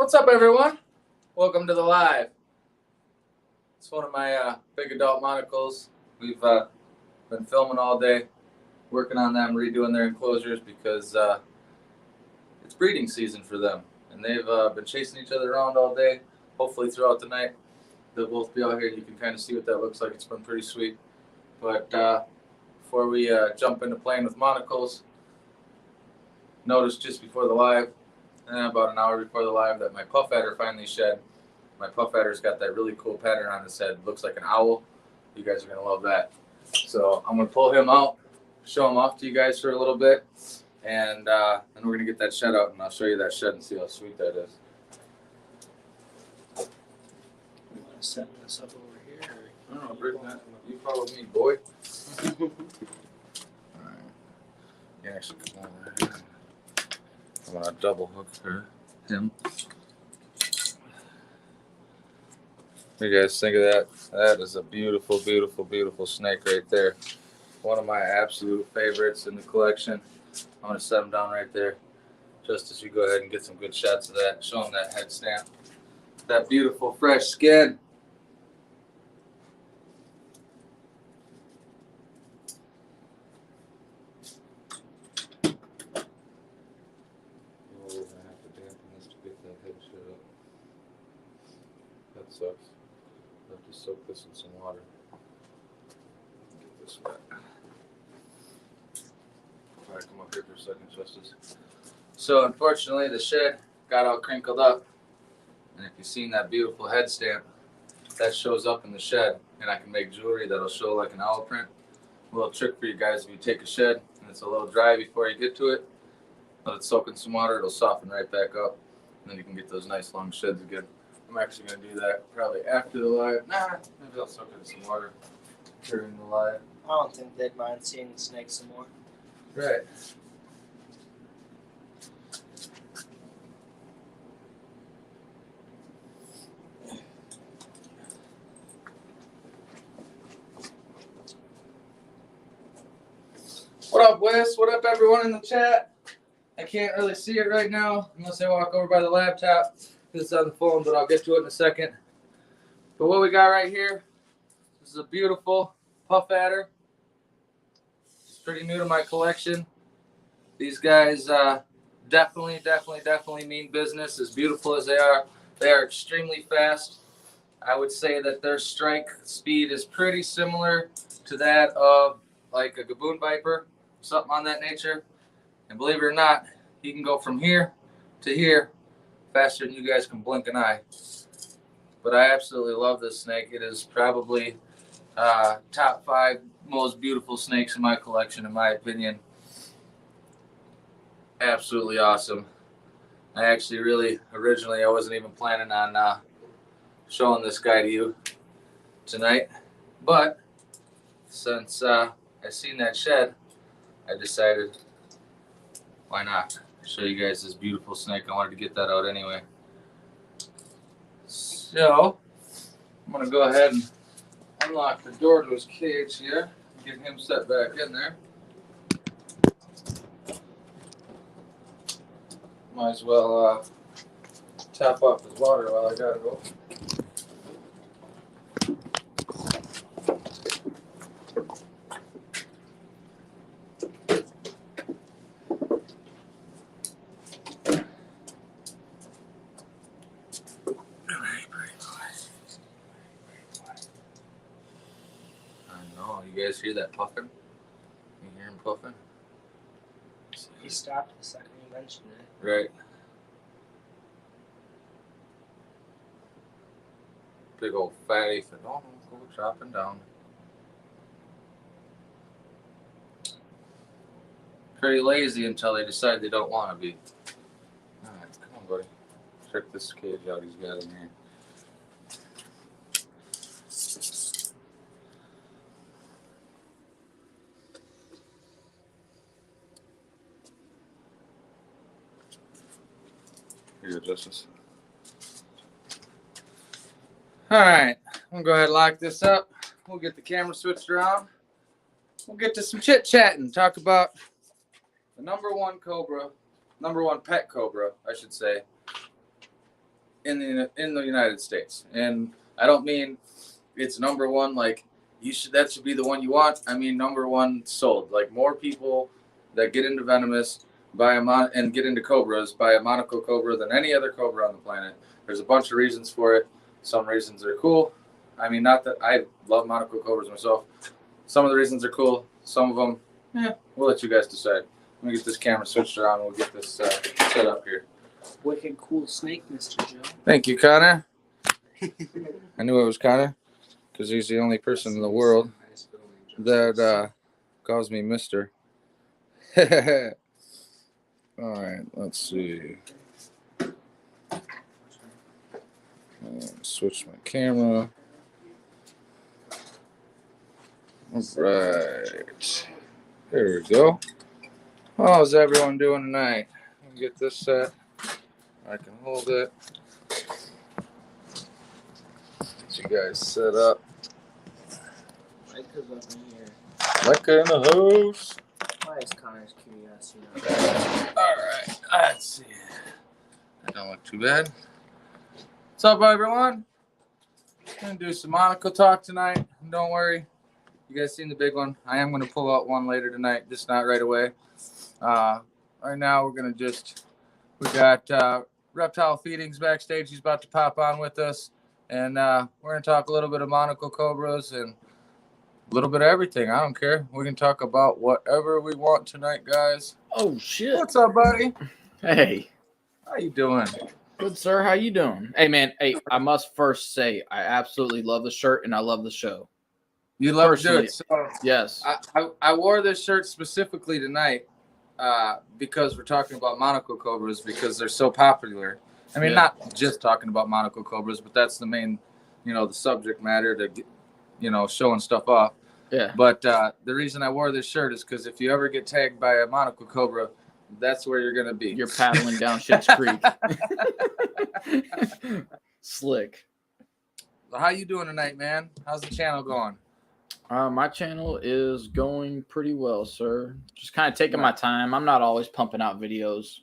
What's up, everyone? Welcome to the live. It's one of my big adult monocles. We've been filming all day, working on them, redoing their enclosures because it's breeding season for them. And they've been chasing each other around all day. Hopefully throughout the night, they'll both be out here. You can kind of see what that looks like. It's been pretty sweet. But before we jump into playing with monocles, noticed just before the live, about an hour before the live, that my puff adder finally shed. My puff adder's got that really cool pattern on his head. Looks like an owl. You guys are going to love that. So I'm going to pull him out, show him off to you guys for a little bit, and then we're going to get that shed out, and I'll show you that shed and see how sweet that is. You want to set this up over here? I don't know, bring that. You follow me, boy. All right. You actually come over here. I'm going to double hook for him. What do you guys think of that? That is a beautiful, beautiful, beautiful snake right there. One of my absolute favorites in the collection. I'm going to set him down right there just as you go ahead and get some good shots of that. Show him that head stamp. That beautiful, fresh skin. We're going to have to dampen this to get that head shut up. That sucks. I'll have to soak this in some water. Get this wet. All right, come up here for a second, Justice. So unfortunately, the shed got all crinkled up. And if you've seen that beautiful head stamp, that shows up in the shed. And I can make jewelry that'll show like an owl print. A little trick for you guys: if you take a shed and it's a little dry before you get to it, let it soak in some water, it'll soften right back up. And then you can get those nice long sheds again. I'm actually going to do that probably after the live. Maybe I'll soak it in some water during the live. I don't think they'd mind seeing the snake some more. Right. What up, Wes? What up, everyone in the chat? I can't really see it right now unless I walk over by the laptop. This is on the phone, but I'll get to it in a second. But what we got right here, this is a beautiful puff adder. It's pretty new to my collection. These guys definitely mean business. As beautiful as they are extremely fast. I would say that their strike speed is pretty similar to that of like a gaboon viper, something on that nature. And believe it or not, he can go from here to here faster than you guys can blink an eye. But I absolutely love this snake. It is probably top 5 most beautiful snakes in my collection, in my opinion. Absolutely awesome. I actually originally I wasn't even planning on showing this guy to you tonight. But since I seen that shed, I decided, why not? Show you guys this beautiful snake. I wanted to get that out anyway. So I'm gonna go ahead and unlock the door to his cage here. Get him set back in there. Might as well top off his water while I got it open. You guys hear that puffing? You hear him puffing? He stopped the second you mentioned it. Right. Big old fatty said, "Oh, go chopping down." Pretty lazy until they decide they don't want to be. All right, come on, buddy. Check this cage out he's got in here. Here you go, Justice. All right, I'm gonna go ahead and lock this up. We'll get the camera switched around. We'll get to some chit-chatting, talk about the number one pet cobra, I should say, in the United States. And I don't mean it's number one, like that should be the one you want. I mean number one sold. Like more people that get into venomous and get into cobras buy a monocle cobra than any other cobra on the planet. There's a bunch of reasons for it. Some reasons are cool. I mean, not that I love monocle cobras myself. Some of the reasons are cool. Some of them, we'll let you guys decide. Let me get this camera switched around and we'll get this set up here. Wicked cool snake, Mr. Joe. Thank you, Connor. I knew it was Connor because he's the only person in the world that calls me Mister. All right, let's see. Switch my camera. All right. There we go. How's everyone doing tonight? Let me get this set. I can hold it. Get you guys set up. Micah's up in here. Micah in the house. Why is Connor's curiosity? All right. Let's see. That don't look too bad. What's up, everyone? Gonna do some monocle talk tonight. Don't worry. You guys seen the big one. I am gonna pull out one later tonight, just not right away. Right now we're gonna we got reptile feedings backstage. He's about to pop on with us, and we're gonna talk a little bit of monocle cobras and a little bit of everything. I don't care. We can talk about whatever we want tonight, guys. Oh shit! What's up, buddy? Hey, how you doing? Good, sir. How you doing? Hey, man. Hey, I must first say I absolutely love the shirt and I love the show. You love it, so yes. I wore this shirt specifically tonight because we're talking about monocle cobras because they're so popular. I mean, not just talking about monocle cobras, but that's the main, the subject matter to get, showing stuff off. Yeah. But the reason I wore this shirt is because if you ever get tagged by a monocle cobra, that's where you're gonna be. You're paddling down Schitt's Creek. Slick. How you doing tonight, man? How's the channel going? My channel is going pretty well, sir. Just kind of taking my time. I'm not always pumping out videos.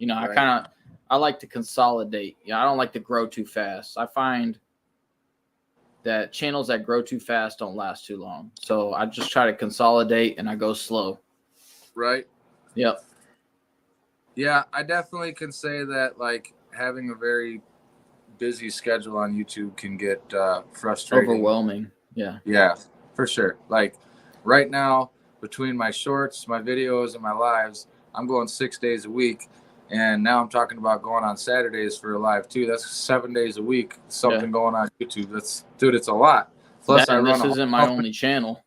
I like to consolidate. I don't like to grow too fast. I find that channels that grow too fast don't last too long. So I just try to consolidate and I go slow. Right. Yep. Yeah, I definitely can say that like having a very busy schedule on YouTube can get frustrating. Overwhelming. Yeah. Yeah, for sure. Like right now, between my shorts, my videos, and my lives, I'm going 6 days a week. And now I'm talking about going on Saturdays for a live too. That's 7 days a week. Something going on YouTube. It's a lot. Plus, this isn't my only channel.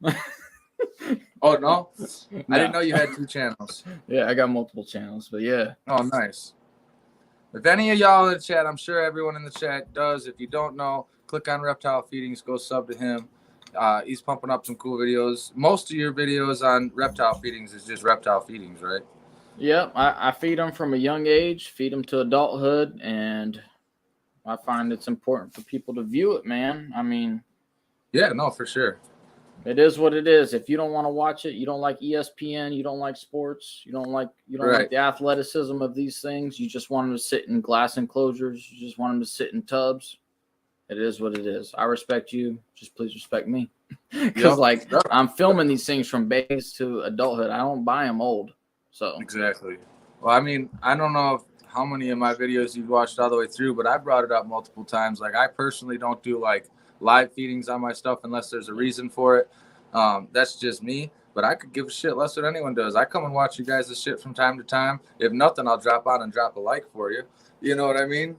Oh no? I didn't know you had 2 channels. Yeah, I got multiple channels, but yeah. Oh, nice. If any of y'all in the chat, I'm sure everyone in the chat does. If you don't know, click on Reptile Feedings. Go sub to him. He's pumping up some cool videos. Most of your videos on Reptile Feedings is just Reptile Feedings, right? Yep, I feed them from a young age, feed them to adulthood, and I find it's important for people to view it, man. I mean... Yeah, no, for sure. It is what it is. If you don't want to watch it, you don't like ESPN, you don't like sports, you don't like the athleticism of these things. You just want them to sit in glass enclosures. You just want them to sit in tubs. It is what it is. I respect you. Just please respect me. Because I'm filming these things from babies to adulthood. I don't buy them old. So exactly. Well, I mean, I don't know how many of my videos you've watched all the way through, but I brought it up multiple times. Like I personally don't do like live feedings on my stuff unless there's a reason for it. That's just me, but I could give a shit less than anyone does. I come and watch you guys' shit from time to time. If nothing, I'll drop on and drop a like for you. You know what I mean?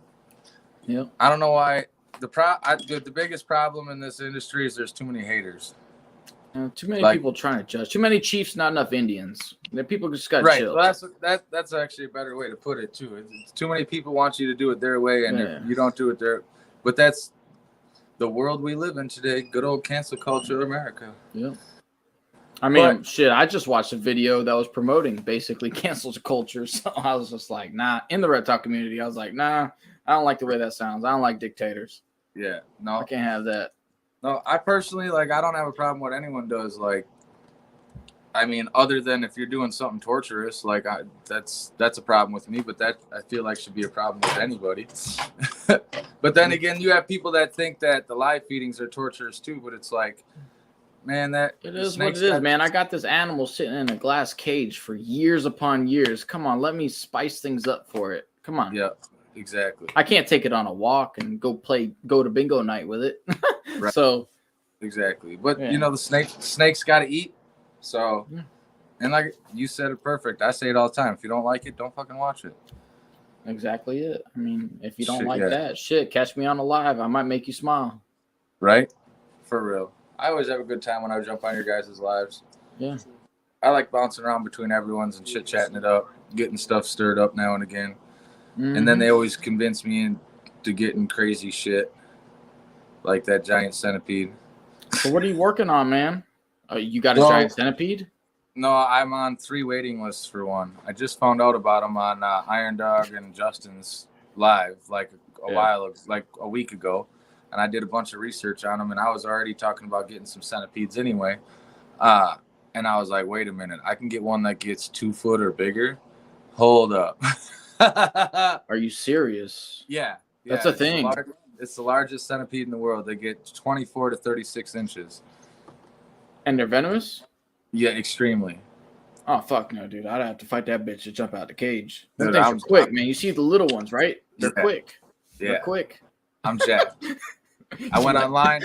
Yeah. I don't know why the biggest problem in this industry is there's too many haters. Too many people trying to judge. Too many chiefs, not enough Indians. The people just got chill. Well, that's actually a better way to put it too. It's too many people want you to do it their way, and if you don't do it their, but that's the world we live in today. Good old cancel culture, America. Yeah. I mean, shit. I just watched a video that was promoting basically cancel culture. So I was just like, nah. In the reptile community, I was like, nah. I don't like the way that sounds. I don't like dictators. Yeah. No. I can't have that. No, I personally I don't have a problem what anyone does. Like, I mean, other than if you're doing something torturous, like that's a problem with me, but that I feel like should be a problem with anybody. But then again, you have people that think that the live feedings are torturous too, but it's like, man, that it is what it is, man. I got this animal sitting in a glass cage for years upon years. Come on, let me spice things up for it. Come on. Yeah, exactly. I can't take it on a walk and go to bingo night with it. Right. So exactly. But yeah. you know, the snake's got to eat. So, and like you said it perfect. I say it all the time. If you don't like it, don't fucking watch it. Exactly it. I mean, if you don't Shit, like yeah. that, shit, catch me on a live. I might make you smile. Right? For real. I always have a good time when I jump on your guys' lives. Yeah. I like bouncing around between everyone's and chit-chatting it up, getting stuff stirred up now and again. Mm-hmm. And then they always convince me into getting crazy shit, like that giant centipede. So what are you working on, man? You got a giant centipede? No, I'm on 3 waiting lists for one. I just found out about them on Iron Dog and Justin's live like a week ago, and I did a bunch of research on them, and I was already talking about getting some centipedes anyway. And I was like, wait a minute, I can get one that gets 2 foot or bigger. Hold up. Are you serious? Yeah, that's a thing. It's the largest centipede in the world. They get 24 to 36 inches. And they're venomous? Yeah, extremely. Oh, fuck no, dude. I'd have to fight that bitch to jump out the cage. Those Dude, things are quick, man. You see the little ones, right? They're quick. Yeah. They're quick. I'm jacked. I went online.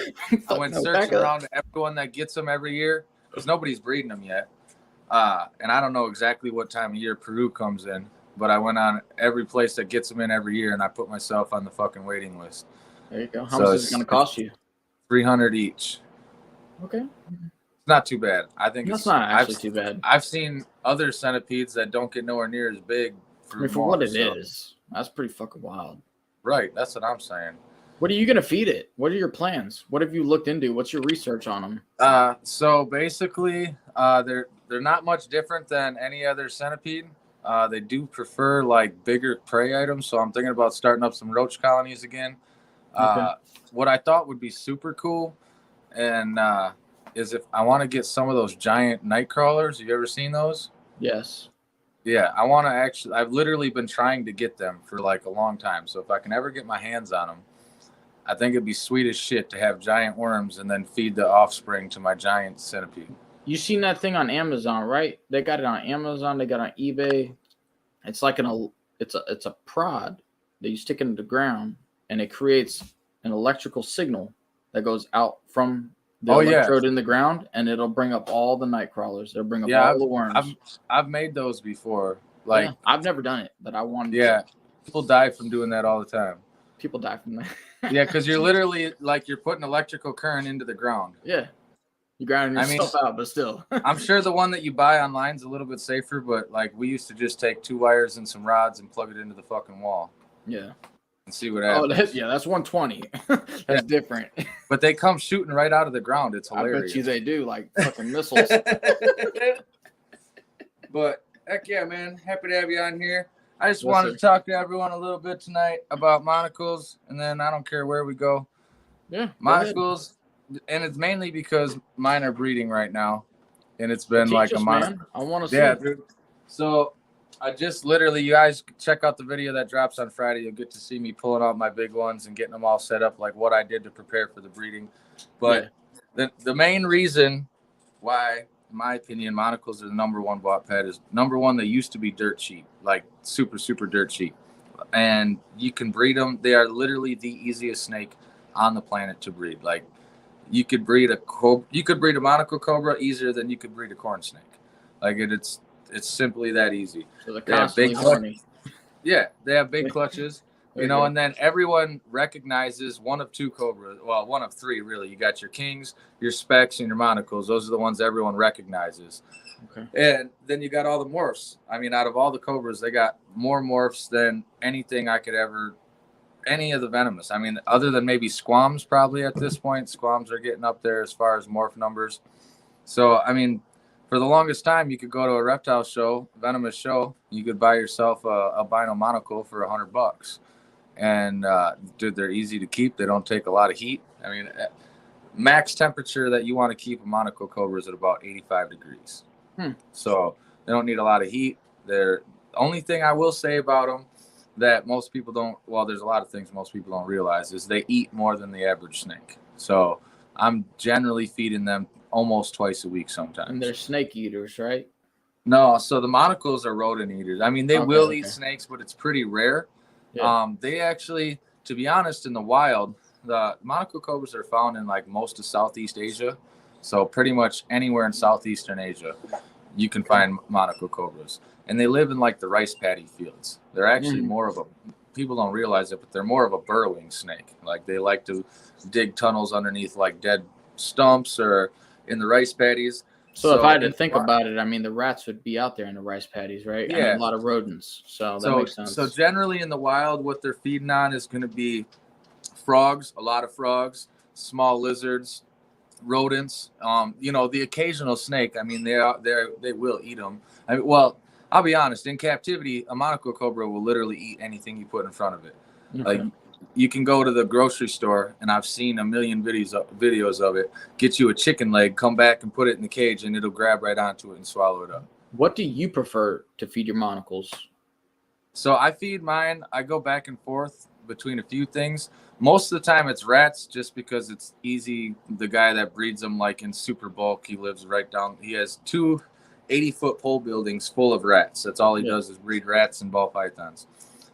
I went no, searching around everyone that gets them every year because nobody's breeding them yet. And I don't know exactly what time of year Peru comes in, but I went on every place that gets them in every year, and I put myself on the fucking waiting list. There you go. How much is it going to cost you? $300 each. Okay. It's not too bad. I think that's not actually too bad. I've seen other centipedes that don't get nowhere near as big. For what it is, that's pretty fucking wild. Right. That's what I'm saying. What are you going to feed it? What are your plans? What have you looked into? What's your research on them? So basically, they're not much different than any other centipede. They do prefer like bigger prey items. So I'm thinking about starting up some roach colonies again. Okay. What I thought would be super cool and is if I want to get some of those giant night crawlers. Have you ever seen those? Yes. Yeah, I want to I've literally been trying to get them for like a long time. So if I can ever get my hands on them, I think it'd be sweet as shit to have giant worms and then feed the offspring to my giant centipede. You seen that thing on Amazon, right? They got it on Amazon. They got it on eBay. It's like it's a prod that you stick into the ground, and it creates an electrical signal that goes out from the electrode in the ground, and it'll bring up all the night crawlers. It'll bring up all the worms. I've made those before. Like I've never done it, but I wanted. Yeah, people die from doing that all the time. People die from that. Yeah, because you're literally like you're putting electrical current into the ground. Yeah, you grinding yourself out, but still. I'm sure the one that you buy online is a little bit safer, but like we used to just take 2 wires and some rods and plug it into the fucking wall. Yeah. And see what happens. Oh, that's 120. That's different. But they come shooting right out of the ground. It's hilarious. I bet you they do, like fucking missiles. But heck yeah, man. Happy to have you on here. I just wanted to talk to everyone a little bit tonight about monocles, and then I don't care where we go. Yeah. Monocles, and it's mainly because mine are breeding right now, and it's been like a monocle. I want to see. Yeah, dude. So I just literally, you guys check out the video that drops on Friday. You'll get to see me pulling out my big ones and getting them all set up, like what I did to prepare for the breeding. But the main reason why, in my opinion, monocles are the #1 bought pet is #1. They used to be dirt cheap, like super, super dirt cheap. And you can breed them. They are literally the easiest snake on the planet to breed. Like you could breed a monocle cobra easier than you could breed a corn snake. Like it's simply that easy. So they have big clutches. Yeah, they have big clutches. You know, and then everyone recognizes one of 2 cobras. Well, one of 3, really. You got your kings, your specs, and your monocles. Those are the ones everyone recognizes. Okay. And then you got all the morphs. I mean, out of all the cobras, they got more morphs than anything I could ever, any of the venomous. I mean, other than maybe squams probably at this point. Squams are getting up there as far as morph numbers. So, I mean, for the longest time, you could go to a reptile show, venomous show. You could buy yourself a albino monocle for $100. And dude, they're easy to keep. They don't take a lot of heat. I mean, max temperature that you want to keep a monocle cobra is at about 85 degrees. So they don't need a lot of heat. They're the only thing I will say about them that most people don't. Well, there's a lot of things most people don't realize is they eat more than the average snake. So I'm generally feeding them almost twice a week sometimes. And they're snake eaters, right? No, so the monocles are rodent eaters. I mean, they will eat snakes, but it's pretty rare. Yeah. They actually, to be honest, in the wild, the monocle cobras are found in like most of Southeast Asia. So pretty much anywhere in Southeastern Asia, you can find monocle cobras. And they live in like the rice paddy fields. They're actually more of a, people don't realize it, but they're more of a burrowing snake. Like they like to dig tunnels underneath like dead stumps or in the rice paddies. So if I had to think about it, I mean, the rats would be out there in the rice paddies, right? Yeah. And a lot of rodents. So that makes sense. So generally in the wild, what they're feeding on is going to be frogs, a lot of frogs, small lizards, rodents, the occasional snake. I mean, they will eat them. I mean, well, I'll be honest, in captivity, a monocle cobra will literally eat anything you put in front of it. Okay. Like you can go to the grocery store, and I've seen a million videos of it, get you a chicken leg, come back and put it in the cage, and it'll grab right onto it and swallow it up. What do you prefer to feed your monocles? So I feed mine, I go back and forth between a few things. Most of the time it's rats, just because it's easy. The guy that breeds them, like in super bulk, he lives right down, he has 2 80-foot pole buildings full of rats. That's all he does is breed rats and ball pythons.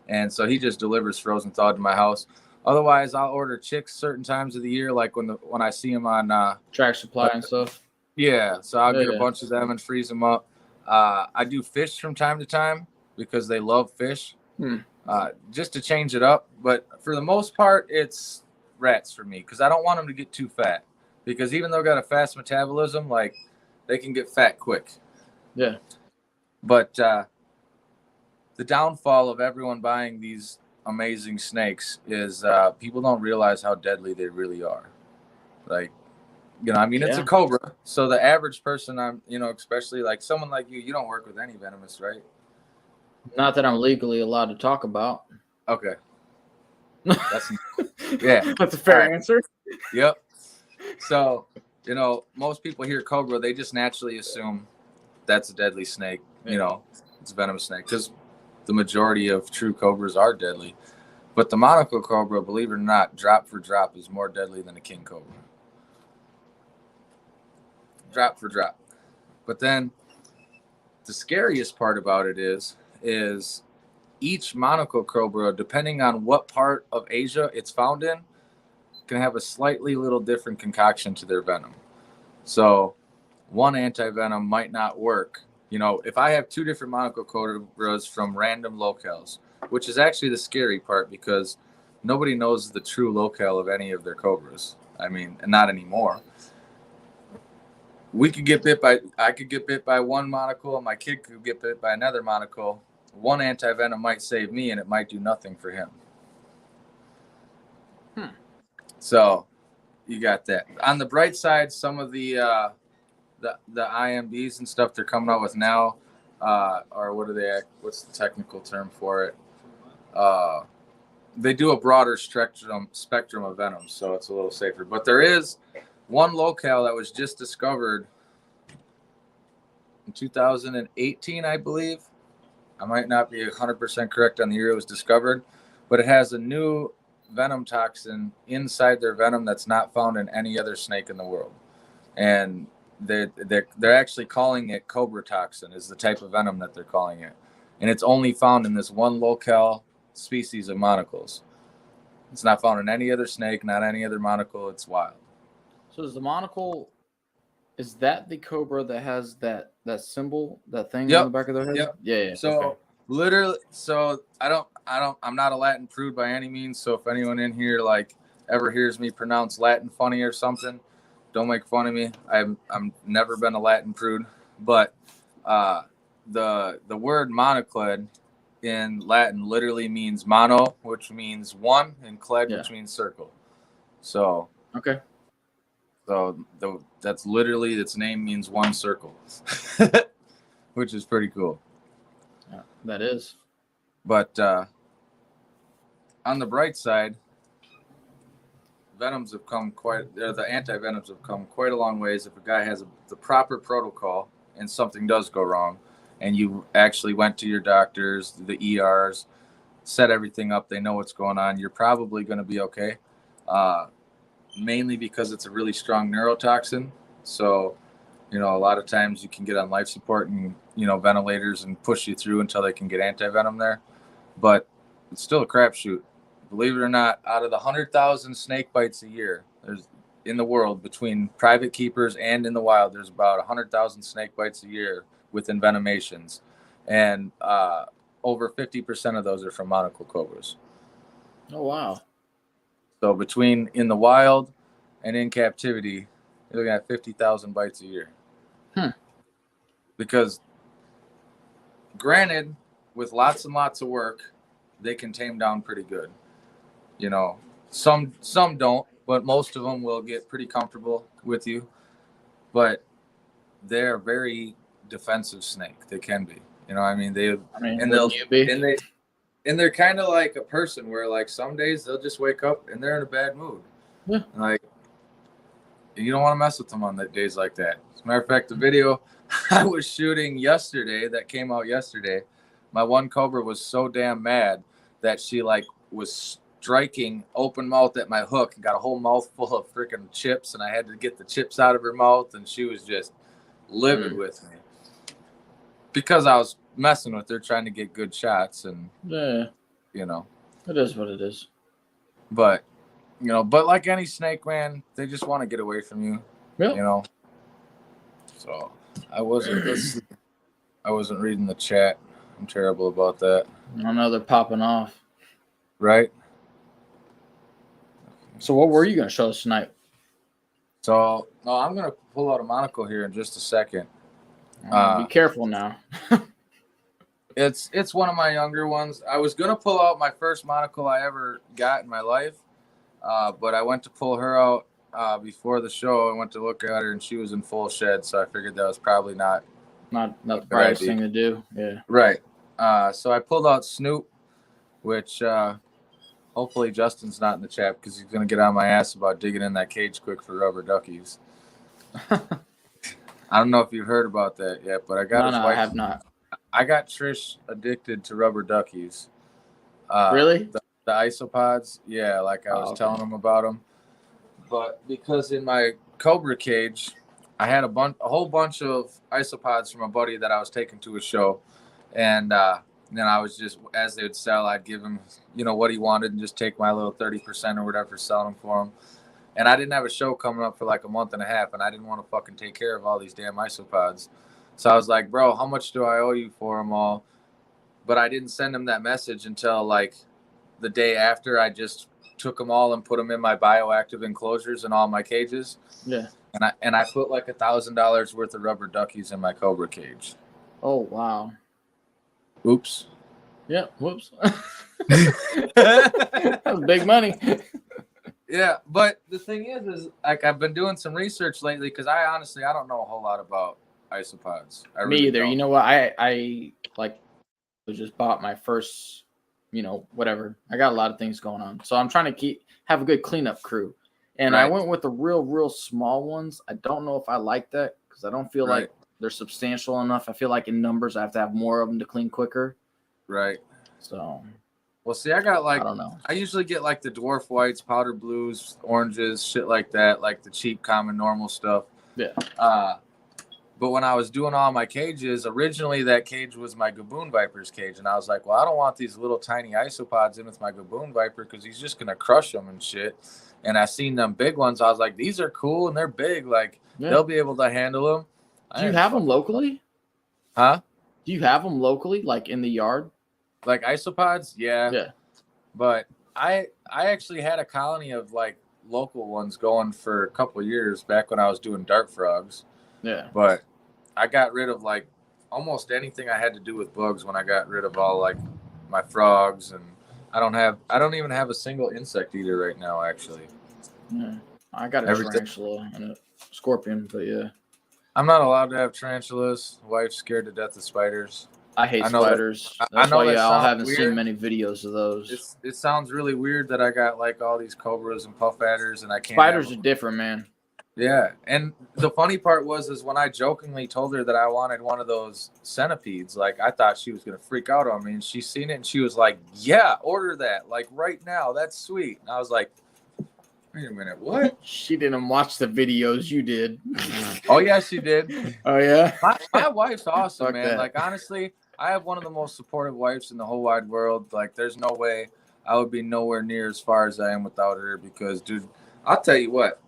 And so he just delivers frozen thawed to my house. Otherwise, I'll order chicks certain times of the year, like when I see them on Track Supply and stuff. Yeah, so I'll get a bunch of them and freeze them up. I do fish from time to time because they love fish, just to change it up. But for the most part, it's rats for me because I don't want them to get too fat. Because even though they got a fast metabolism, like they can get fat quick. Yeah. But the downfall of everyone buying these amazing snakes is people don't realize how deadly they really are. Like, it's a cobra. So the average person, especially like someone like you don't work with any venomous, right? Not that I'm legally allowed to talk about. Okay. That's That's a fair answer. Yep. So, most people hear cobra, they just naturally assume that's a deadly snake. It's a venomous snake because the majority of true cobras are deadly. But the monocle cobra, believe it or not, drop for drop is more deadly than a king cobra. Drop for drop. But then the scariest part about it is each monocle cobra, depending on what part of Asia it's found in, can have a slightly little different concoction to their venom. So one anti-venom might not work. If I have 2 different monocle cobras from random locales, which is actually the scary part because nobody knows the true locale of any of their cobras. I mean, and not anymore. I could get bit by one monocle, and my kid could get bit by another monocle. One anti-venom might save me, and it might do nothing for him. So you got that. On the bright side, some of the IMBs and stuff they're coming out with now, or what's the technical term for it? They do a broader spectrum of venom, so it's a little safer. But there is one locale that was just discovered in 2018, I believe. I might not be 100% correct on the year it was discovered, but it has a new venom toxin inside their venom that's not found in any other snake in the world. And they're actually calling it Cobra Toxin is the type of venom that they're calling it. And it's only found in this one locale species of monocles. It's not found in any other snake, not any other monocle. It's wild. So is the monocle, is that the cobra that has that symbol, that thing on the back of their head? Yep. Yeah. So literally, I'm not a Latin prude by any means. So if anyone in here like ever hears me pronounce Latin funny or something, don't make fun of me. I'm never been a Latin prude, but the word monocled in Latin literally means mono, which means one, and cled, which means circle. So okay. So that's literally, its name means one circle, which is pretty cool. Yeah, that is. But on the bright side, the anti-venoms have come quite a long ways. If a guy has the proper protocol and something does go wrong, and you actually went to your doctors, the ERs, set everything up, they know what's going on, you're probably going to be okay. Mainly because it's a really strong neurotoxin. So, you know, a lot of times you can get on life support and, you know, ventilators and push you through until they can get anti-venom there. But it's still a crapshoot. Believe it or not, out of the 100,000 snake bites a year, there's in the world, between private keepers and in the wild, there's about 100,000 snake bites a year with envenomations. And over 50% of those are from monocle cobras. Oh, wow. So between in the wild and in captivity, you're looking at 50,000 bites a year. Because granted, with lots and lots of work, they can tame down pretty good. You know, some don't, but most of them will get pretty comfortable with you. But they're very defensive snake. They can be. You know, I mean, and they're kind of like a person where, like, some days they'll just wake up and they're in a bad mood. Yeah. Like, you don't want to mess with them on days like that. As a matter of fact, the video I was shooting yesterday that came out yesterday, my one cobra was so damn mad that she, like, was striking open mouth at my hook and got a whole mouthful of freaking chips, and I had to get the chips out of her mouth, and she was just livid with me. Because I was messing with her, trying to get good shots, and you know, it is what it is. But you know, but like any snake, man, they just want to get away from you. Yep. You know. So I wasn't reading the chat. I'm terrible about that. I know they're popping off. Right. So what were you going to show us tonight? So no, I'm gonna pull out a monocle here in just a second. Be careful now. It's one of my younger ones. I was gonna pull out my first monocle I ever got in my life, but I went to pull her out before the show. I went to look at her and she was in full shed, so I figured that was probably not the brightest thing to do. Yeah. Right. So I pulled out Snoop, which hopefully Justin's not in the chat because he's gonna get on my ass about digging in that cage quick for rubber duckies. I don't know if you've heard about that yet, but I got his wife. I have not. I got Trish addicted to rubber duckies. Really? The isopods? Yeah, like I was telling him about them. But because in my Cobra cage, I had a whole bunch of isopods from a buddy that I was taking to a show. And then I was just, as they would sell, I'd give him, you know, what he wanted and just take my little 30% or whatever, selling them for him. And I didn't have a show coming up for like a month and a half, and I didn't want to fucking take care of all these damn isopods. So I was like, bro, how much do I owe you for them all? But I didn't send him that message until like the day after. I just took them all and put them in my bioactive enclosures in all my cages. Yeah. And I put like $1,000 worth of rubber duckies in my Cobra cage. Oh, wow. Oops. Yeah, whoops. That was big money. Yeah, but the thing is like I've been doing some research lately because I don't know a whole lot about isopods. Me either. You know what? I like just bought my first, you know, whatever. I got a lot of things going on, so I'm trying to have a good cleanup crew. And I went with the real small ones. I don't know if I like that because I don't feel like they're substantial enough. I feel like in numbers I have to have more of them to clean quicker. Right. So. Well, see, I got like, I don't know. I usually get like the dwarf whites, powder blues, oranges, shit like that, like the cheap, common, normal stuff. Yeah. But when I was doing all my cages, originally that cage was my Gaboon Viper's cage. And I was like, well, I don't want these little tiny isopods in with my Gaboon Viper because he's just going to crush them and shit. And I seen them big ones. I was like, these are cool and they're big. Like, they'll be able to handle them. Do you have them locally? Huh? Do you have them locally, like in the yard? Like isopods? Yeah. Yeah. But I actually had a colony of like local ones going for a couple of years back when I was doing dart frogs. Yeah. But I got rid of like almost anything I had to do with bugs when I got rid of all like my frogs, and I don't even have a single insect eater right now actually. Yeah. I got a tarantula and a scorpion, but yeah. I'm not allowed to have tarantulas. Wife's scared to death of spiders. I hate spiders. That's why y'all haven't seen many videos of those. It sounds really weird that I got like all these cobras and puff adders and I can't. Spiders are different, man. Yeah, and the funny part is when I jokingly told her that I wanted one of those centipedes, like I thought she was gonna freak out on me, and she seen it and she was like, "Yeah, order that, like right now. That's sweet." And I was like, "Wait a minute, what?" She didn't watch the videos you did. Oh yeah, she did. Oh yeah. My wife's awesome, Fuck man. that. Like honestly, I have one of the most supportive wives in the whole wide world. Like there's no way I would be nowhere near as far as I am without her. Because, dude, I'll tell you what.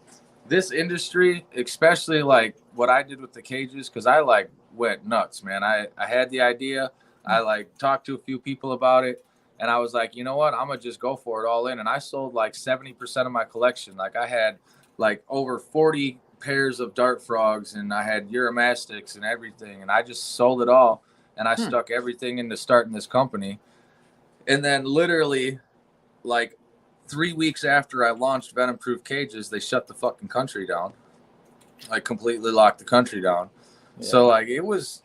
This industry, especially like what I did with the cages, because I like went nuts, man. I had the idea. I like talked to a few people about it, and I was like, you know what? I'm gonna just go for it all in. And I sold like 70% of my collection. Like I had like over 40 pairs of dart frogs, and I had Uromastics and everything, and I just sold it all. And I stuck everything into starting this company. And then literally, like 3 weeks after I launched Venom Proof Cages, they shut the fucking country down. Like completely locked the country down. Yeah. So like it was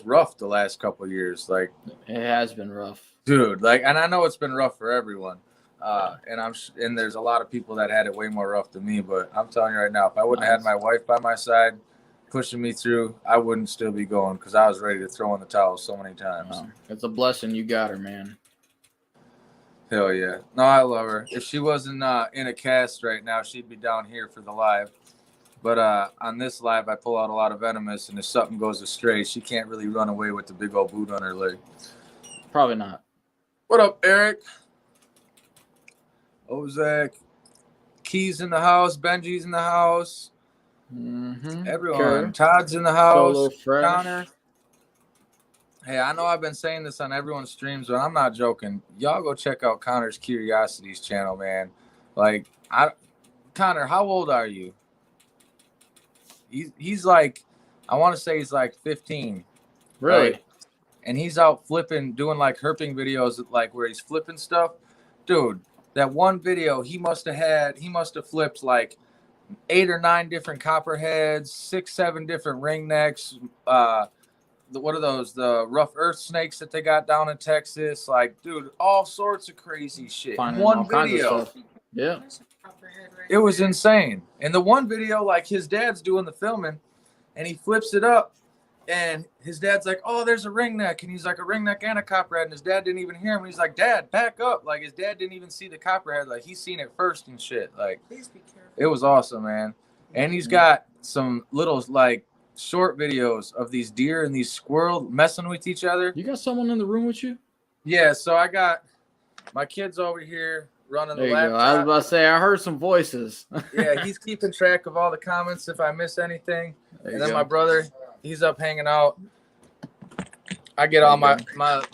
rough the last couple of years. Like it has been rough, dude. Like, and I know it's been rough for everyone. And there's a lot of people that had it way more rough than me. But I'm telling you right now, if I wouldn't have had my wife by my side pushing me through, I wouldn't still be going because I was ready to throw in the towel so many times. Wow. It's a blessing you got her, man. Hell yeah. No, I love her. If she wasn't in a cast right now, she'd be down here for the live. But on this live, I pull out a lot of venomous, and if something goes astray, she can't really run away with the big old boot on her leg. Probably not. What up, Eric? Ozak. Key's in the house. Benji's in the house. Mm-hmm. Everyone. Okay. Todd's in the house. Solo fresh. Connor. Hey, I know I've been saying this on everyone's streams, but I'm not joking. Y'all go check out Connor's Curiosities channel, man. Like, Connor, how old are you? He's like, I want to say he's like 15. Really? Right? And he's out flipping, doing like herping videos, like where he's flipping stuff. Dude, that one video he must have flipped like 8 or 9 different copperheads, 6, 7 different ringnecks. What are those? The rough earth snakes that they got down in Texas. Like, dude, all sorts of crazy shit. Finding One all kinds of video. stuff. Yeah. It was insane. And the one video, like his dad's doing the filming and he flips it up and his dad's like, "Oh, there's a ringneck." And he's like, "A ringneck and a copperhead." And his dad didn't even hear him. And he's like, "Dad, back up." Like his dad didn't even see the copperhead. Like he's seen it first and shit. Like, please be careful. It was awesome, man. And he's got some little like short videos of these deer and these squirrels messing with each other. You got someone in the room with you? Yeah, so I got my kids over here running the laptop. I was about to say, I heard some voices. Yeah, he's keeping track of all the comments if I miss anything. And then my brother, he's up hanging out. I get all my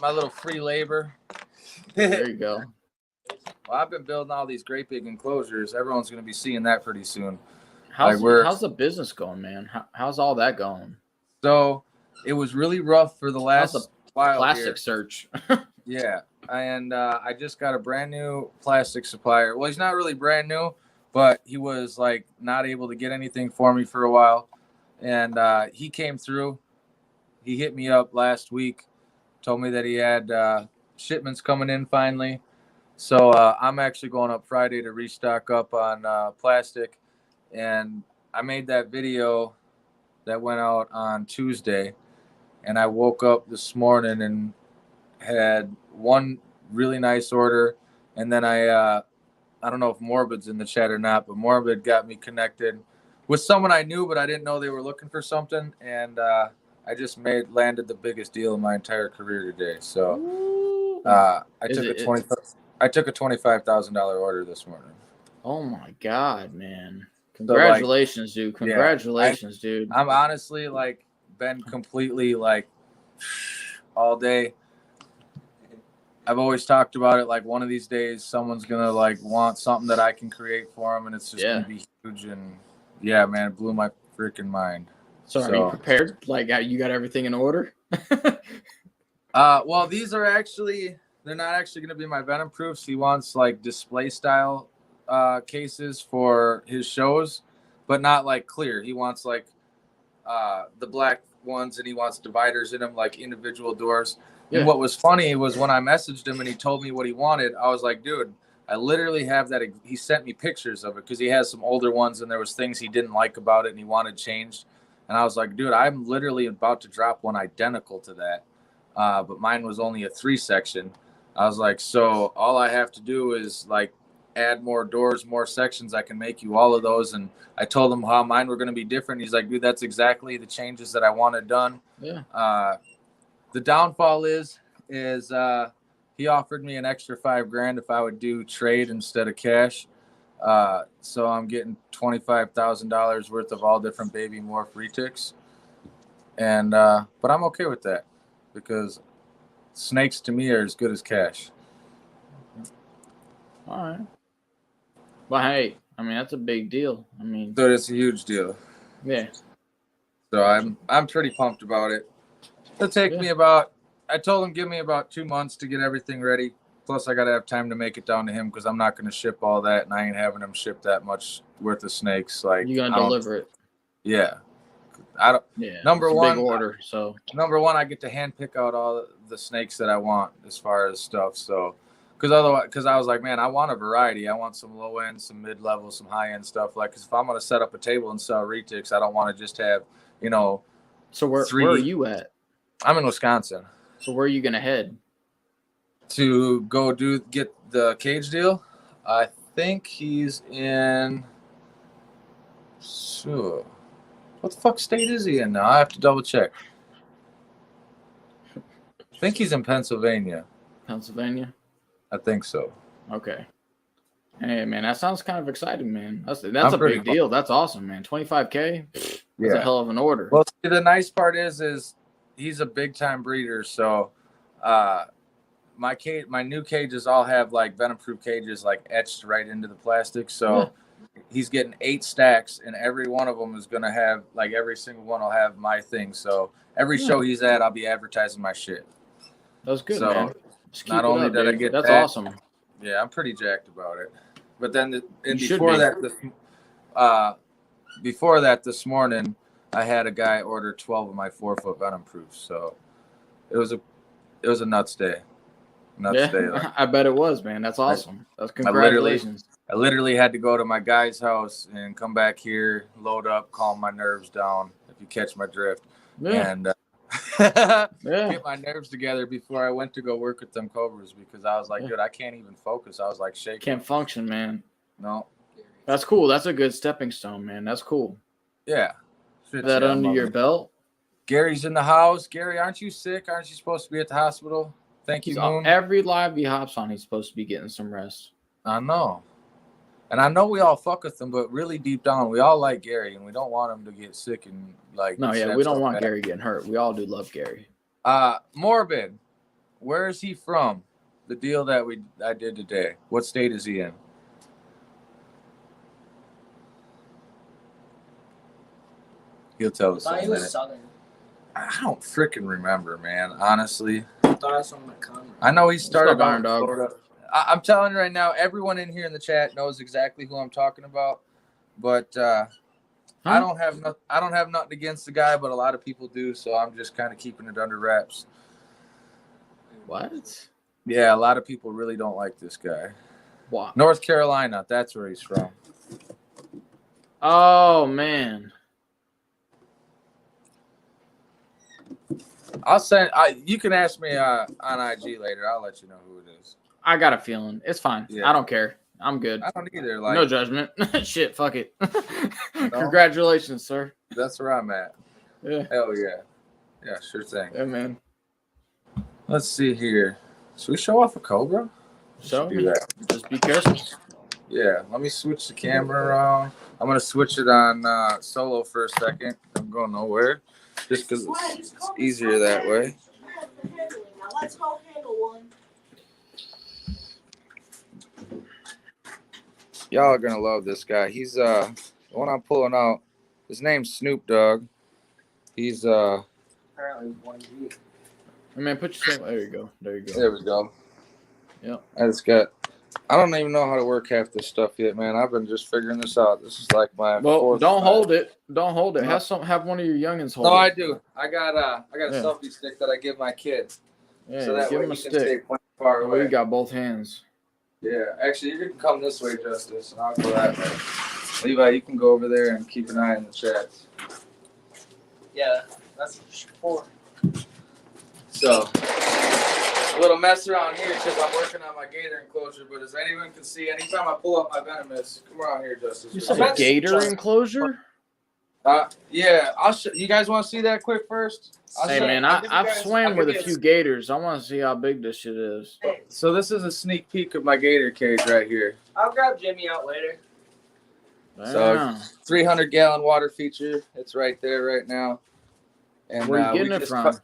little free labor. There you go. Well, I've been building all these great big enclosures. Everyone's going to be seeing that pretty soon. How's the business going, man? How's all that going? So it was really rough for the last while. Plastic search. Yeah. And I just got a brand new plastic supplier. Well, he's not really brand new, but he was like not able to get anything for me for a while. And he came through. He hit me up last week, told me that he had shipments coming in finally. So I'm actually going up Friday to restock up on plastic. And I made that video that went out on Tuesday. And I woke up this morning and had one really nice order. And then I don't know if Morbid's in the chat or not, but Morbid got me connected with someone I knew, but I didn't know they were looking for something. And I just landed the biggest deal in my entire career today. So I took a $25,000 order this morning. Oh my God, man. Congratulations, dude. Congratulations, dude. I'm honestly like been completely like all day. I've always talked about it. Like one of these days, someone's going to like want something that I can create for them. And it's just going to be huge. And yeah, man, it blew my freaking mind. So are you prepared? Like you got everything in order? Well, these are they're not actually going to be my Venom proofs. He wants like display style cases for his shows, but not like clear. He wants like the black ones, and he wants dividers in them, like individual doors. Yeah. And what was funny was when I messaged him and he told me what he wanted, I was like, dude, I literally have that. He sent me pictures of it because he has some older ones and there was things he didn't like about it and he wanted changed. And I was like, dude, I'm literally about to drop one identical to that. But mine was only a 3-section. I was like, so all I have to do is like add more doors, more sections. I can make you all of those. And I told him how mine were going to be different. He's like, dude, that's exactly the changes that I wanted done. Yeah. The downfall is he offered me an extra $5,000 if I would do trade instead of cash. So I'm getting $25,000 worth of all different baby morph retics. And, but I'm okay with that because snakes to me are as good as cash. All right. But hey, I mean, that's a big deal. I mean, So it's a huge deal. Yeah. So I'm pretty pumped about it. It'll take me about, I told him, give me about 2 months to get everything ready. Plus I got to have time to make it down to him because I'm not going to ship all that. And I ain't having him ship that much worth of snakes. Like You're going to deliver it. Yeah. I don't. Yeah. Number one, big order. So number one, I get to hand pick out all the snakes that I want as far as stuff. So, because I was like, man, I want a variety. I want some low end, some mid level, some high end stuff. Like, cause if I'm gonna set up a table and sell retics, I don't want to just have, you know. So where are you at? I'm in Wisconsin. So where are you gonna head? To go get the cage deal. I think he's in. So, what the fuck state is he in now? I have to double check. I think he's in Pennsylvania. Pennsylvania? I think so. Okay. Hey, man, that sounds kind of exciting, man. That's a big deal. That's awesome, man. 25K? That's a hell of an order. Well, see, the nice part is he's a big-time breeder, so my new cages all have, like, venom-proof cages, like, etched right into the plastic, so he's getting 8 stacks, and every one of them is going to have, like, every single one will have my thing, so every show he's at, I'll be advertising my shit. That's good, so, man. Not only did I get that's that, awesome. Yeah, I'm pretty jacked about it. But then before that, this morning, I had a guy order 12 of my 4-foot venom proofs. So it was a nuts day. Day. Like, I bet it was, man. That's awesome. That's congratulations. I literally had to go to my guy's house and come back here, load up, calm my nerves down, if you catch my drift. Yeah. And get my nerves together before I went to go work with them Cobras because I was like, dude, I can't even focus. I was like shaking. Can't function, man. No. That's cool. That's a good stepping stone, man. That's cool. Yeah. That under your belt? Gary's in the house. Gary, aren't you sick? Aren't you supposed to be at the hospital? Thank you, Moon. Every live he hops on, he's supposed to be getting some rest. I know. And I know we all fuck with him, but really deep down, we all like Gary, and we don't want him to get sick and like. No, yeah, we don't want Gary getting hurt. We all do love Gary. Morbid, where is he from? The deal that I did today. What state is he in? He'll tell us. I thought he was Southern. I don't freaking remember, man. Honestly. I thought I was from Montgomery. I know he started on Florida. I'm telling you right now, everyone in here in the chat knows exactly who I'm talking about. But I don't have nothing against the guy, but a lot of people do, so I'm just kind of keeping it under wraps. What? Yeah, a lot of people really don't like this guy. What? North Carolina, that's where he's from. Oh man. You can ask me on IG later. I'll let you know who it is. I got a feeling. It's fine. Yeah. I don't care. I'm good. I don't either. No judgment. Shit, fuck it. Congratulations, sir. That's where I'm at. Yeah. Hell yeah. Yeah, sure thing. Yeah, man. Let's see here. Should we show off a Cobra? Do that. Just be careful. Yeah, let me switch the camera around. I'm going to switch it on solo for a second. I'm going nowhere. Just because it's easier that way. Now let's go handle one. Y'all are going to love this guy. He's the one I'm pulling out. His name's Snoop Dogg. He's apparently 1G. Hey man, put yourself. There you go. There you go. There we go. Yep. I don't even know how to work half this stuff yet, man. I've been just figuring this out. This is like my fourth. Don't hold it. Don't hold it. No. Have one of your youngins hold it. No, I do. I got a selfie stick that I give my kid. Yeah, so that give way him a he stick. can stay far away. You got both hands. Yeah, actually, you can come this way, Justice, and I'll go that way. Levi, you can go over there and keep an eye on the chats. Yeah, that's four. So, a little mess around here because I'm working on my Gator Enclosure, but as anyone can see, anytime I pull up my venomous, come around here, Justice. You said a Gator Enclosure? Yeah, I'll show you guys. Want to see that quick first? Hey man, I've swam with a few gators. I want to see how big this shit is. So this is a sneak peek of my Gator cage right here. I'll grab Jimmy out later. So 300-gallon water feature. It's right there right now. And where are you getting it from?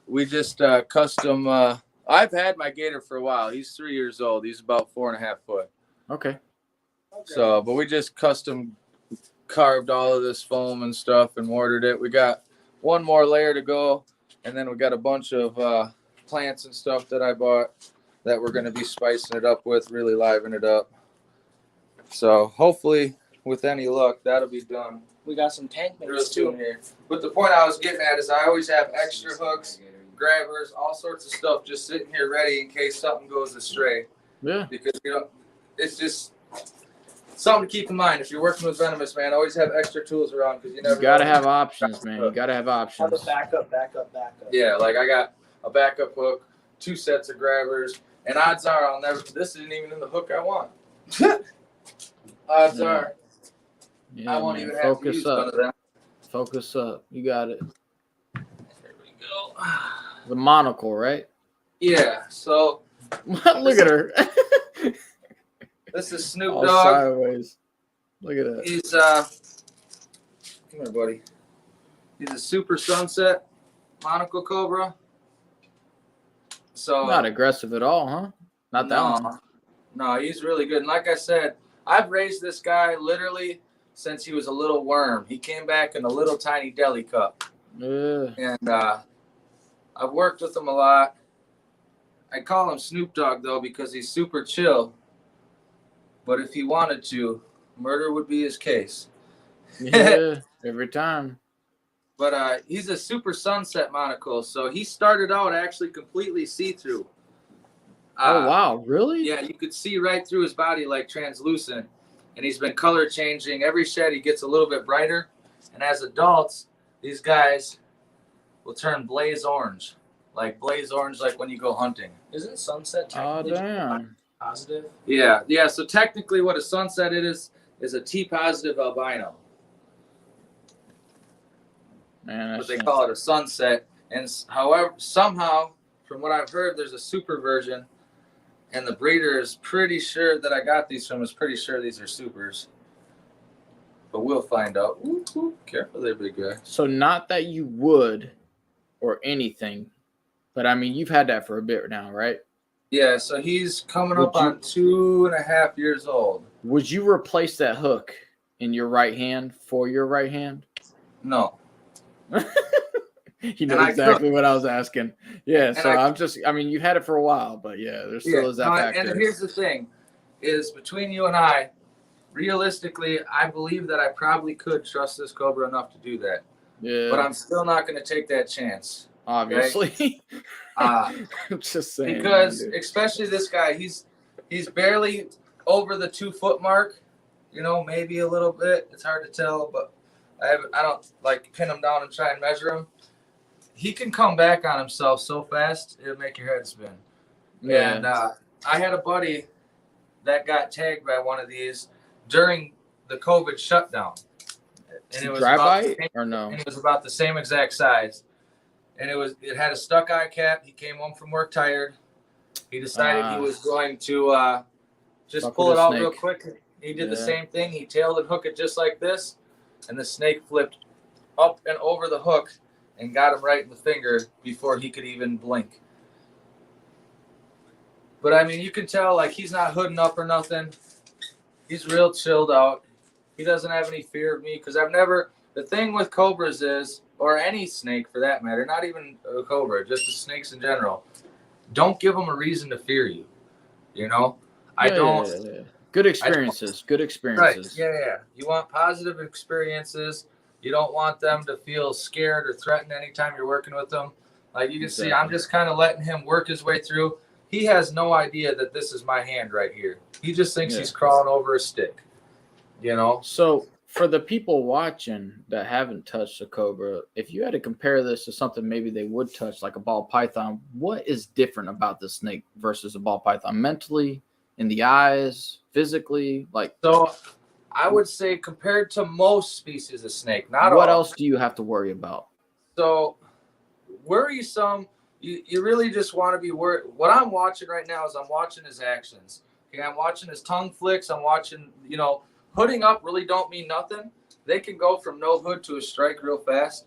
We just custom. I've had my Gator for a while. He's 3 years old. He's about 4.5 foot. Okay. So, but we just custom carved all of this foam and stuff and mortared it. We got one more layer to go, and then we got a bunch of plants and stuff that I bought that we're going to be spicing it up with, really liven it up. So hopefully, with any luck, that'll be done. We got some tank There's mates two too. in here. But the point I was getting at is I always have extra hooks, grabbers, all sorts of stuff just sitting here ready in case something goes astray. Yeah. Because it's just something to keep in mind. If you're working with venomous, man, always have extra tools around because you never. You gotta have options, man. You gotta have options. Have a backup. Yeah, like I got a backup hook, 2 sets of grabbers, and odds are I'll never. This isn't even in the hook I want. Odds are Yeah, I won't man. even have to use none of that. Focus up. You got it. There we go. The monocle, right? Yeah. So Look at her. this is Snoop All Dogg. sideways. Look at that. He's come here, buddy. He's a super sunset monocle cobra. So Not aggressive at all, huh? Not that one. No, he's really good. And like I said, I've raised this guy literally since he was a little worm. He came back in a little tiny deli cup. And I've worked with him a lot. I call him Snoop Dogg, though, because he's super chill. But if he wanted to, murder would be his case. Yeah, every time. But he's a super sunset monocle, so he started out actually completely see-through. Oh, wow. Really? Yeah, you could see right through his body like translucent. And he's been color changing. Every shed he gets a little bit brighter. And as adults, these guys will turn blaze orange. Like blaze orange like when you go hunting. Isn't sunset Oh, technically damn. positive? Yeah. So technically what a sunset is a T-positive albino. Man, But they call it a sunset. And however, somehow, from what I've heard, there's a super version. And the breeder is pretty sure that I got these from is pretty sure these are supers. But we'll find out. Ooh, careful there, big guy. So not that you would or anything, but I mean, you've had that for a bit now, right? Yeah, so he's coming up on 2.5 years old. Would you replace that hook in your right hand for your right hand? No. You know exactly what I was asking. Yeah, so I mean, you had it for a while, but yeah, there still is that factor. And here's the thing, is between you and I, realistically, I believe that I probably could trust this cobra enough to do that. Yeah. But I'm still not going to take that chance. Obviously. Right? I'm just saying. Because especially this guy, he's barely over the 2 foot mark, maybe a little bit. It's hard to tell, but I don't like pin him down and try and measure him. He can come back on himself so fast, it'll make your head spin. Yeah. And I had a buddy that got tagged by one of these during the COVID shutdown. And it was dry bite or no? And it was about the same exact size. And it had a stuck eye cap. He came home from work tired. He decided he was going to just pull it out real quick. He did the same thing. He tailed and hooked it just like this. And the snake flipped up and over the hook and got him right in the finger before he could even blink. But I mean, you can tell like he's not hooding up or nothing. He's real chilled out. He doesn't have any fear of me because the thing with cobras is, or any snake for that matter, not even a cobra, just the snakes in general, don't give them a reason to fear you. I don't. Yeah. Good experiences. Good experiences. Right. Yeah. You want positive experiences. You don't want them to feel scared or threatened anytime you're working with them. Like you can see, I'm just kind of letting him work his way through. he has no idea that this is my hand right here. He just thinks Yeah. he's crawling over a stick. You know? So for the people watching that haven't touched a cobra, if you had to compare this to something maybe they would touch, like a ball python, what is different about the snake versus a ball python? Mentally, in the eyes, physically, like. So I would say compared to most species of snake, not what all. else do you have to worry about? So worrisome, you really just want to be worried. What I'm watching right now is I'm watching his actions. Okay, I'm watching his tongue flicks. I'm watching, hooding up really don't mean nothing. They can go from no hood to a strike real fast.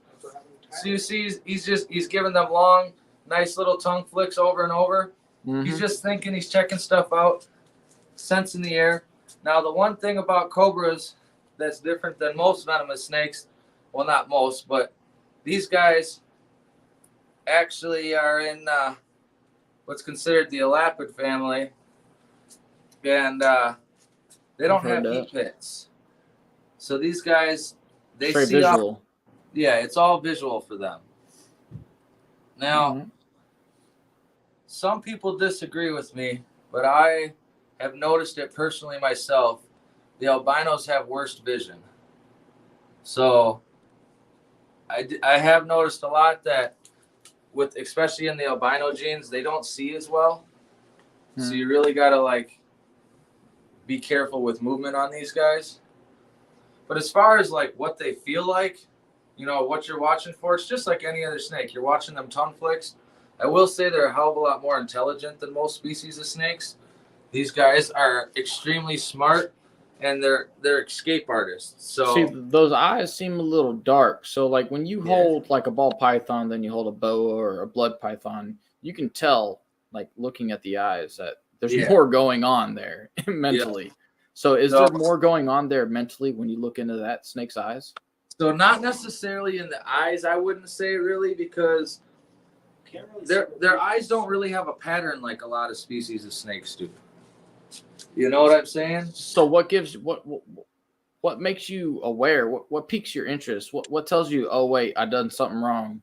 So you see, he's giving them long, nice little tongue flicks over and over. Mm-hmm. He's just thinking, he's checking stuff out, sensing the air. Now, the one thing about cobras that's different than most venomous snakes, well, not most, but these guys actually are in what's considered the elapid family, and they don't have heat pits. So these guys, they Straight see visual. Yeah, it's all visual for them. Now, some people disagree with me, but I have noticed it personally myself. The albinos have worse vision. So I have noticed a lot that with, especially in the albino genes, they don't see as well. So you really got to be careful with movement on these guys. But as far as what they feel like, what you're watching for, it's just like any other snake. You're watching them tongue flicks. I will say they're a hell of a lot more intelligent than most species of snakes. These guys are extremely smart, and they're escape artists. So see, those eyes seem a little dark. So when you hold a ball python, then you hold a boa or a blood python, you can tell looking at the eyes that there's more going on there mentally. Yeah. So is there more going on there mentally when you look into that snake's eyes? So not necessarily in the eyes, I wouldn't say really, because their eyes don't really have a pattern like a lot of species of snakes do. You know what I'm saying? So what gives what makes you aware? What piques your interest? What tells you, oh wait, I done something wrong?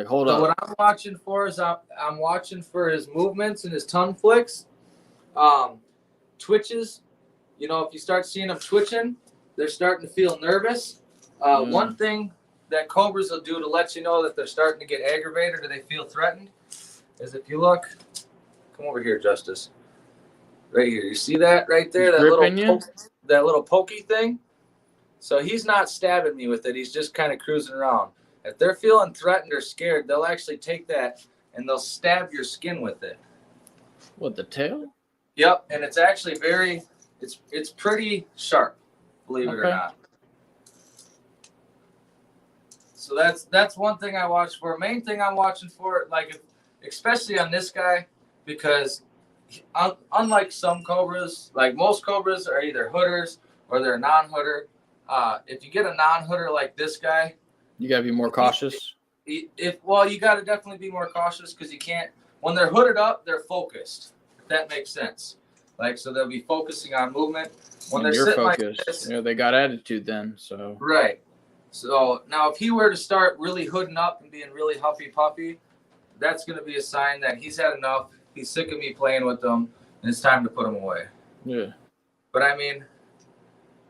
Hold up. So what I'm watching for is I'm watching for his movements and his tongue flicks, twitches. If you start seeing them twitching, they're starting to feel nervous. One thing that cobras will do to let you know that they're starting to get aggravated or they feel threatened is if you look, come over here, Justice. Right here. You see that right there? That little pokey thing? So he's not stabbing me with it. He's just kind of cruising around. If they're feeling threatened or scared, they'll actually take that and they'll stab your skin with it. What, the tail? Yep. And it's actually it's pretty sharp, believe it or not. So that's one thing I watch for. Main thing I'm watching for, especially on this guy, because unlike some cobras, most cobras are either hooders or they're non-hooder. If you get a non-hooder like this guy, you gotta be more cautious. You got to definitely be more cautious because you can't. When they're hooded up, they're focused. If that makes sense. So they'll be focusing on movement. When they're sitting focused. Like this, they got attitude then. So right. So now, if he were to start really hooding up and being really huffy puffy, that's going to be a sign that he's had enough. He's sick of me playing with them, and it's time to put him away. Yeah. But I mean,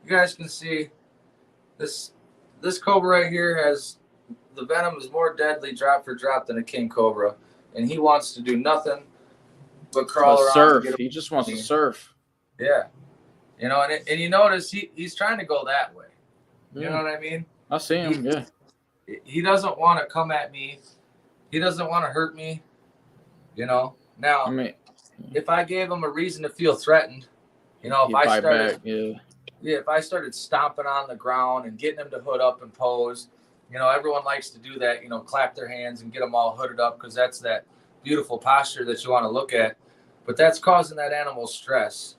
you guys can see this cobra right here has the venom is more deadly drop for drop than a king cobra, and he wants to do nothing but crawl around. Surf. He just wants to surf. Yeah. And you notice he's trying to go that way. You know what I mean? I see him. He doesn't want to come at me. He doesn't want to hurt me. Now, if I gave him a reason to feel threatened, if I started stomping on the ground and getting him to hood up and pose, everyone likes to do that, clap their hands and get them all hooded up because that's that beautiful posture that you want to look at. But that's causing that animal stress.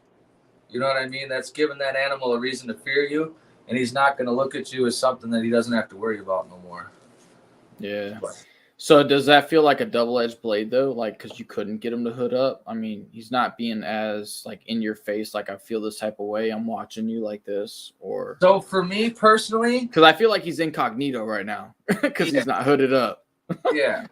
You know what I mean? That's giving that animal a reason to fear you, and he's not going to look at you as something that he doesn't have to worry about no more. Yeah. So does that feel like a double-edged blade though? Because you couldn't get him to hood up. I mean, he's not being as in your face. I feel this type of way. I'm watching you like this, or. So for me personally, because I feel like he's incognito right now because he's not hooded up. Yeah,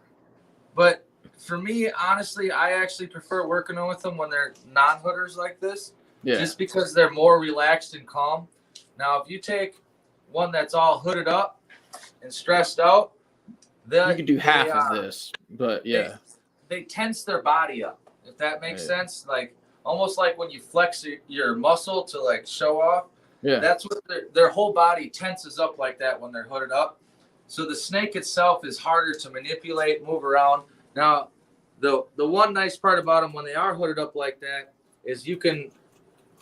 but for me, honestly, I actually prefer working with them when they're non-hooders like this. Yeah. Just because they're more relaxed and calm. Now, if you take one that's all hooded up and stressed out, You could do half of this, but yeah. They tense their body up, if that makes sense. Like almost like when you flex your muscle to like show off. Yeah. That's what their whole body tenses up like that when they're hooded up. So the snake itself is harder to manipulate, move around. Now, the one nice part about them when they are hooded up like that is you can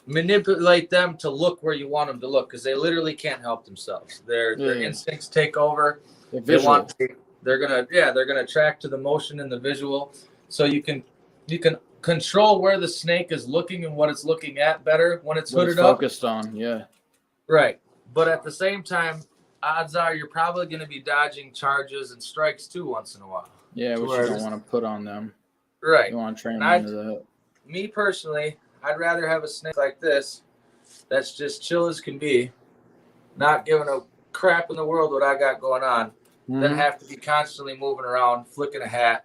manipulate them to look where you want them to look because they literally can't help themselves. Their instincts take over. They're gonna track to the motion and the visual, so you can control where the snake is looking and what it's looking at better when it's hooded up. Focused on, yeah. Right, but at the same time, odds are you're probably going to be dodging charges and strikes too once in a while. Yeah, which you don't want to put on them. Right. You want to train them into that. Me personally, I'd rather have a snake like this that's just chill as can be, not giving a crap in the world what I got going on, than have to be constantly moving around, flicking a hat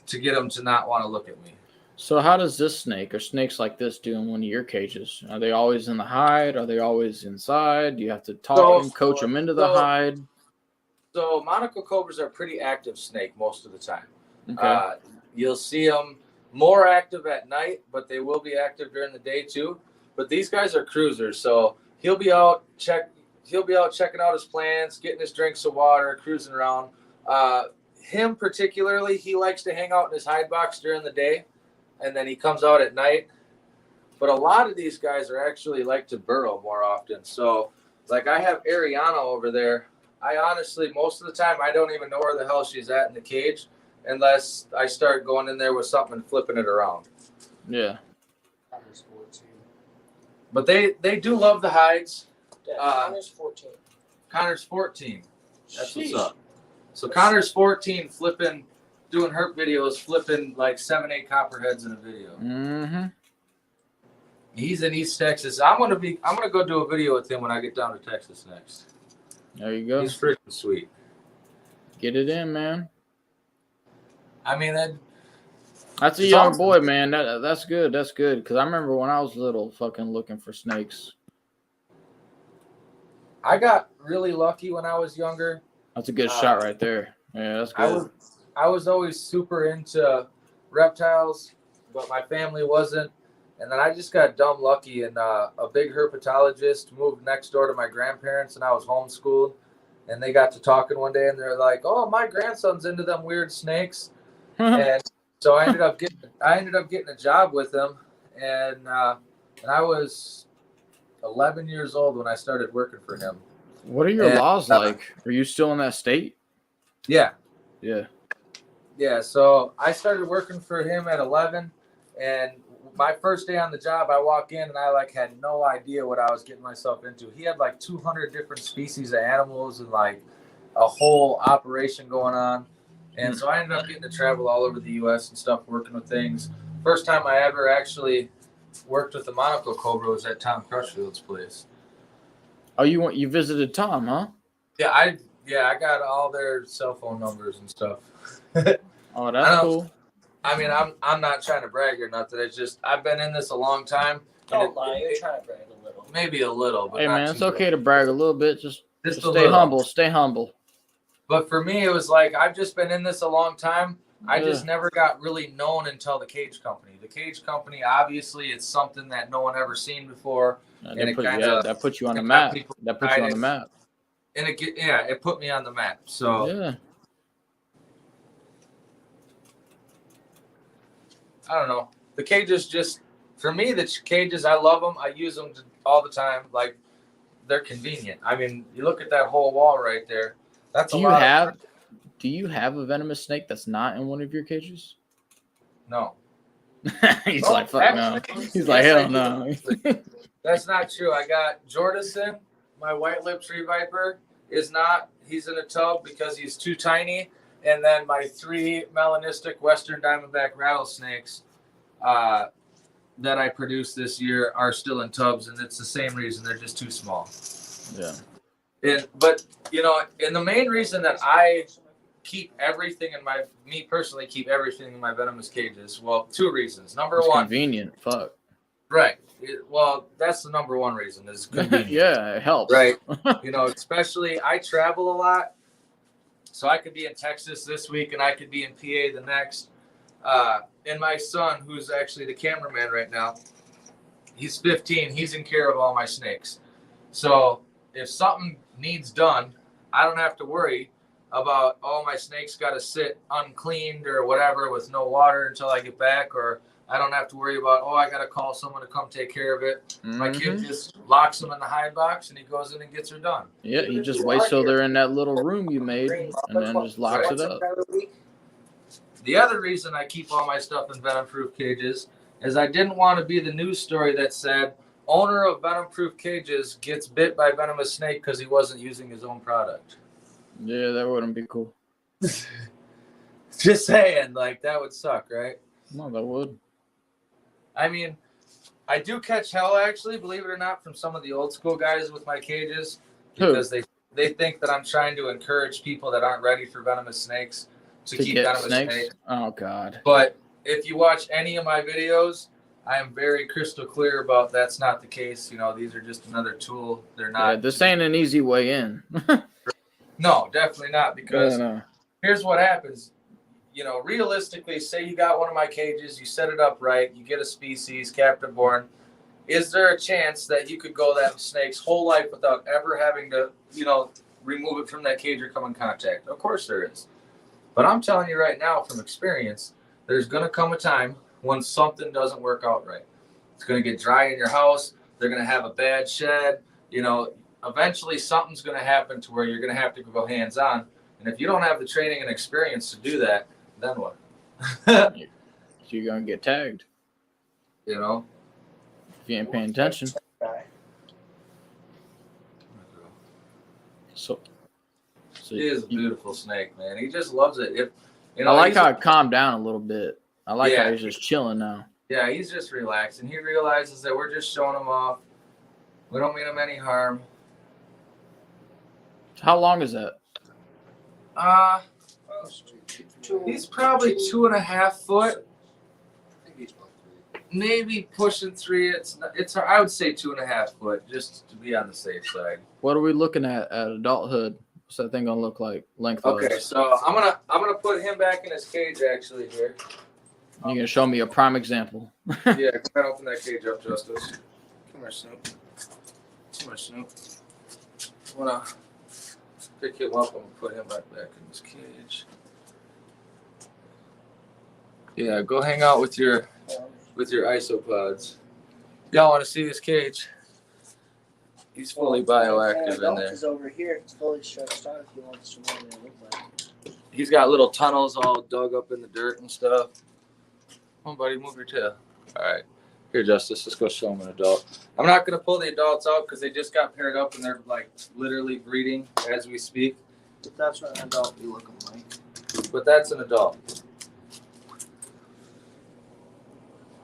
to get them to not want to look at me. So how does this snake or snakes like this do in one of your cages? Are they always in the hide? Are they always inside? Do you have to talk them, coach them into the hide? So monocle cobras are a pretty active snake most of the time. Okay. You'll see them more active at night, but they will be active during the day too. But these guys are cruisers, so he'll be out checking out his plants, getting his drinks of water, cruising around. Him particularly, he likes to hang out in his hide box during the day, and then he comes out at night. But a lot of these guys are actually like to burrow more often. So, like I have Ariana over there. I honestly, most of the time, I don't even know where the hell she's at in the cage unless I start going in there with something and flipping it around. Yeah. But they do love the hides. Connor's 14. Connor's 14. That's what's up. So Connor's 14, doing herp videos, flipping like 7-8 copperheads in a video. Mm-hmm. He's in East Texas. I'm gonna go do a video with him when I get down to Texas next. There you go. He's freaking sweet. Get it in, man. I mean, that's a young boy, man. That's good. That's good. Because I remember when I was little, fucking looking for snakes. I got really lucky when I was younger. That's a good shot right there. Yeah, that's good. I was always super into reptiles, but my family wasn't. And then I just got dumb lucky, and a big herpetologist moved next door to my grandparents, and I was homeschooled. And they got to talking one day, and they're like, "Oh, my grandson's into them weird snakes." And so I ended up getting a job with him, and I was 11 years old when I started working for him. What are your laws like? Are you still in that state? Yeah. Yeah. Yeah. So I started working for him at 11, and my first day on the job, I walk in and I had no idea what I was getting myself into. He had 200 different species of animals and a whole operation going on. And so I ended up getting to travel all over the U.S. and stuff, working with things. First time I ever actually worked with the Monocle Cobra was at Tom Crushfield's place. Oh, you visited Tom, huh? Yeah, I got all their cell phone numbers and stuff. Oh, that's cool. I mean, I'm not trying to brag or nothing. It's just I've been in this a long time. Don't lie, you're trying to brag a little. Maybe a little, but hey man, it's okay to brag a little bit. Just stay humble. Stay humble. But for me, it was I've just been in this a long time. I just never got really known until the cage company. The cage company, obviously, it's something that no one ever seen before. And that puts you on the map. That puts you on the map. And it put me on the map. So yeah. I don't know. The cages just, for me, the cages, I love them. I use them all the time. They're convenient. I mean, you look at that whole wall right there. Do you have a venomous snake that's not in one of your cages? No. He's like, fuck no. He's like, hell no. That's not true. I got Jordison, my white-lipped tree viper, he's in a tub because he's too tiny. And then my 3 melanistic Western Diamondback rattlesnakes that I produced this year are still in tubs, and it's the same reason. They're just too small. Yeah. And the main reason that I keep everything in my venomous cages. Well, two reasons. Number It's one, convenient. Fuck. right. Well, that's the number one reason is convenience. Yeah, it helps. Right. Especially I travel a lot. So I could be in Texas this week and I could be in PA the next. And my son, who's actually the cameraman right now, he's 15. He's in care of all my snakes. So if something needs done, I don't have to worry about, my snakes got to sit uncleaned or whatever with no water until I get back. Or I don't have to worry about, I got to call someone to come take care of it. My kid just locks them in the hide box and he goes in and gets her done. Yeah, you just wait till they're in that little room you made and then just locks it up. The other reason I keep all my stuff in venom-proof cages is I didn't want to be the news story that said, owner of venom-proof cages gets bit by venomous snake because he wasn't using his own product. Yeah, that wouldn't be cool. Just saying, that would suck, right? No, that would. I mean, I do catch hell, actually, believe it or not, from some of the old school guys with my cages because they think that I'm trying to encourage people that aren't ready for venomous snakes to keep venomous snakes. Oh, God. But if you watch any of my videos, I am very crystal clear about that's not the case. These are just another tool. They're not. Yeah, this ain't an easy way in. No, definitely not, because here's what happens. Realistically, say you got one of my cages, you set it up right, you get a species, captive born. Is there a chance that you could go that snake's whole life without ever having to, remove it from that cage or come in contact? Of course there is. But I'm telling you right now from experience, there's going to come a time when something doesn't work out right. It's going to get dry in your house. They're going to have a bad shed. Eventually something's going to happen to where you're going to have to go hands-on. And if you don't have the training and experience to do that, then what? So you're going to get tagged. If you ain't paying attention. So he is a beautiful snake, man. He just loves it. I like how it calmed down a little bit. I like how he's just chilling now. Yeah, he's just relaxing. He realizes that we're just showing him off. We don't mean him any harm. How long is that? He's probably 2.5 foot. Maybe pushing 3. It's I would say 2.5 foot, just to be on the safe side. What are we looking at adulthood? What's that thing gonna look like lengthwise? Okay, so I'm gonna put him back in his cage actually here. You're gonna show me a prime example. Yeah, go ahead and open that cage up, Justice. Come here, Snoop. I wanna pick him up and put him back in his cage. Yeah, go hang out with your isopods. Y'all want to see this cage? He's fully bioactive in there. Is over here. It's fully stretched out if you want to know what it looks like. He's got little tunnels all dug up in the dirt and stuff. Come on, buddy, move your tail. All right. Here, Justice, let's go show him an adult. I'm not going to pull the adults out because they just got paired up and they're literally breeding as we speak. But that's what an adult be looking like. But that's an adult.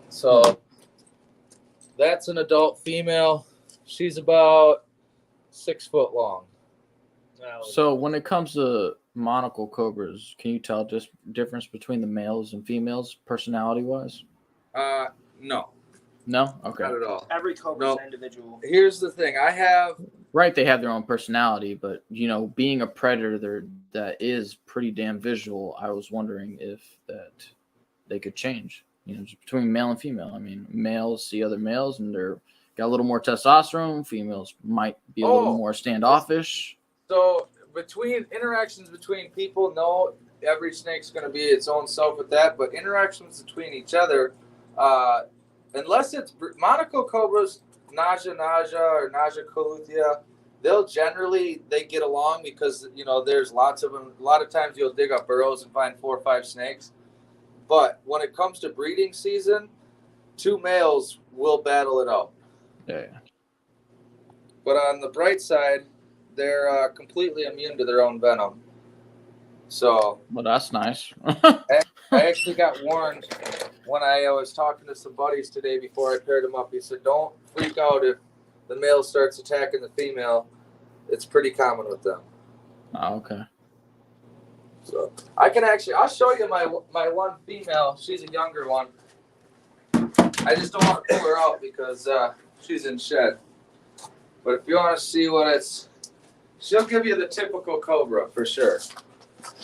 So that's an adult female. She's about 6 foot long. So when it comes to monocle cobras, can you tell just difference between the males and females personality-wise? No. No? Okay. Not at all. Every cobra is individual. Here's the thing. I have... Right, they have their own personality, but, being a predator that is pretty damn visual, I was wondering if that they could change, just between male and female. I mean, males see other males and they're got a little more testosterone. Females might be a little more standoffish. So interactions between people, no, every snake's going to be its own self with that, but interactions between each other, unless it's monocle cobras, naja or naja kaouthia, they get along because, there's lots of them. A lot of times you'll dig up burrows and find 4 or 5 snakes. But when it comes to breeding season, 2 males will battle it out. Yeah. But on the bright side, they're completely immune to their own venom. So, well, that's nice. I actually got warned when I was talking to some buddies today before I paired them up. He said, don't freak out if the male starts attacking the female. It's pretty common with them. Oh, okay. So I can actually, I'll show you my one female. She's a younger one. I just don't want to pull her out because she's in shed. But if you want to see what it's, she'll give you the typical Cobra for sure.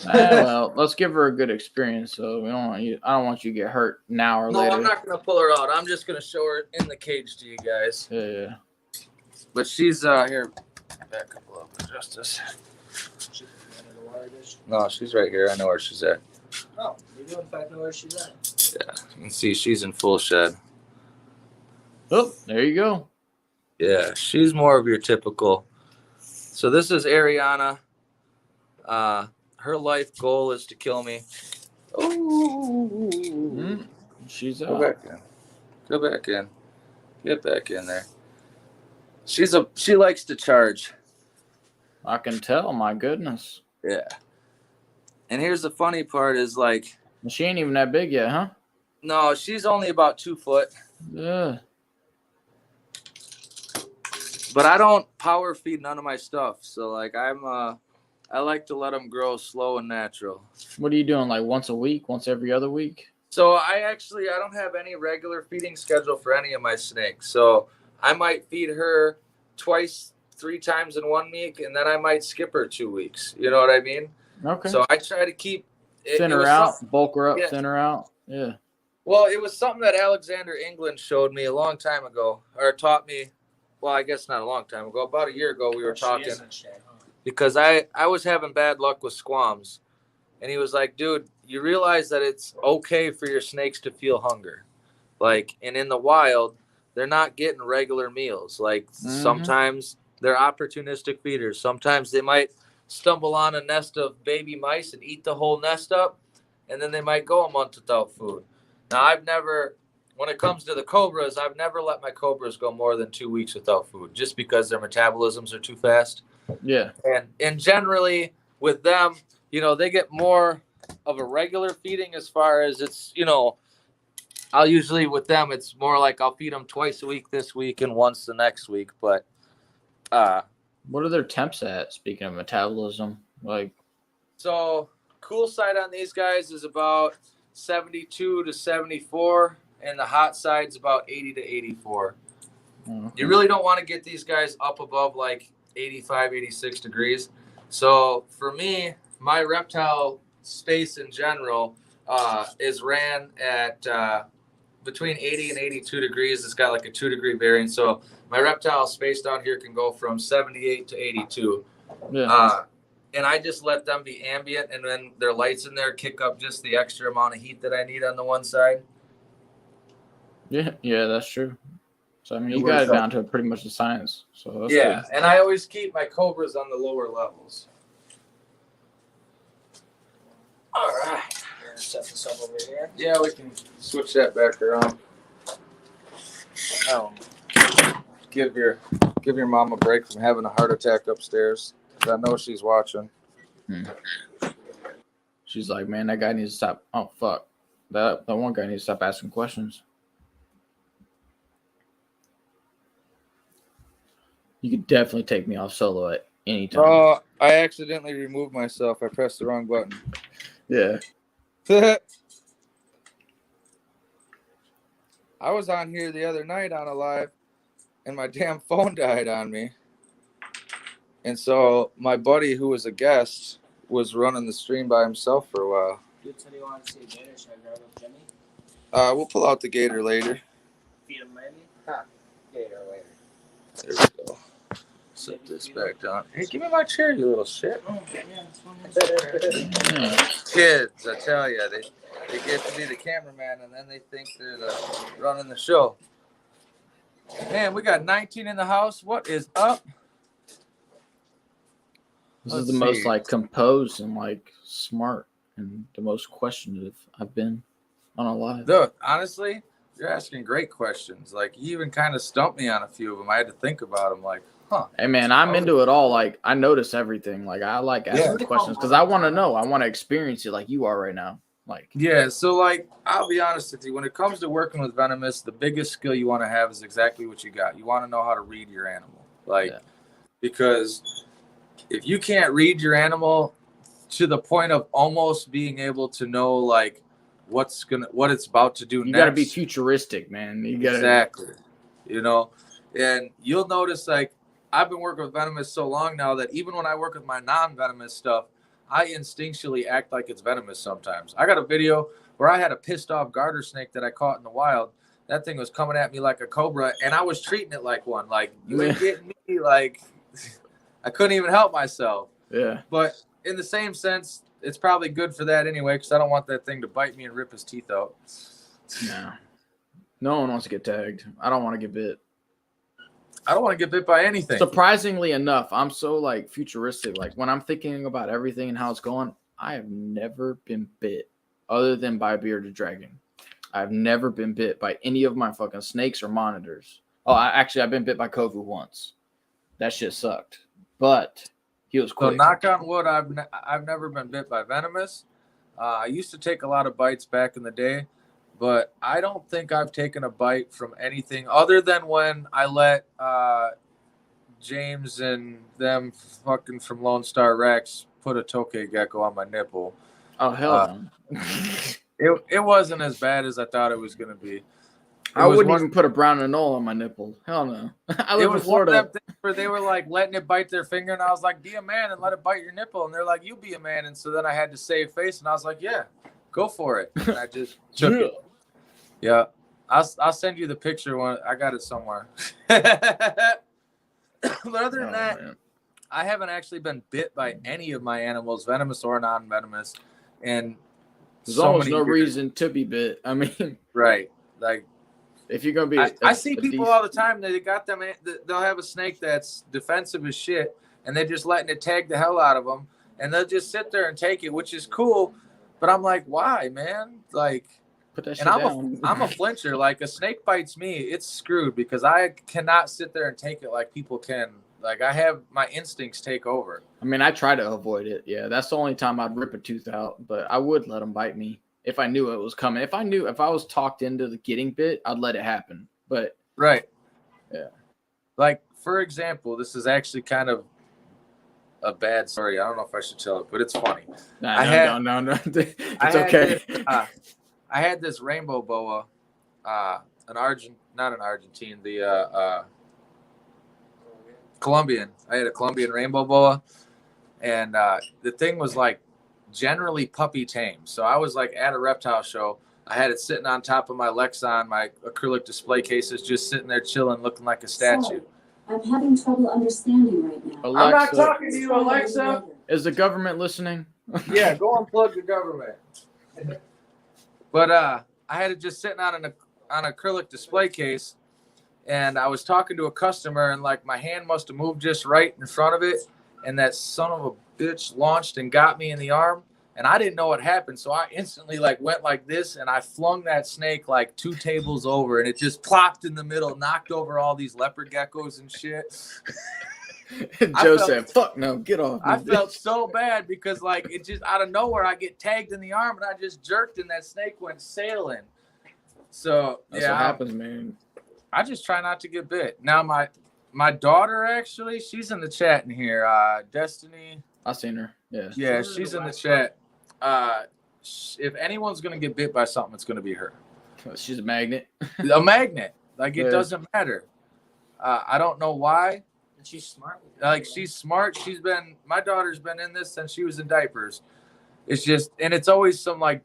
Well, let's give her a good experience. So we don't want you. I don't want you to get hurt now or No, later. I'm not gonna pull her out. I'm just gonna show her in the cage to you guys. Yeah. But she's here. Back up a little bit, Justice. No, she's right here. I know where she's at. Oh, you do in fact know where she's at. Yeah, you can see she's in full shed. Oh, there you go. Yeah, she's more of your typical. So this is Ariana. Her life goal is to kill me. Oh, She's go out. back in. Go back in. Get back in there. She likes to charge. I can tell. My goodness. Yeah. And here's the funny part is like, She ain't even that big yet, huh? no, she's only about 2 foot. Yeah. But I don't power feed none of my stuff. So like I like to let them grow slow and natural. What are you doing? Like once a week? Once every other week? So I don't have any regular feeding schedule for any of my snakes. So I might feed her twice, 3 times in 1 week, and then I might skip her 2 weeks. You know what I mean? Okay. So I try to keep thin her out, bulk her up, thin her out. Yeah. Well, it was something that Alexander England showed me a long time ago, or taught me. Well, I guess not a long time ago. About a year ago, we were talking because I was having bad luck with squams, and he was like, "Dude, you realize that it's okay for your snakes to feel hunger, like, and in the wild, they're not getting regular meals. Like sometimes they're opportunistic feeders. Sometimes they might stumble on a nest of baby mice and eat the whole nest up, and then they might go a month without food. Now, I've never, when it comes to the Cobras, I've never let my Cobras go more than 2 weeks without food, just because their metabolisms are too fast. Yeah. And generally with them, you know, they get more of a regular feeding as far as it's, you know, I'll usually with them, it's more like I'll feed them twice a week this week and once the next week. But what are their temps at? Speaking of metabolism, like, so cool side on these guys is about 72 to 74, and the hot side's about 80 to 84. okay. You really don't want to get these guys up above like 85, 86 degrees. So for me, my reptile space in general is ran at between 80 and 82 degrees. It's got like a 2-degree variance. So my reptile space down here can go from 78 to 82. Yeah. And I just let them be ambient, and then their lights in there kick up just the extra amount of heat that I need on the one side. Yeah, that's true. So I mean, you got it down to pretty much the science. So that's Yeah, good. and I always keep my Cobras on the lower levels. All right. Set this up over here. Yeah, we can switch that back around. Give your mom a break from having a heart attack upstairs. I know she's watching. She's like, man, that guy needs to stop. Oh fuck, that one guy needs to stop asking questions. You could definitely take me off solo at any time. Oh, I accidentally removed myself. I pressed the wrong button. Yeah. I was on here the other night on a live, and my damn phone died on me. And so my buddy, who was a guest, was running the stream by himself for a while. Dude said he wanted to see a gator. Should I grab a Jimmy? We'll pull out the gator later. Feed him maybe? Huh. Gator later. There we go. Set this back down. Hey, give me my chair, you little shit. Oh, yeah, it's one Kids, I tell you, they get to be the cameraman, and then they think they're running the show. Man, we got 19 in the house. What is up? This is the most like composed and like smart and the most questionable I've been on a live. Look, honestly, you're asking great questions. Like, you even kind of stumped me on a few of them. I had to think about them. Like, huh. Hey man, I'm into it all. Like, I notice everything. Like, I like asking questions because I want to know. I want to experience it like you are right now. Like, yeah. So, like, I'll be honest with you. When it comes to working with venomous, the biggest skill you want to have is exactly what you got. You want to know how to read your animal. Like, because if you can't read your animal, to the point of almost being able to know like what it's about to do You next. got to be futuristic, man. You got Exactly. You know, and you'll notice like I've been working with venomous so long now that even when I work with my non-venomous stuff, I instinctually act like it's venomous sometimes. I got a video where I had a pissed off garter snake that I caught in the wild. That thing was coming at me like a cobra, and I was treating it like one. Like, you ain't getting me. Like, I couldn't even help myself. Yeah. But in the same sense, it's probably good for that anyway, because I don't want that thing to bite me and rip his teeth out. No. No one wants to get tagged. I don't want to get bit. I don't want to get bit by anything. Surprisingly enough, I'm so like futuristic. Like when I'm thinking about everything and how it's going, I have never been bit other than by a bearded dragon. I've never been bit by any of my fucking snakes or monitors. Oh, I've been bit by Kovu once. That shit sucked. But he was quick. So knock on wood, I've never been bit by venomous. I used to take a lot of bites back in the day, but I don't think I've taken a bite from anything other than when I let James and them fucking from Lone Star Rex put a tokay gecko on my nipple. Oh, hell no. It wasn't as bad as I thought it was going to be. I wouldn't even put a brown anole on my nipple. Hell no. I live in Florida. One of them things where they were like letting it bite their finger, and I was like, be a man and let it bite your nipple. And they're like, you be a man. And so then I had to save face, and I was like, yeah, go for it. And I just took it. Yeah. I'll send you the picture when I got it somewhere. But other than that, man, I haven't actually been bit by any of my animals, venomous or non-venomous. And there's almost no reason to be bit. I mean, right. Like, if you're going to be, I see people all the time. They got them. They'll have a snake that's defensive as shit, and they're just letting it tag the hell out of them, and they'll just sit there and take it, which is cool. But I'm like, why, man? Like, put that shit down. I'm a flincher. Like, a snake bites me, it's screwed because I cannot sit there and take it like people can. Like, I have my instincts take over. I mean, I try to avoid it. Yeah, that's the only time I'd rip a tooth out, but I would let them bite me. If I knew it was coming, if I was talked into the getting bit, I'd let it happen. But right, yeah. Like, for example, this is actually kind of a bad story. I don't know if I should tell it, but it's funny. No. It's okay. I had this rainbow boa, not an Argentine, the Colombian. I had a Colombian rainbow boa, and the thing was like generally puppy tame. So I was like at a reptile show. I had it sitting on top of my Lexon, my acrylic display cases, just sitting there chilling, looking like a statue. Sorry, I'm having trouble understanding right now. Alexa, I'm not talking to you, Alexa. Is the government listening? Yeah, go unplug the government. But I had it just sitting on an acrylic display case, and I was talking to a customer, and like my hand must have moved just right in front of it, and that son of a bitch launched and got me in the arm, and I didn't know what happened, so I instantly like went like this, and I flung that snake like 2 tables over, and it just plopped in the middle, knocked over all these leopard geckos and shit. Joe said, fuck no, get off. I felt so bad because like it just out of nowhere I get tagged in the arm, and I just jerked, and that snake went sailing. So that's what happens, man. I just try not to get bit. Now my daughter, actually, she's in the chat in here. Destiny. I've seen her. Yeah. Yeah, she's in the chat. If anyone's gonna get bit by something, it's gonna be her. She's a magnet. A magnet. Like, it doesn't matter. I don't know why. And she's smart. Like, she's smart. My daughter's been in this since she was in diapers. It's just, and it's always some like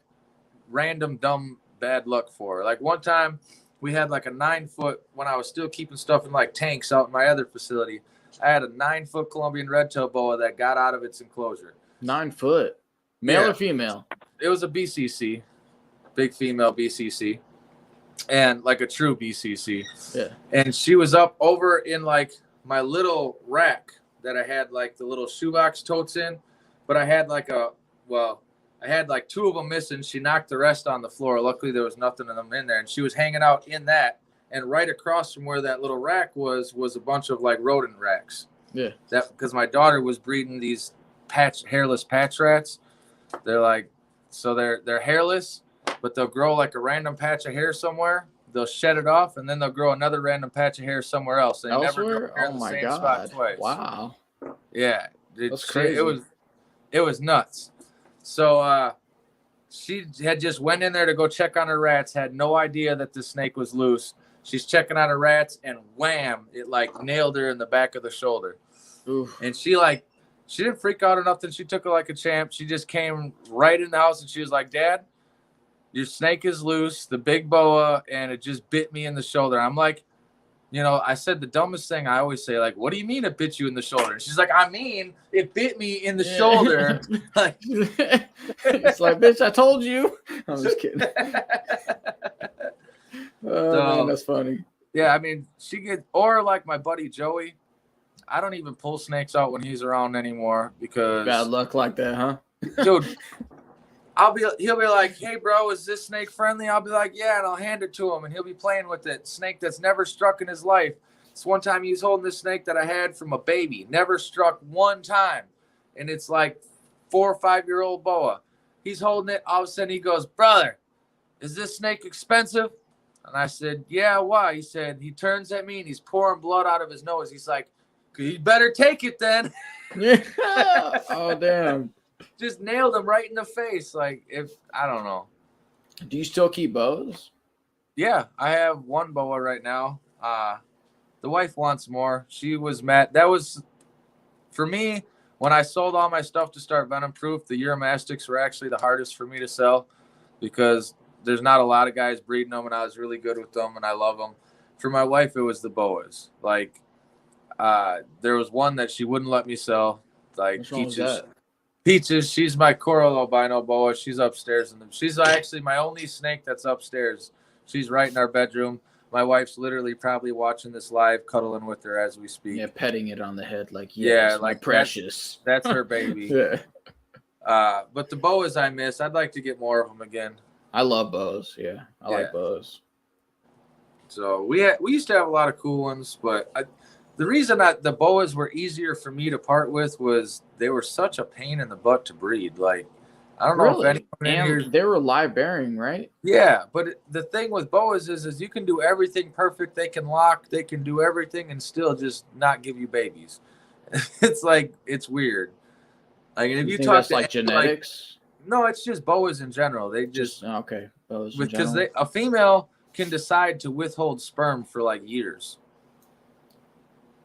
random dumb bad luck for her. Like, one time we had like a 9-foot, when I was still keeping stuff in like tanks out in my other facility, I had a 9-foot Colombian red-tailed boa that got out of its enclosure. 9 foot. Male or female? It was a BCC, big female BCC, and like a true BCC. Yeah. And she was up over in like my little rack that I had like the little shoebox totes in, but I had like I had like 2 of them missing. She knocked the rest on the floor. Luckily, there was nothing of them in there, and she was hanging out in that. And right across from where that little rack was a bunch of like rodent racks. Yeah. That because my daughter was breeding these hairless patch rats. They're like, so they're hairless, but they'll grow like a random patch of hair somewhere. They'll shed it off, and then they'll grow another random patch of hair somewhere else. They never grow hair in the same spot twice. Wow. Yeah. That's crazy. It was nuts. So she had just went in there to go check on her rats, had no idea that the snake was loose. She's checking on her rats, and wham, it like nailed her in the back of the shoulder. Oof. And she didn't freak out or nothing. She took it like a champ. She just came right in the house and she was like, Dad, your snake is loose, the big boa, and it just bit me in the shoulder. I'm like, I said the dumbest thing I always say, like, what do you mean it bit you in the shoulder? And she's like, I mean, it bit me in the shoulder. Like, it's like, bitch, I told you. I'm just kidding. Man, that's funny. Yeah, I mean, or like my buddy Joey, I don't even pull snakes out when he's around anymore because bad luck like that, huh? Dude, he'll be like, hey bro, is this snake friendly? I'll be like, yeah, and I'll hand it to him and he'll be playing with it. Snake that's never struck in his life. This one time he was holding this snake that I had from a baby, never struck one time. And it's like 4 or 5 year old boa. He's holding it, all of a sudden he goes, brother, is this snake expensive? And I said, yeah, why? He said, he turns at me and he's pouring blood out of his nose. He's like, you better take it then. Yeah. Oh, damn. Just nailed him right in the face. Like, I don't know. Do you still keep bows? Yeah, I have one boa right now. The wife wants more. She was mad. That was, for me, when I sold all my stuff to start Venom Proof, the Uromastics were actually the hardest for me to sell because there's not a lot of guys breeding them, and I was really good with them, and I love them. For my wife, it was the boas. Like, there was one that she wouldn't let me sell. Like, Peaches, she's my coral albino boa. She's upstairs. She's actually my only snake that's upstairs. She's right in our bedroom. My wife's literally probably watching this live, cuddling with her as we speak. Yeah, petting it on the head like, yeah, like precious. That's her baby. Yeah. But the boas I miss. I'd like to get more of them again. I love bows. Yeah, I like bows. So we used to have a lot of cool ones, but the reason that the boas were easier for me to part with was they were such a pain in the butt to breed. Like, I don't know if anyone in here... they were live bearing, right? Yeah, but the thing with boas is you can do everything perfect. They can lock, they can do everything, and still just not give you babies. It's like, it's weird. Like, if you talk that's like genetics. No, it's just boas in general. They just okay, boas because a female can decide to withhold sperm for like years.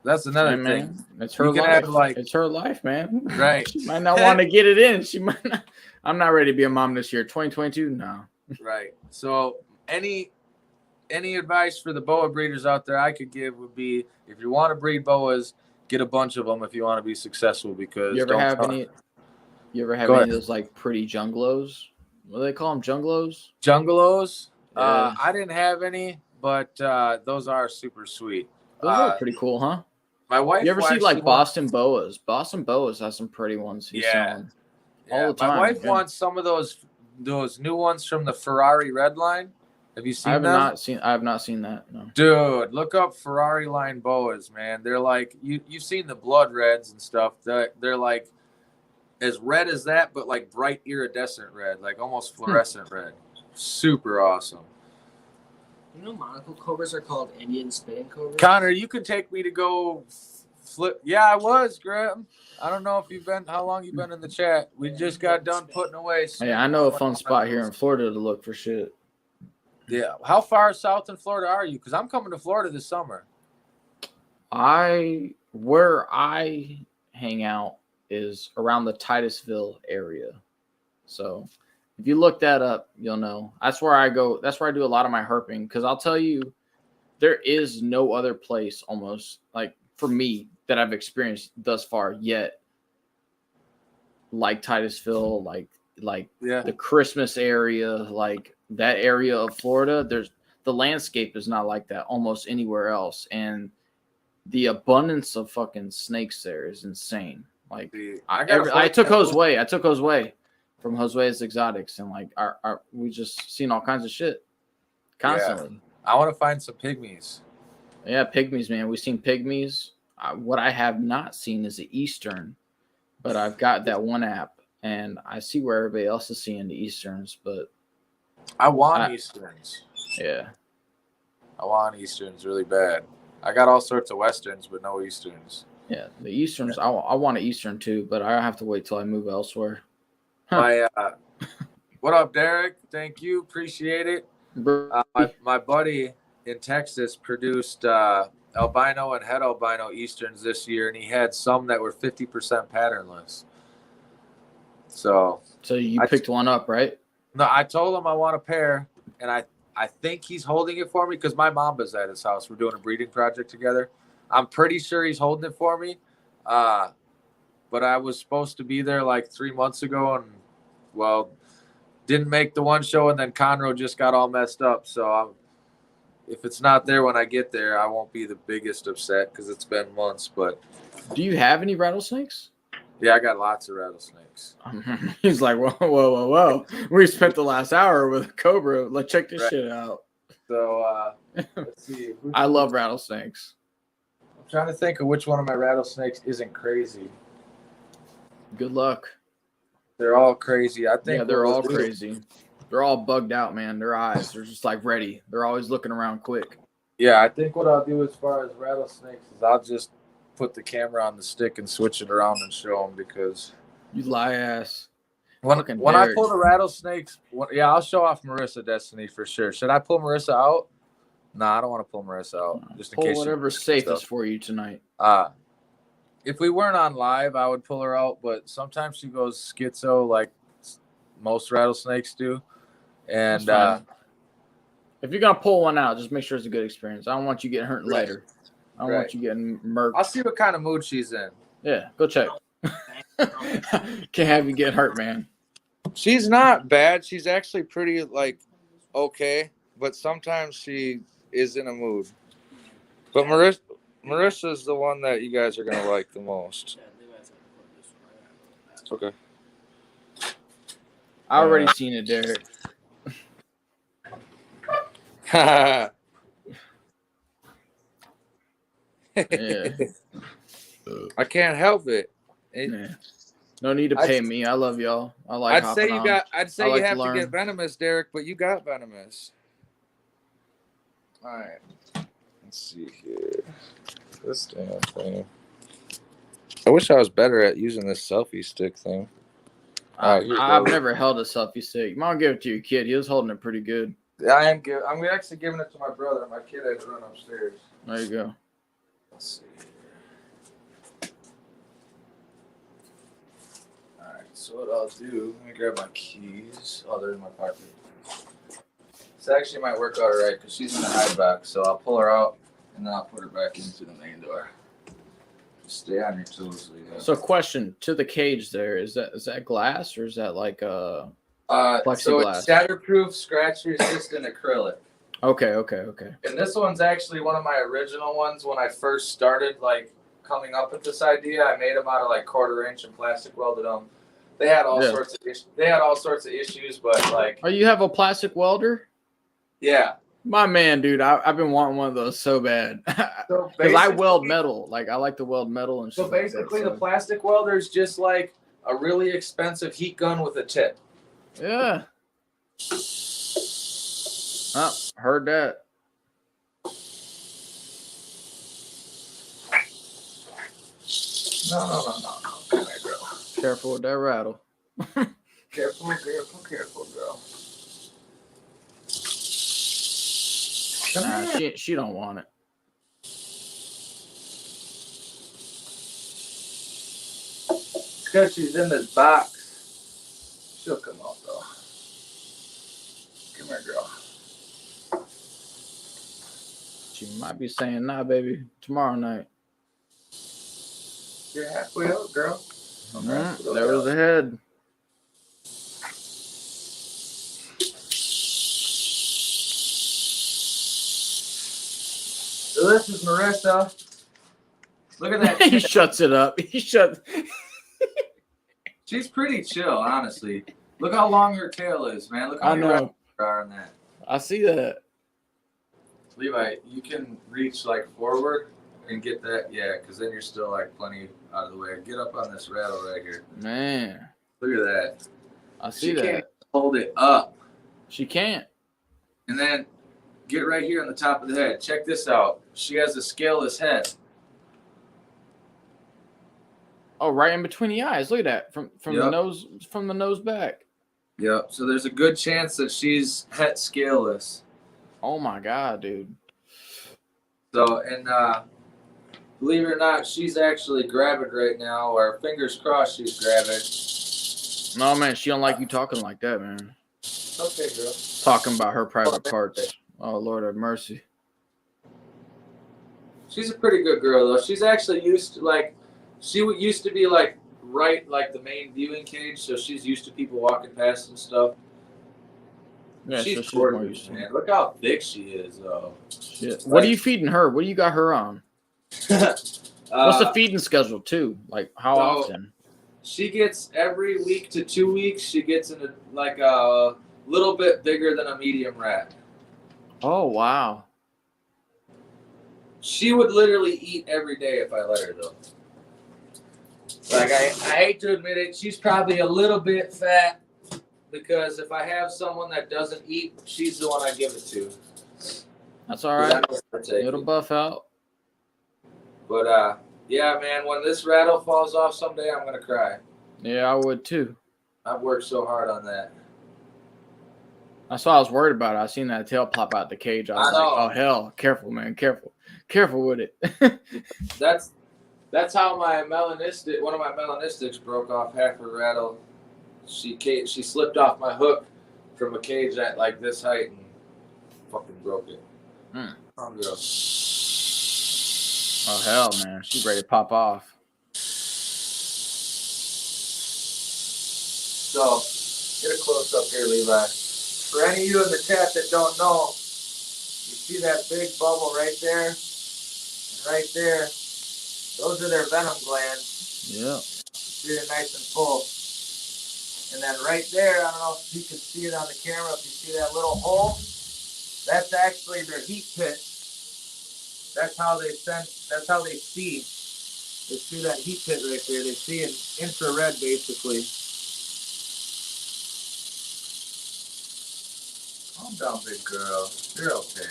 That's another thing. It's her life. It's her life, man. Right. She might not want to get it in. She might not. I'm not ready to be a mom this year. 2022, no. Right. So any advice for the boa breeders out there I could give would be, if you want to breed boas, get a bunch of them if you want to be successful. Because you ever have any of those like pretty junglos? What do they call them? Junglos? Junglos? Yeah. I didn't have any, but those are super sweet. Those are pretty cool, huh? My wife. You ever see like Boston boas? Boston boas has some pretty ones. He's selling all the time. My wife wants some of those new ones from the Ferrari Red line. Have you seen them? I have not seen that. No. Dude, look up Ferrari line boas, man. They're like you've seen the blood reds and stuff. They're like as red as that, but like bright iridescent red, like almost fluorescent red. Super awesome. You know, monocle cobras are called Indian spitting cobras. Connor, you can take me to go flip. Yeah, I was, Graham. I don't know how long you've been in the chat. We just got done putting away. Hey, I know a fun spot here in Florida to look for shit. Yeah. How far south in Florida are you? Because I'm coming to Florida this summer. Where I hang out is around the Titusville area. So if you look that up, you'll know. That's where I go. That's where I do a lot of my herping. Because I'll tell you, there is no other place almost, like for me, that I've experienced thus far yet, like Titusville, like the Christmas area, like that area of Florida. The landscape is not like that almost anywhere else. And the abundance of fucking snakes there is insane. Like I took Josue. I took Josue from Josue's Exotics, and like we just seen all kinds of shit constantly. Yeah. I want to find some pygmies. Yeah, pygmies, man. We've seen pygmies. What I have not seen is the Eastern, but I've got that one app, and I see where everybody else is seeing the Easterns. But I want Easterns. Yeah, I want Easterns really bad. I got all sorts of Westerns, but no Easterns. Yeah, the Easterns. I want an Eastern too, but I have to wait till I move elsewhere. My what up, Derek? Thank you, appreciate it. My buddy in Texas produced albino and het albino easterns this year, and he had some that were 50% patternless. So you picked one up, right? No, I told him I want a pair, and I think he's holding it for me because my mom is at his house. We're doing a breeding project together. I'm pretty sure he's holding it for me. But I was supposed to be there like 3 months ago, and well, didn't make the one show, and then Conroe just got all messed up. So if it's not there when I get there, I won't be the biggest upset because it's been months. But do you have any rattlesnakes? Yeah, I got lots of rattlesnakes. He's like, whoa. We spent the last hour with a Cobra. Let's check this shit out. So let's see. I love rattlesnakes. I'm trying to think of which one of my rattlesnakes isn't crazy. Good luck. They're all crazy. I think they're all crazy. They're all bugged out, man. Their eyes, they're just like ready. They're always looking around quick. Yeah, I think what I'll do as far as rattlesnakes is I'll just put the camera on the stick and switch it around and show them because you lie ass. When I pull the rattlesnakes, I'll show off Marissa Destiny for sure. Should I pull Marissa out? No, I don't want to pull Marissa out. Just in case. Whatever's safest for you tonight. If we weren't on live, I would pull her out, but sometimes she goes schizo like most rattlesnakes do. And if you're gonna pull one out, just make sure it's a good experience. I don't want you getting hurt later. I don't want you getting murked. I'll see what kind of mood she's in. Yeah, go check. Can't have you get hurt, man. She's not bad. She's actually pretty okay, but sometimes she is in a mood. But Marissa's the one that you guys are gonna like the most. Okay. I already seen it, Derek. Yeah. I can't help it. No need to pay me. I love y'all. I like. I'd say you have to get venomous, Derek, but you got venomous. All right. Let's see here. This damn thing. I wish I was better at using this selfie stick thing. I've never held a selfie stick. Mom gave it to your kid. He was holding it pretty good. Yeah, I am good. I'm actually giving it to my brother. My kid had to run upstairs. There you go. Let's see here. All right. So what I'll do? Let me grab my keys. Oh, they're in my pocket. This actually might work out all right because she's in the hide box. So I'll pull her out and then I'll put her back into the main door. Just stay on your toes. So, question to the cage there: is that glass or is that like plexiglass? So it's shatterproof, scratch-resistant acrylic. Okay. And this one's actually one of my original ones when I first started coming up with this idea. I made them out of 1/4 inch and plastic welded them. They had all sorts of issues. But Oh, you have a plastic welder? Yeah. My man, dude, I've been wanting one of those so bad. Because I weld metal. I like to weld metal and shit. So basically, the plastic welder is just like a really expensive heat gun with a tip. Yeah. Oh, heard that. No. Come here, girl. Careful with that rattle. Careful, girl. She don't want it. It's because she's in this box. She'll come out though. Come here, girl. She might be saying, nah, baby, tomorrow night. You're halfway out, girl. There was the head. So this is Marissa. Look at that. He shuts it up. She's pretty chill, honestly. Look how long her tail is, man. Look how many rattles are on that. I see that. Levi, you can reach forward and get that. Yeah, because then you're still plenty out of the way. Get up on this rattle right here. Man. Look at that. I see that. She can't hold it up. She can't. And then get right here on the top of the head. Check this out. She has a scaleless head. Oh, right in between the eyes. Look at that. From Yep. the nose back. Yep. So there's a good chance that she's het scaleless. Oh my god, dude. So and believe it or not, she's actually gravid right now, or fingers crossed she's gravid. No man, she don't like you talking like that, man. Okay, girl. Talking about her private parts. Oh Lord have mercy. She's a pretty good girl though. She's actually used to used to be like right like the main viewing cage, so she's used to people walking past and stuff. Yeah, she's so she's more gorgeous, used to man. it. Look how thick she is, though. Shit. What are you feeding her? What do you got her on? What's the feeding schedule too? Like how often? She gets every week to 2 weeks. She gets in a little bit bigger than a medium rat. Oh wow. She would literally eat every day if I let her, though. Like I hate to admit it, she's probably a little bit fat because if I have someone that doesn't eat, she's the one I give it to. That's all right. It'll buff out. But yeah, man, when this rattle falls off someday, I'm gonna cry. Yeah, I would too. I've worked so hard on that. That's why I was worried about it. I seen that tail pop out the cage. I was like, oh hell, careful, man, careful with it. That's how one of my melanistics broke off half her rattle. She slipped off my hook from a cage at like this height and fucking broke it. Oh, girl. Oh hell, man, she's ready to pop off. So, get a close up here, Levi. For any of you in the chat that don't know, you see that big bubble right there? And right there, those are their venom glands. Yeah. See, they're nice and full. And then right there, I don't know if you can see it on the camera, if you see that little hole, that's actually their heat pit. That's how they see. They see that heat pit right there. They see in infrared, basically. Calm down, big girl. You're okay.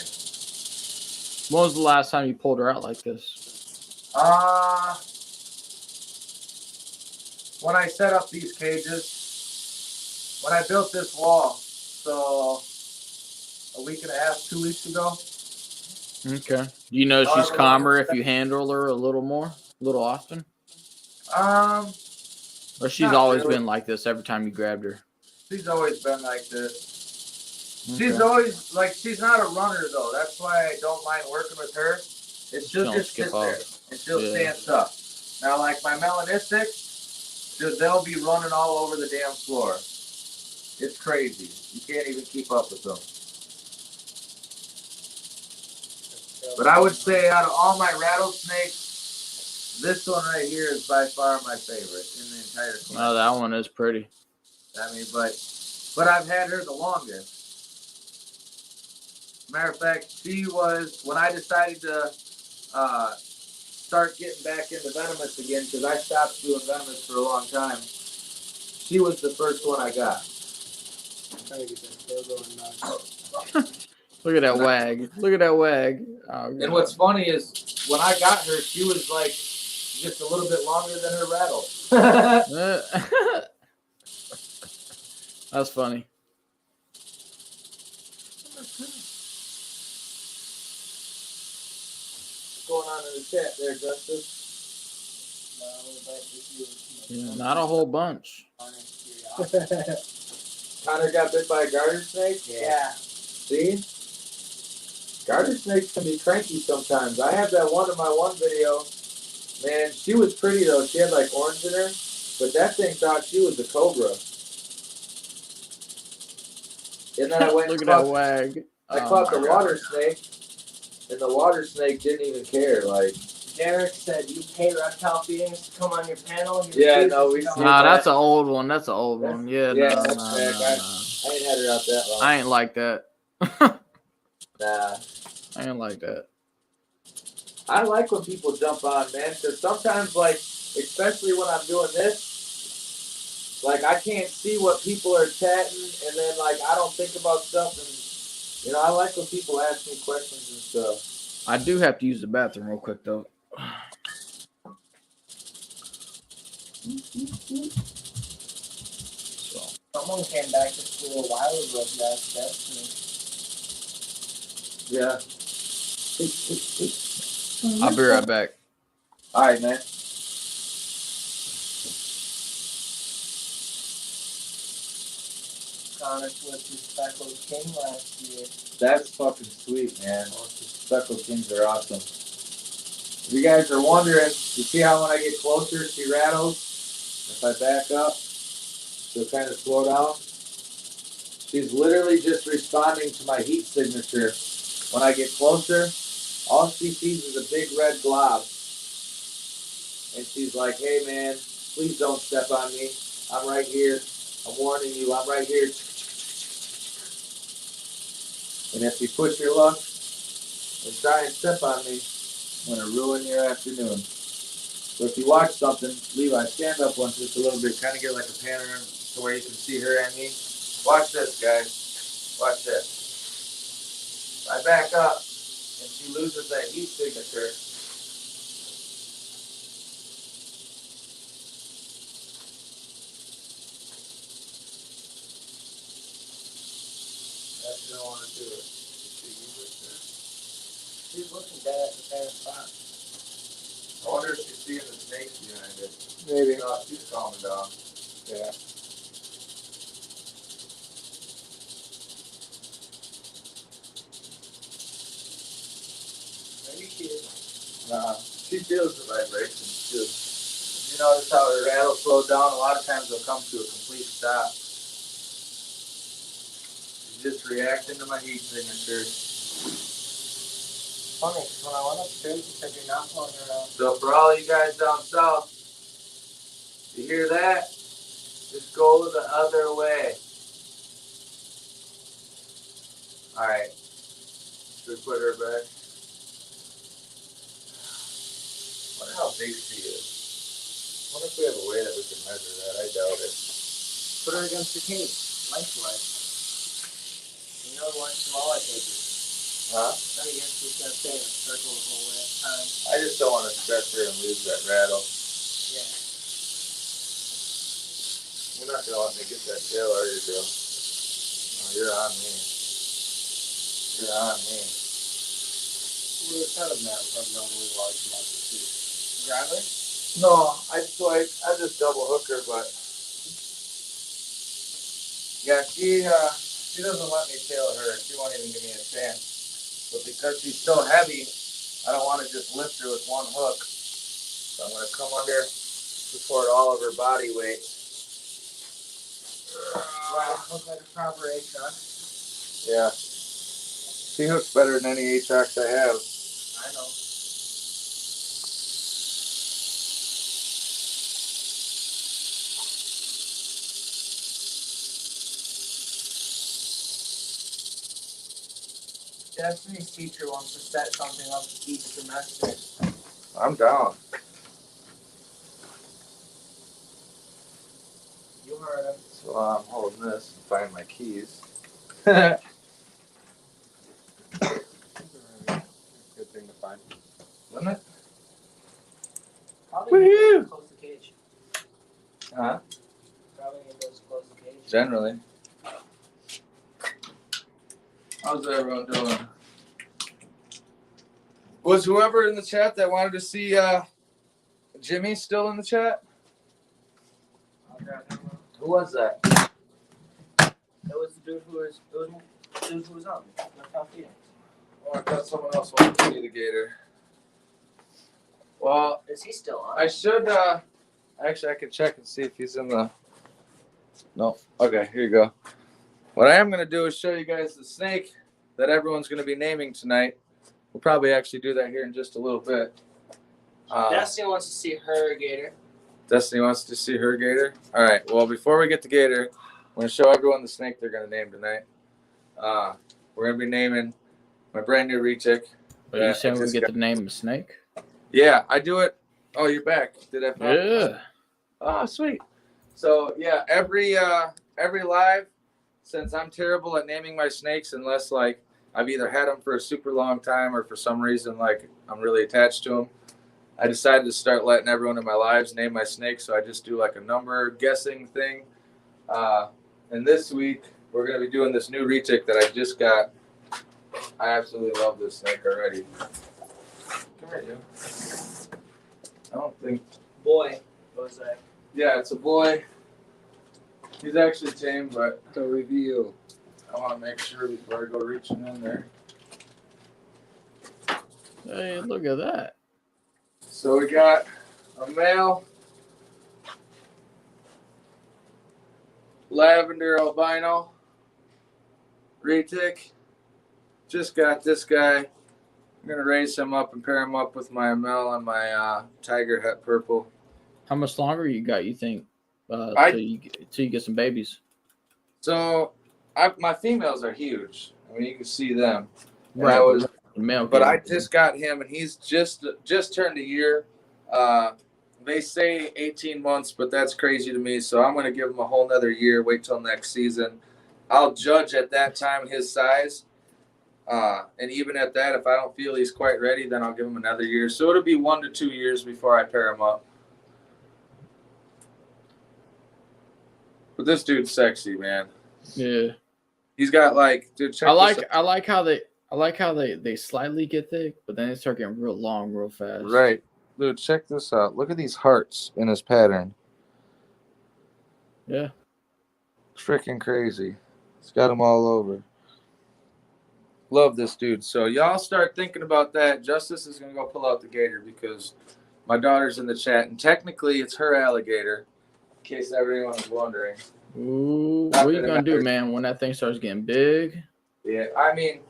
When was the last time you pulled her out like this? When I set up these cages, when I built this wall, so a week and a half, 2 weeks ago. Okay. Do you know she's calmer if you handle her a little often? Or she's always been like this every time you grabbed her? She's always been like this. Okay. She's always, she's not a runner, though. That's why I don't mind working with her. She'll just sit there, and she'll stand up. Now, like my melanistics, they'll be running all over the damn floor. It's crazy. You can't even keep up with them. But I would say out of all my rattlesnakes, this one right here is by far my favorite in the entire collection. Oh, that one is pretty. I mean, but I've had her the longest. Matter of fact, she was, when I decided to start getting back into venomous again, because I stopped doing venomous for a long time, she was the first one I got. Look at that wag. Look at that wag. Oh, and what's funny is when I got her, she was like just a little bit longer than her rattle. That's funny. What's going on in the chat there, Justice? Yeah, not a whole bunch. Connor got bit by a garter snake? Yeah. See? Garter snakes can be cranky sometimes. I have that one in my one video. Man, she was pretty though. She had like orange in her. But that thing thought she was a cobra. And then I went Look at that wag. I caught the water snake. And the water snake didn't even care. Like Derek said, you pay reptile beings to come on your panel. Yeah, no, we see Nah, that's an old one. That's an old one. Yeah, yeah, no, that's no, back. no, I ain't had her out that long. I ain't like that. Nah. I ain't like that. I like when people jump on, man, because sometimes, like, especially when I'm doing this, like, I can't see what people are chatting, and then, like, I don't think about stuff, and, you know, I like when people ask me questions and stuff. I do have to use the bathroom real quick, though. So Someone came back to school a while ago, if you ask Destiny. Yeah. I'll be right back. All right, man. Connor with his speckled king last year. That's fucking sweet, man. Speckled kings are awesome. If you guys are wondering, you see how when I get closer, she rattles? If I back up, she'll kind of slow down. She's literally just responding to my heat signature. When I get closer, all she sees is a big red glob. And she's like, hey man, please don't step on me. I'm right here. I'm warning you, I'm right here. And if you push your luck and try and step on me, I'm going to ruin your afternoon. So if you watch something, Levi, stand up once just a little bit, kind of get like a panorama to where you can see her and me. Watch this, guys. Watch this. I back up, and she loses that heat signature. She don't want to do it. She's looking dead at the same spot. I wonder if she's seeing the snakes behind it. Maybe. No, she's calming down. Yeah. Maybe she is. She feels the vibration too. You notice how her rattle slowed down? A lot of times they'll come to a complete stop. She's just reacting to my heat signature. Funny, because when I went upstairs, she said you're not pulling her out. So for all you guys down south, you hear that? Just go the other way. Alright. Should we put her back? I wonder how big she is. I wonder if we have a way that we can measure that. I doubt it. Put her against the cage, lengthwise. You know the length of all I take her. Huh? Not against she's gonna stay in a circle the whole way time. I just don't want to stretch her and lose that rattle. Yeah. You're not going to let me get that tail, are you, Joe? Oh, you're on me. You're on me. We're kind of mad from normally large amounts of food. Rather? No, I just double hook her, but yeah, she doesn't let me tail her. She won't even give me a chance. But because she's so heavy, I don't want to just lift her with one hook. So I'm going to come under, support all of her body weight. Right, hook like a proper H-Rock. Yeah. She hooks better than any H-Rocks I have. I know. Destiny's teacher wants to set something up each semester. I'm down. You heard him. So I'm holding this to find my keys. Good thing to find. Isn't it? Probably need those to close the cage. Huh? Probably need those to close the cage. Generally. How's everyone doing? Was whoever in the chat that wanted to see Jimmy still in the chat? I'll grab him. Who was that? It was the dude who was on. The kaouthia. Oh, I thought someone else wanted to see the gator. Well, Is he still on? I should actually I can check and see if he's in the. No. Okay, here you go. What I am gonna do is show you guys the snake that everyone's gonna be naming tonight. We'll probably actually do that here in just a little bit. Destiny wants to see her gator. Destiny wants to see her gator. All right. Well, before we get to gator, I'm gonna show everyone the snake they're gonna name tonight. We're gonna be naming my brand new retic. Are you saying we get to name a snake? Yeah, I do it. Oh, you're back. Did I? Yeah. Oh, sweet. So yeah, every live, since I'm terrible at naming my snakes, unless like I've either had them for a super long time or for some reason like I'm really attached to them. I decided to start letting everyone in my lives name my snake, so I just do like a number guessing thing. And this week, we're going to be doing this new retic that I just got. I absolutely love this snake already. Come here, you. I don't think... Boy, what was that? Yeah, it's a boy. He's actually tame, but The review. I want to make sure before I go reaching in there. Hey, look at that. So we got a male lavender albino retic. Just got this guy. I'm going to raise him up and pair him up with my ML and my tiger het purple. How much longer you got, you think, till you get some babies? So my females are huge. I mean, you can see them. Right. Male, but I just got him, and he's just turned a year. They say 18 months, but that's crazy to me. So I'm going to give him a whole nother year. Wait till next season. I'll judge at that time his size. And even at that, if I don't feel he's quite ready, then I'll give him another year. So it'll be 1 to 2 years before I pair him up. But this dude's sexy, man. Yeah. He's got like, dude. Check I this like how they slightly get thick, but then they start getting real long real fast. Right. Dude, check this out. Look at these hearts in his pattern. Yeah. Freaking crazy. It's got them all over. Love this dude. So y'all start thinking about that. Justice is going to go pull out the gator because my daughter's in the chat. And technically, it's her alligator, in case everyone was wondering. Ooh, what are you going to do, man, when that thing starts getting big? Yeah, I mean,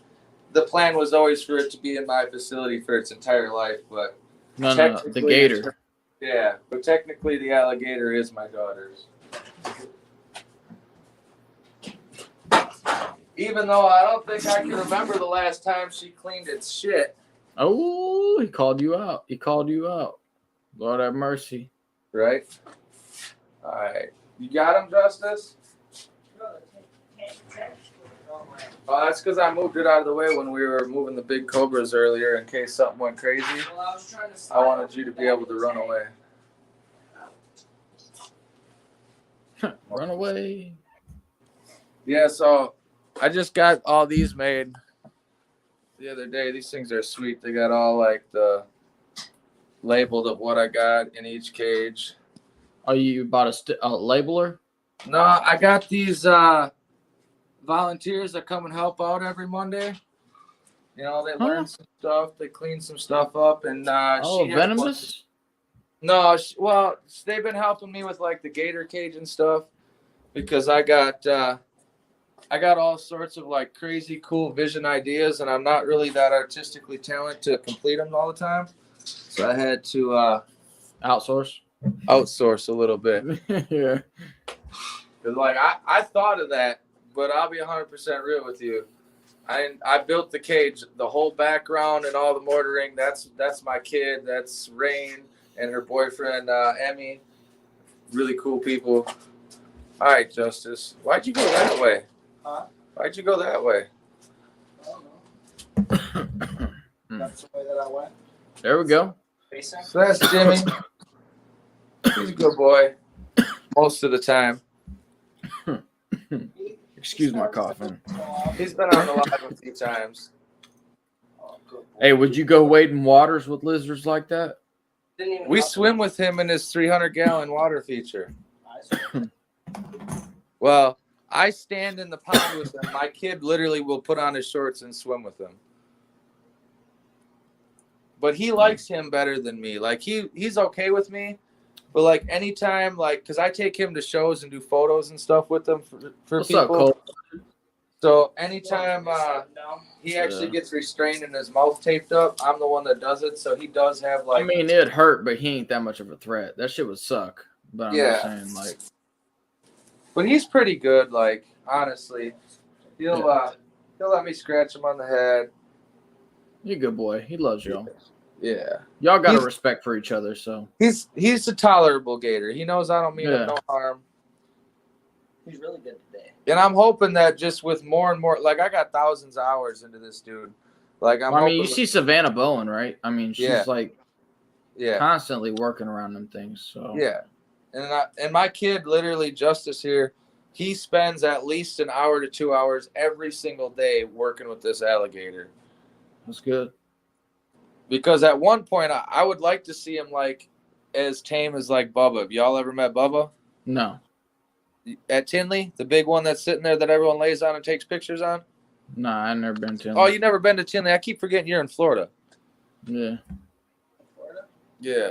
the plan was always for it to be in my facility for its entire life, but No, the gator. Yeah, but technically the alligator is my daughter's. Even though I don't think I can remember the last time she cleaned its shit. Oh, he called you out. Lord have mercy. Right? All right. You got him, Justice? Oh, that's because I moved it out of the way when we were moving the big Cobras earlier in case something went crazy. I wanted you to be able to run away. Run away. Yeah, so I just got all these made the other day. These things are sweet. They got all like the labeled of what I got in each cage. Oh, you bought a labeler? No, I got these volunteers that come and help out every Monday. You know, they learn some stuff, they clean some stuff up, and venomous? No, well, they've been helping me with like the gator cage and stuff because I got all sorts of like crazy cool vision ideas, and I'm not really that artistically talented to complete them all the time. So I had to outsource a little bit. Yeah. Cause like I thought of that, but I'll be 100% real with you. I built the cage, the whole background and all the mortaring. That's my kid. That's Rain and her boyfriend Emmy. Really cool people. All right, Justice. Why'd you go that way? Huh? Why'd you go that way? I don't know. That's the way that I went. There we go. Facing. So that's Jimmy. He's a good boy most of the time. Excuse my coughing. He's been on the live a few times. Oh, good boy. Hey, would you go wade in waters with lizards like that? Didn't even We help swim me. with him in his 300-gallon water feature. I Well, I stand in the pond with him. My kid literally will put on his shorts and swim with him. But he likes him better than me. Like he's okay with me. But like anytime, like, because I take him to shows and do photos and stuff with them for What's people. up, Cole? So anytime he actually gets restrained and his mouth taped up, I'm the one that does it. So he does have like. I mean, it'd hurt, but he ain't that much of a threat. That shit would suck. But I'm just saying, like. But he's pretty good. Like honestly, he'll let me scratch him on the head. You're a good boy. He loves you. Yeah. Y'all got a respect for each other, so. He's a tolerable gator. He knows I don't mean him no harm. He's really good today. And I'm hoping that just with more and more, like I got thousands of hours into this dude. Like I mean, you see Savannah Bowen, right? I mean, she's like Yeah. Constantly working around them things. So Yeah. And my kid, literally, Justice here, he spends at least an hour to 2 hours every single day working with this alligator. that's good. Because at one point, I would like to see him like as tame as like Bubba. Have y'all ever met Bubba? No. At Tinley, the big one that's sitting there that everyone lays on and takes pictures on? Nah, I've never been to. Oh, you never been to Tinley? I keep forgetting you're in Florida. Yeah. Yeah.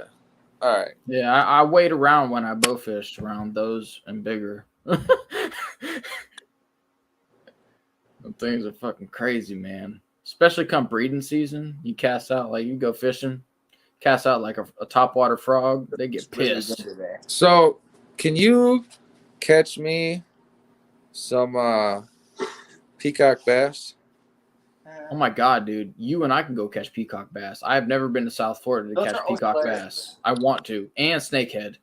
All right. Yeah, I wait around when I bow fished around those and bigger. Them things are fucking crazy, man. Especially come breeding season. You cast out, like you go fishing, cast out like a topwater frog, they get pissed. So, can you catch me some peacock bass? Oh my god, dude. You and I can go catch peacock bass. I have never been to South Florida to Those catch are always peacock hilarious. bass. I want to. And snakehead.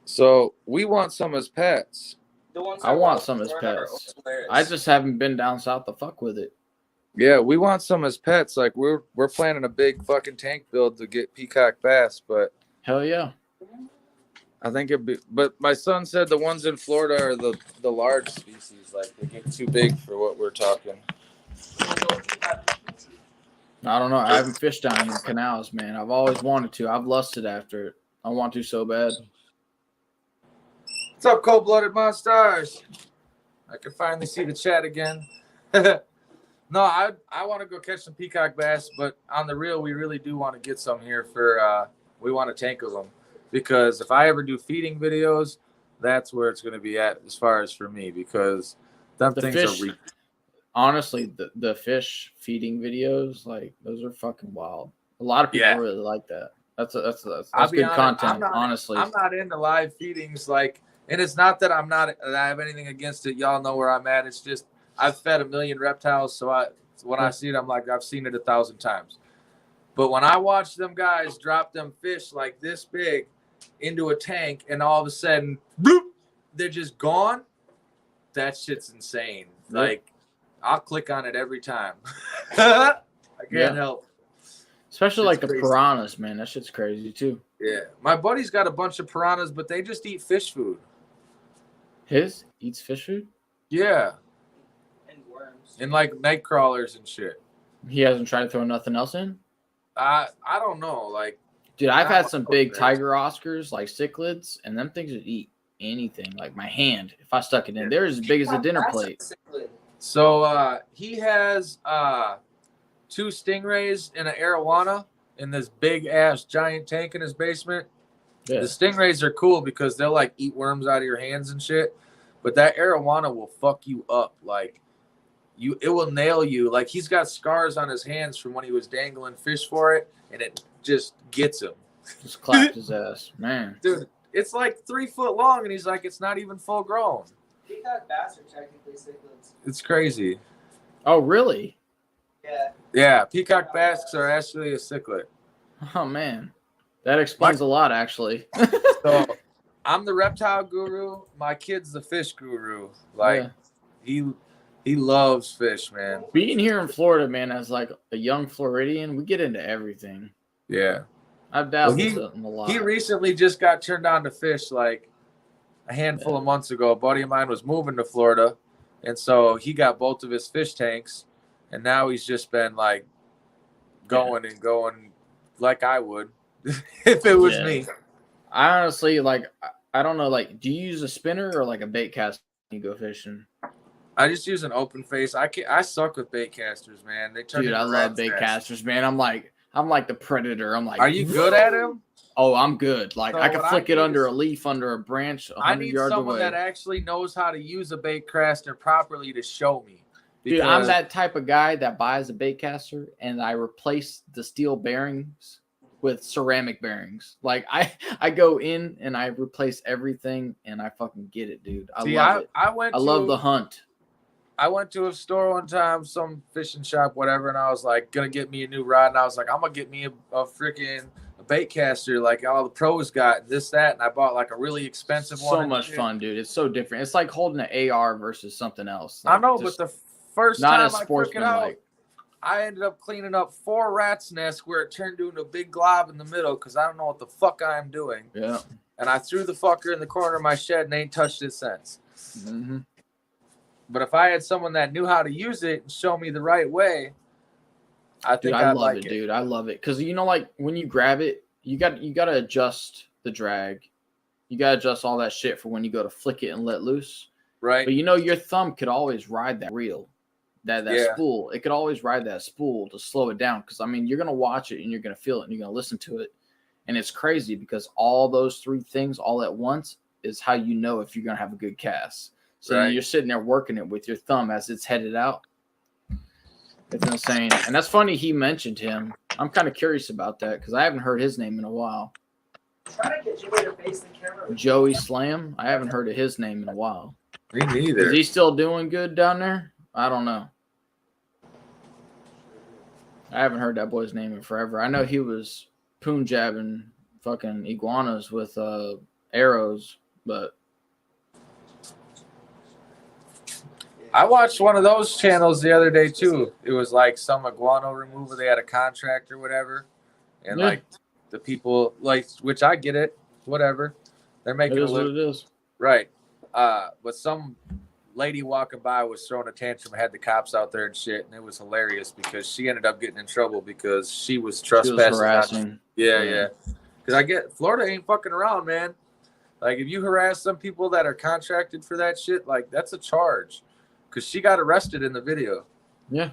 So, we want some as pets. The ones I that want walk some as around are pets. always hilarious. I just haven't been down south to fuck with it. Yeah, we want some as pets. Like we're planning a big fucking tank build to get peacock bass, but Hell yeah. I think it'd be. But my son said the ones in Florida are the large species. Like they get too big for what we're talking. I don't know. I haven't fished down in the canals, man. I've always wanted to. I've lusted after it. I want to so bad. What's up, cold-blooded monsters? I can finally see the chat again. No, I want to go catch some peacock bass, but on the real, we really do want to get some here for. We want a tank of them because if I ever do feeding videos, that's where it's going to be at as far as for me because them The things fish, are. honestly, the fish feeding videos, like those are fucking wild. A lot of people Yeah. really like that. That's I'll be good honest, content, honestly. I'm not into live feedings, like, and it's not that I have anything against it. Y'all know where I'm at. It's just I've fed a million reptiles, so when I see it, I'm like I've seen it 1,000 times. But when I watch them guys drop them fish like this big into a tank, and all of a sudden, bloop, they're just gone. That shit's insane. Yep. Like I'll click on it every time. I can't help. Especially It's like the crazy. piranhas, man. That shit's crazy too. Yeah, my buddy's got a bunch of piranhas, but they just eat fish food. His eats fish food? Yeah, And worms. and like night crawlers and shit. He hasn't tried to throw nothing else in? I don't know. Like, Dude, I've I had don't some know, big man. tiger Oscars, like cichlids, and them things would eat anything. Like my hand, if I stuck it in, they're as big as a dinner plate. so he has 2 stingrays and an arowana in this big ass giant tank in his basement. Yeah. The stingrays are cool because they'll like eat worms out of your hands and shit. But that arowana will fuck you up. Like it will nail you. Like he's got scars on his hands from when he was dangling fish for it, and it just gets him. Just clapped his ass, man. Dude, it's like 3 foot long, and he's like, it's not even full grown. Peacock bass are technically cichlids. It's crazy. Oh, really? Yeah. Yeah, peacock bass are actually a cichlid. Oh man, that explains a lot, actually. So I'm the reptile guru. My kid's the fish guru. Like he loves fish, man. Being here in Florida, man, as like a young Floridian, we get into everything. Yeah. I've dabbled Well, in a lot. He recently just got turned on to fish like a handful of months ago. A buddy of mine was moving to Florida, and so he got both of his fish tanks, and now he's just been like going and going like I would if it was me. I honestly I don't know, like, do you use a spinner or like a bait cast when you go fishing? I just use an open face. I suck with bait casters, man. They turn Dude, into I love rat's bait nests. casters, man. I'm like the predator. I'm like, Are you good at them? Oh, I'm good. Like So I can what flick I it need under is- a leaf, under a branch, I 100 need yards someone away. that actually knows how to use a bait caster properly to show me. Dude, I'm Because- that type of guy that buys a bait caster and I replace the steel bearings with ceramic bearings. Like I go in and I replace everything and I fucking get it, dude. I love it. I love the hunt. I went to a store one time, some fishing shop, whatever, and I was like, gonna get me a new rod, and I was like, I'm gonna get me a freaking bait caster like all the pros got, this, that, and I bought like a really expensive one. So and much shit. fun, dude. It's so different. It's like holding an AR versus something else. I Like, know, just but the first not time as I took it out, sportsmanlike. I ended up cleaning up 4 rats' nests where it turned into a big glob in the middle because I don't know what the fuck I'm doing. Yeah. And I threw the fucker in the corner of my shed and ain't touched it since. Mm-hmm. But if I had someone that knew how to use it and show me the right way, I think I I'd love like it, it. dude. I love it because like when you grab it, you got to adjust the drag. You got to adjust all that shit for when you go to flick it and let loose. Right. But your thumb could always ride that reel, that Yeah. spool. It could always ride that spool to slow it down. Because you're gonna watch it and you're gonna feel it and you're gonna listen to it, and it's crazy because all those 3 things all at once is how you know if you're gonna have a good cast. So Right. you're sitting there working it with your thumb as it's headed out. It's insane, and that's funny. He mentioned him. I'm kind of curious about that because I haven't heard his name in a while. Try to get Jimmy to face the camera. Joey Slam. I haven't heard of his name in a while. Me neither. Is he still doing good down there? I don't know. I haven't heard that boy's name in forever. I know he was poon jabbing fucking iguanas with arrows, but I watched one of those channels the other day too. It was like some iguana remover. They had a contract or whatever, and Yeah. like the people which I get it, whatever. They're making it a is what living, it is. right? But some lady walking by was throwing a tantrum, had the cops out there and shit, and it was hilarious because she ended up getting in trouble because she was She was trespassing. harassing. Yeah. Because I get Florida ain't fucking around, man. Like if you harass some people that are contracted for that shit, like that's a charge. Because she got arrested in the video. Yeah.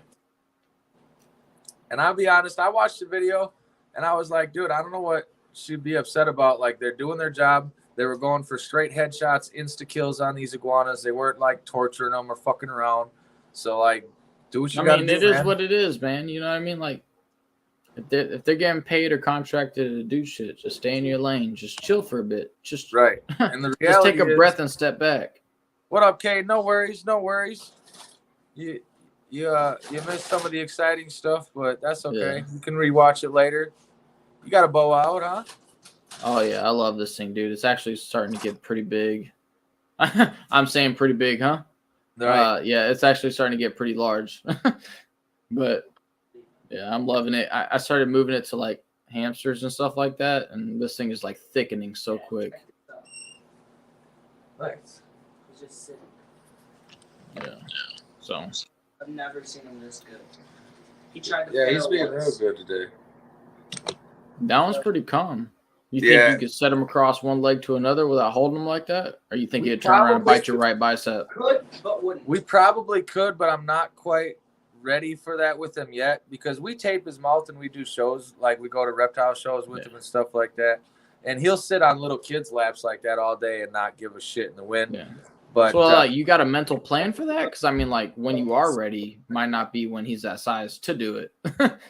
And I'll be honest, I watched the video and I was like, dude, I don't know what she'd be upset about. Like they're doing their job. They were going for straight headshots, insta kills on these iguanas. They weren't like torturing them or fucking around. So like, do what you gotta do, it is man. what it is, man. You know what I mean? Like if they're getting paid or contracted to do shit, just stay in your lane. Just chill for a bit. Just Right. And the just reality take a is, breath and step back. what up, Kate? No worries. You missed some of the exciting stuff, but that's okay. Yeah. You can rewatch it later. You got a bow out, huh? Oh yeah, I love this thing, dude. It's actually starting to get pretty big. I'm saying pretty big, huh? Right. Yeah, it's actually starting to get pretty large. But yeah, I'm loving it. I started moving it to like hamsters and stuff like that, and this thing is like thickening so quick. Nice. He's just sitting. Yeah. So I've never seen him this good. He tried to. Yeah, he's fail being once. real good today. that one's pretty calm. You Yeah. think you could set him across one leg to another without holding him like that? Or you think he'd turn around and probably bite your right bicep? Could, but wouldn't. We probably could, but I'm not quite ready for that with him yet because we tape his mouth and we do shows, like we go to reptile shows with him and stuff like that. And he'll sit on little kids' laps like that all day and not give a shit in the wind. Yeah. But So like, you got a mental plan for that? Because I mean, like when you are ready, might not be when he's that size to do it.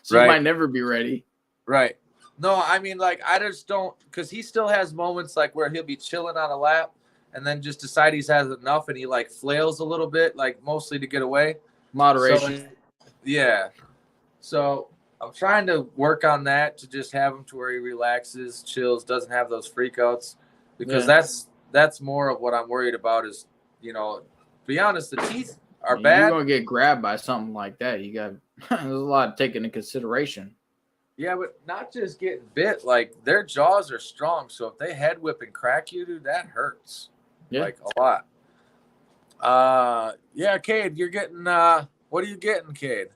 So Right. you might never be ready. right. No, I mean, like, I just don't, because he still has moments like where he'll be chilling on a lap and then just decide he's had enough and he like flails a little bit, like mostly to get away. Moderation. So, yeah. So I'm trying to work on that to just have him to where he relaxes, chills, doesn't have those freakouts, because that's more of what I'm worried about is, to be honest, the teeth are bad. You're gonna get grabbed by something like that. You got there's a lot to take into consideration. Yeah, but not just getting bit. Like their jaws are strong, so if they head whip and crack you, dude, that hurts. Yeah. Like a lot. Yeah, Cade, you're getting. What are you getting, Cade?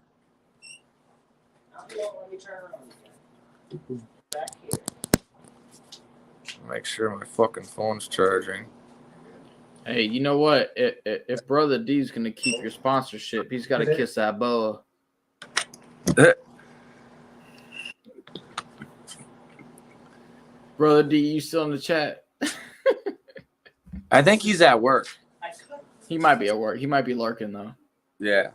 Let me turn around again. Back here. Make sure my fucking phone's charging. Hey, you know what? If Brother D's gonna keep your sponsorship, he's got to kiss that boa. Brother D, you still in the chat? I think he's at work. I could. He might be at work. He might be lurking though. Yeah,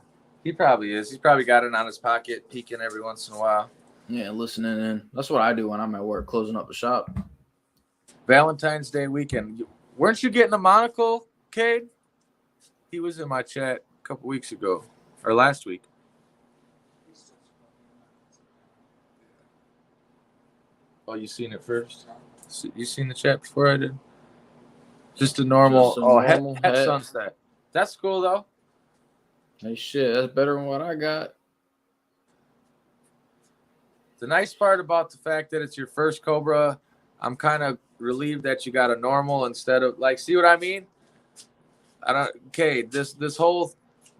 he probably is. He's probably got it on his pocket, peeking every once in a while. Yeah, listening in. That's what I do when I'm at work, closing up the shop. Valentine's Day weekend. Weren't you getting a monocle, Cade? He was in my chat a couple weeks ago, or last week. Oh, you seen it first? You seen the chat before I did? Just a normal, Just a normal het het. sunset. That's cool though. Hey, shit, that's better than what I got. The nice part about the fact that it's your first Cobra, I'm kind of relieved that you got a normal instead of like, see what I mean? This whole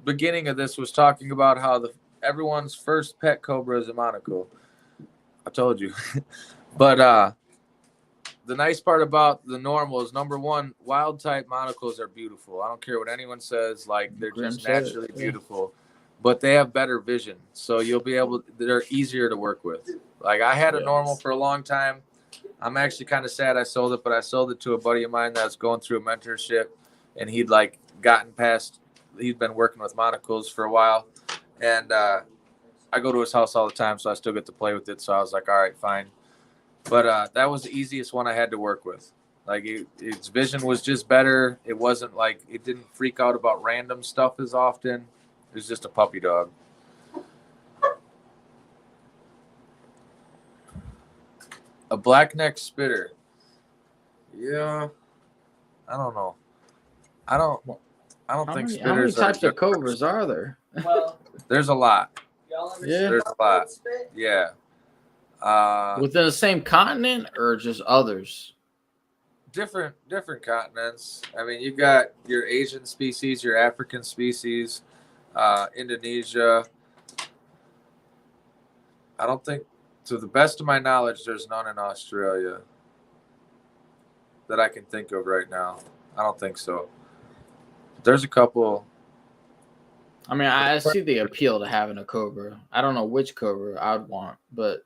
beginning of this was talking about how everyone's first pet Cobra is a Monocle. I told you. But the nice part about the normal is, number one, wild type monocles are beautiful. I don't care what anyone says, like they're just naturally beautiful. But they have better vision. So they're easier to work with. Like I had a normal for a long time. I'm actually kind of sad I sold it, but I sold it to a buddy of mine that was going through a mentorship, and he'd like he'd been working with monocles for a while. And I go to his house all the time, so I still get to play with it. So I was like, all right, fine. But that was the easiest one I had to work with. Like its vision was just better. It wasn't like, it didn't freak out about random stuff as often. It was just a puppy dog. A black-necked spitter. Yeah. I don't know. I don't think spitters How many types are of Cobras are there? Well, There's a lot. y'all ever Yeah. see There's a lot. spit? Yeah. Within the same continent or just others? Different continents. I mean, you got your Asian species, your African species, Indonesia. I don't think, to the best of my knowledge, there's none in Australia that I can think of right now. I don't think so. There's a couple. I mean, I see the appeal to having a Cobra. I don't know which Cobra I'd want, but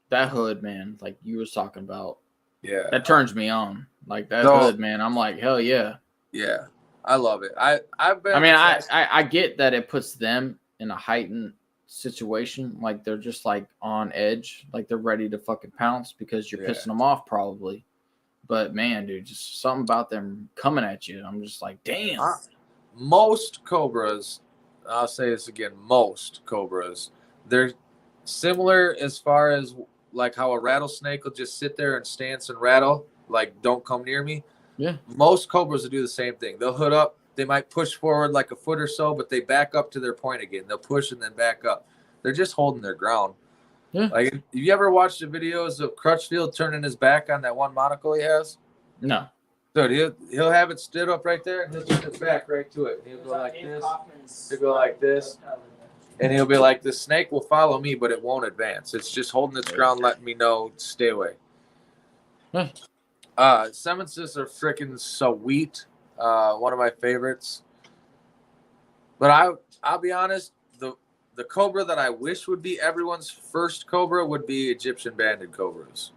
that hood, man, like you was talking about, Yeah. that turns me on. Like that So- hood, man. I'm like, hell yeah. Yeah. I love it. I've been. I mean, I get that it puts them in a heightened situation. Like they're just like on edge, like they're ready to fucking pounce because you're pissing them off probably. But man, dude, just something about them coming at you. I'm just like, damn. Most Cobras, I'll say this again, most Cobras, they're similar as far as like how a rattlesnake will just sit there and stance and rattle, like don't come near me. Yeah. Most Cobras will do the same thing. They'll hood up. They might push forward like a foot or so, but they back up to their point again. They'll push and then back up. They're just holding their ground. Yeah. Like, have you ever watched the videos of Crutchfield turning his back on that one monocle he has? No. Dude, he'll have it stood up right there, and he'll turn his back right to it. He'll go like this. He'll go like this. And he'll be like, the snake will follow me, but it won't advance. It's just holding its ground, letting me know, stay away. Semensis are freaking sweet. One of my favorites. But I'll be honest, the Cobra that I wish would be everyone's first Cobra would be Egyptian banded Cobras.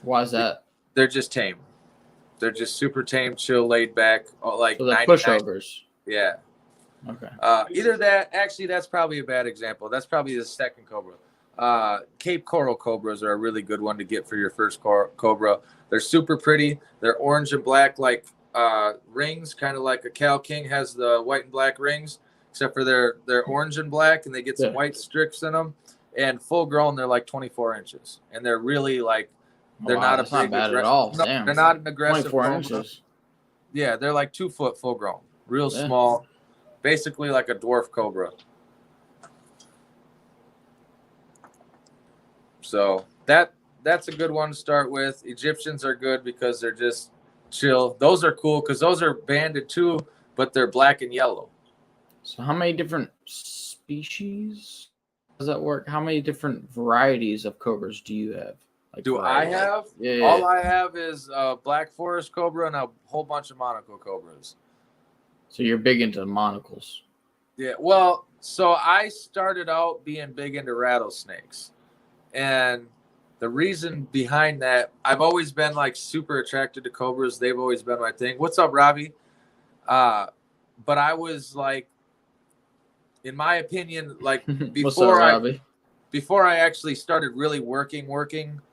Why is that? They're just tame. They're just super tame, chill, laid back. Like So they're 99 pushovers. Yeah. Okay. Either that, actually, that's probably a bad example. That's probably the second Cobra. Cape Coral Cobras are a really good one to get for your first Cobra. They're super pretty. They're orange and black like rings, kind of like a Cal King has the white and black rings, except for they're orange and black, and they get some white streaks in them. And full grown, they're like 24 inches, and they're really like they're not that's not bad at all. No, Damn. they're not an aggressive 24 Cobra. inches. Yeah, they're like 2 foot full grown, real small, basically like a dwarf Cobra. So that's a good one to start with. Egyptians are good because they're just chill. Those are cool because those are banded too, but they're black and yellow. So how many different species does that work? How many different varieties of Cobras do you have? Like Do I have? Yeah. All I have is black forest Cobra and a whole bunch of monocle Cobras. So you're big into monocles. Yeah, well, so I started out being big into rattlesnakes. And the reason behind that, I've always been like super attracted to Cobras. They've always been my thing. What's up, Robbie? But I was like, in my opinion, like before I actually started really working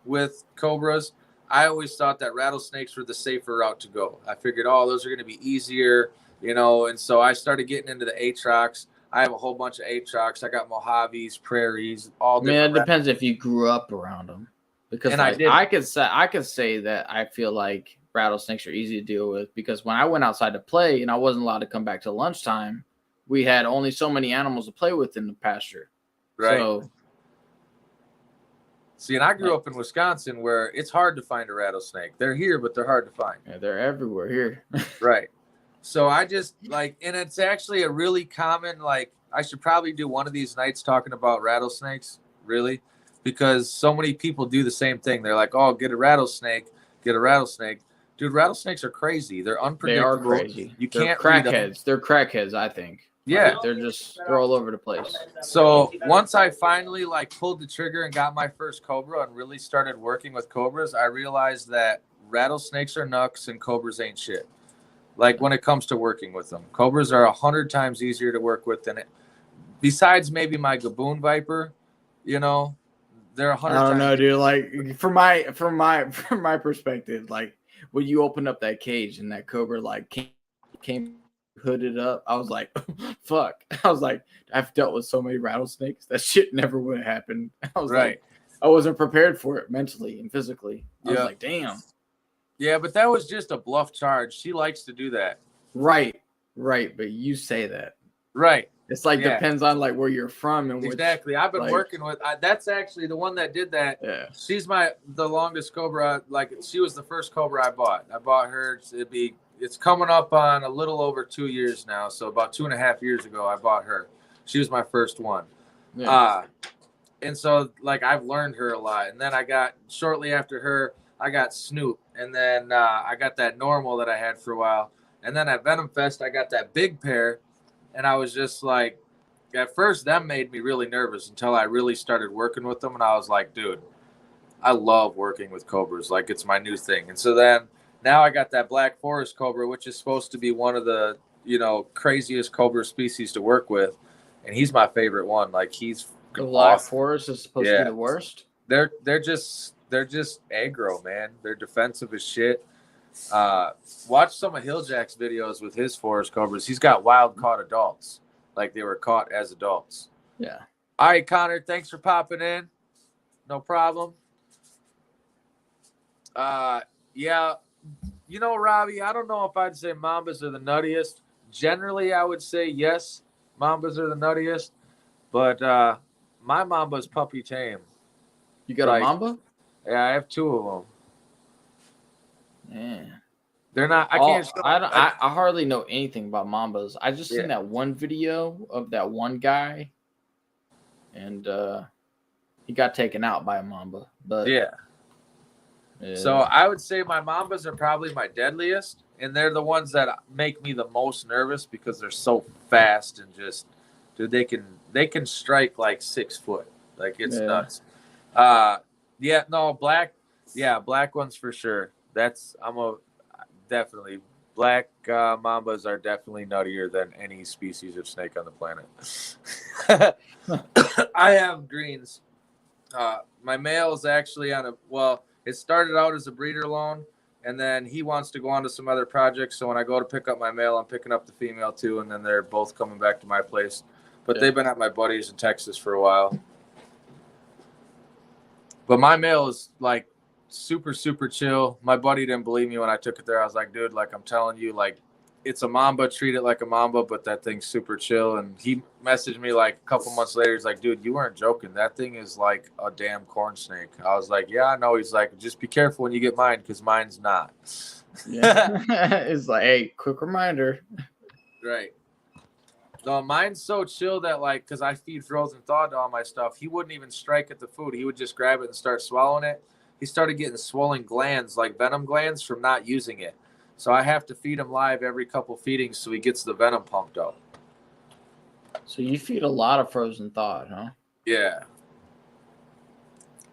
with Cobras, I always thought that rattlesnakes were the safer route to go. I figured, those are going to be easier, and so I started getting into the Atrox. I have a whole bunch of Atrox. I got Mojaves, prairies, all different. I mean, it depends if you grew up around them. Because I could say that I feel like rattlesnakes are easy to deal with because when I went outside to play and I wasn't allowed to come back till lunchtime, we had only so many animals to play with in the pasture. Right. So See, and I grew up in Wisconsin where it's hard to find a rattlesnake. They're here, but they're hard to find. Yeah, they're everywhere here. Right. So I just like, and it's actually a really common, like, I should probably do one of these nights talking about rattlesnakes, really, because so many people do the same thing. They're like, oh, get a rattlesnake, get a rattlesnake. Dude, rattlesnakes are crazy. They're They unpredictable. are crazy. You They're can't read them. crackheads. They're crackheads, I think. Yeah. They're all over the place. So once I finally like pulled the trigger and got my first cobra and really started working with cobras, I realized that rattlesnakes are nuts and cobras ain't shit. Like when it comes to working with them, cobras are 100 times easier to work with than it. Besides maybe my gaboon viper, you know, they're 100. I don't know, dude. Like from my perspective, like when you open up that cage and that cobra like came hooded up, I was like, fuck. I was like, I've dealt with so many rattlesnakes. That shit never would have happened. I was right. Like, I wasn't prepared for it mentally and physically. I was like, damn. Yeah, but that was just a bluff charge. She likes to do that. Right. But you say that. Right. It's like depends on like where you're from and exactly. I've been working with. That's actually the one that did that. Yeah. She's the longest cobra. Like she was the first cobra I bought. I bought her. It's coming up on a little over 2 years now. So about 2.5 years ago, I bought her. She was my first one. Yeah. And so like I've learned her a lot. And then I got shortly after her, I got Snoop, and then I got that normal that I had for a while. And then at Venom Fest, I got that big pair. And I was just like, at first, that made me really nervous until I really started working with them. And I was like, dude, I love working with cobras. Like, it's my new thing. And so then now I got that black forest cobra, which is supposed to be one of the, craziest cobra species to work with. And he's my favorite one. Like, he's the black forest is supposed to be the worst. They're just aggro, man. They're defensive as shit. Watch some of Hilljack's videos with his forest cobras. He's got wild caught adults, like they were caught as adults. Yeah. All right, Connor, thanks for popping in. No problem. Yeah, Robbie, I don't know if I'd say Mambas are the nuttiest. Generally, I would say yes, Mambas are the nuttiest, but my Mamba's puppy tame. You got a Mamba? Yeah, I have 2 of them. Yeah. They're not. I hardly know anything about Mambas. I just seen that one video of that one guy, and he got taken out by a Mamba. But yeah. So I would say my Mambas are probably my deadliest, and they're the ones that make me the most nervous because they're so fast and just, dude, they can strike like 6 foot, like it's nuts. Black ones for sure. Definitely black Mambas are definitely nuttier than any species of snake on the planet. I have greens. My male is actually it started out as a breeder loan, and then he wants to go on to some other projects. So when I go to pick up my male, I'm picking up the female too, and then they're both coming back to my place. But they've been at my buddies in Texas for a while. But my male is like super, super chill. My buddy didn't believe me when I took it there. I was like, dude, like I'm telling you, like it's a Mamba, treat it like a Mamba, but that thing's super chill. And he messaged me like a couple months later. He's like, dude, you weren't joking. That thing is like a damn corn snake. I was like, yeah, I know. He's like, just be careful when you get mine because mine's not. Yeah. It's like, hey, quick reminder. Right. No, mine's so chill that like, because I feed frozen thawed to all my stuff, he wouldn't even strike at the food. He would just grab it and start swallowing it. He started getting swollen glands, like venom glands, from not using it. So I have to feed him live every couple feedings so he gets the venom pumped up. So you feed a lot of frozen thawed, huh? Yeah.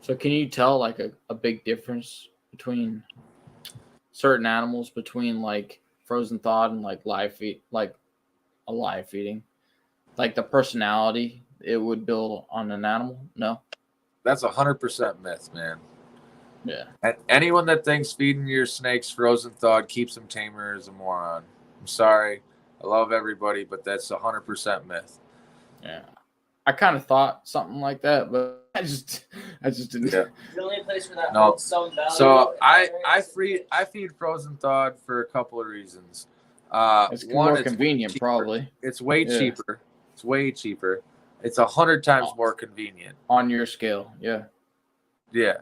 So can you tell like a big difference between certain animals between like frozen thawed and like live feed, like a live feeding, like the personality it would build on an animal? No, that's 100% myth, man. Yeah. And anyone that thinks feeding your snakes frozen thawed keeps them tamer is a moron. I'm sorry. I love everybody, but that's 100% myth. Yeah. I kind of thought something like that, but I just didn't. Yeah. The only place where that No. holds some value. So I feed frozen thawed for a couple of reasons. It's more convenient, probably. It's way cheaper. It's way cheaper. It's 100 times more convenient on your scale. Yeah. Yeah.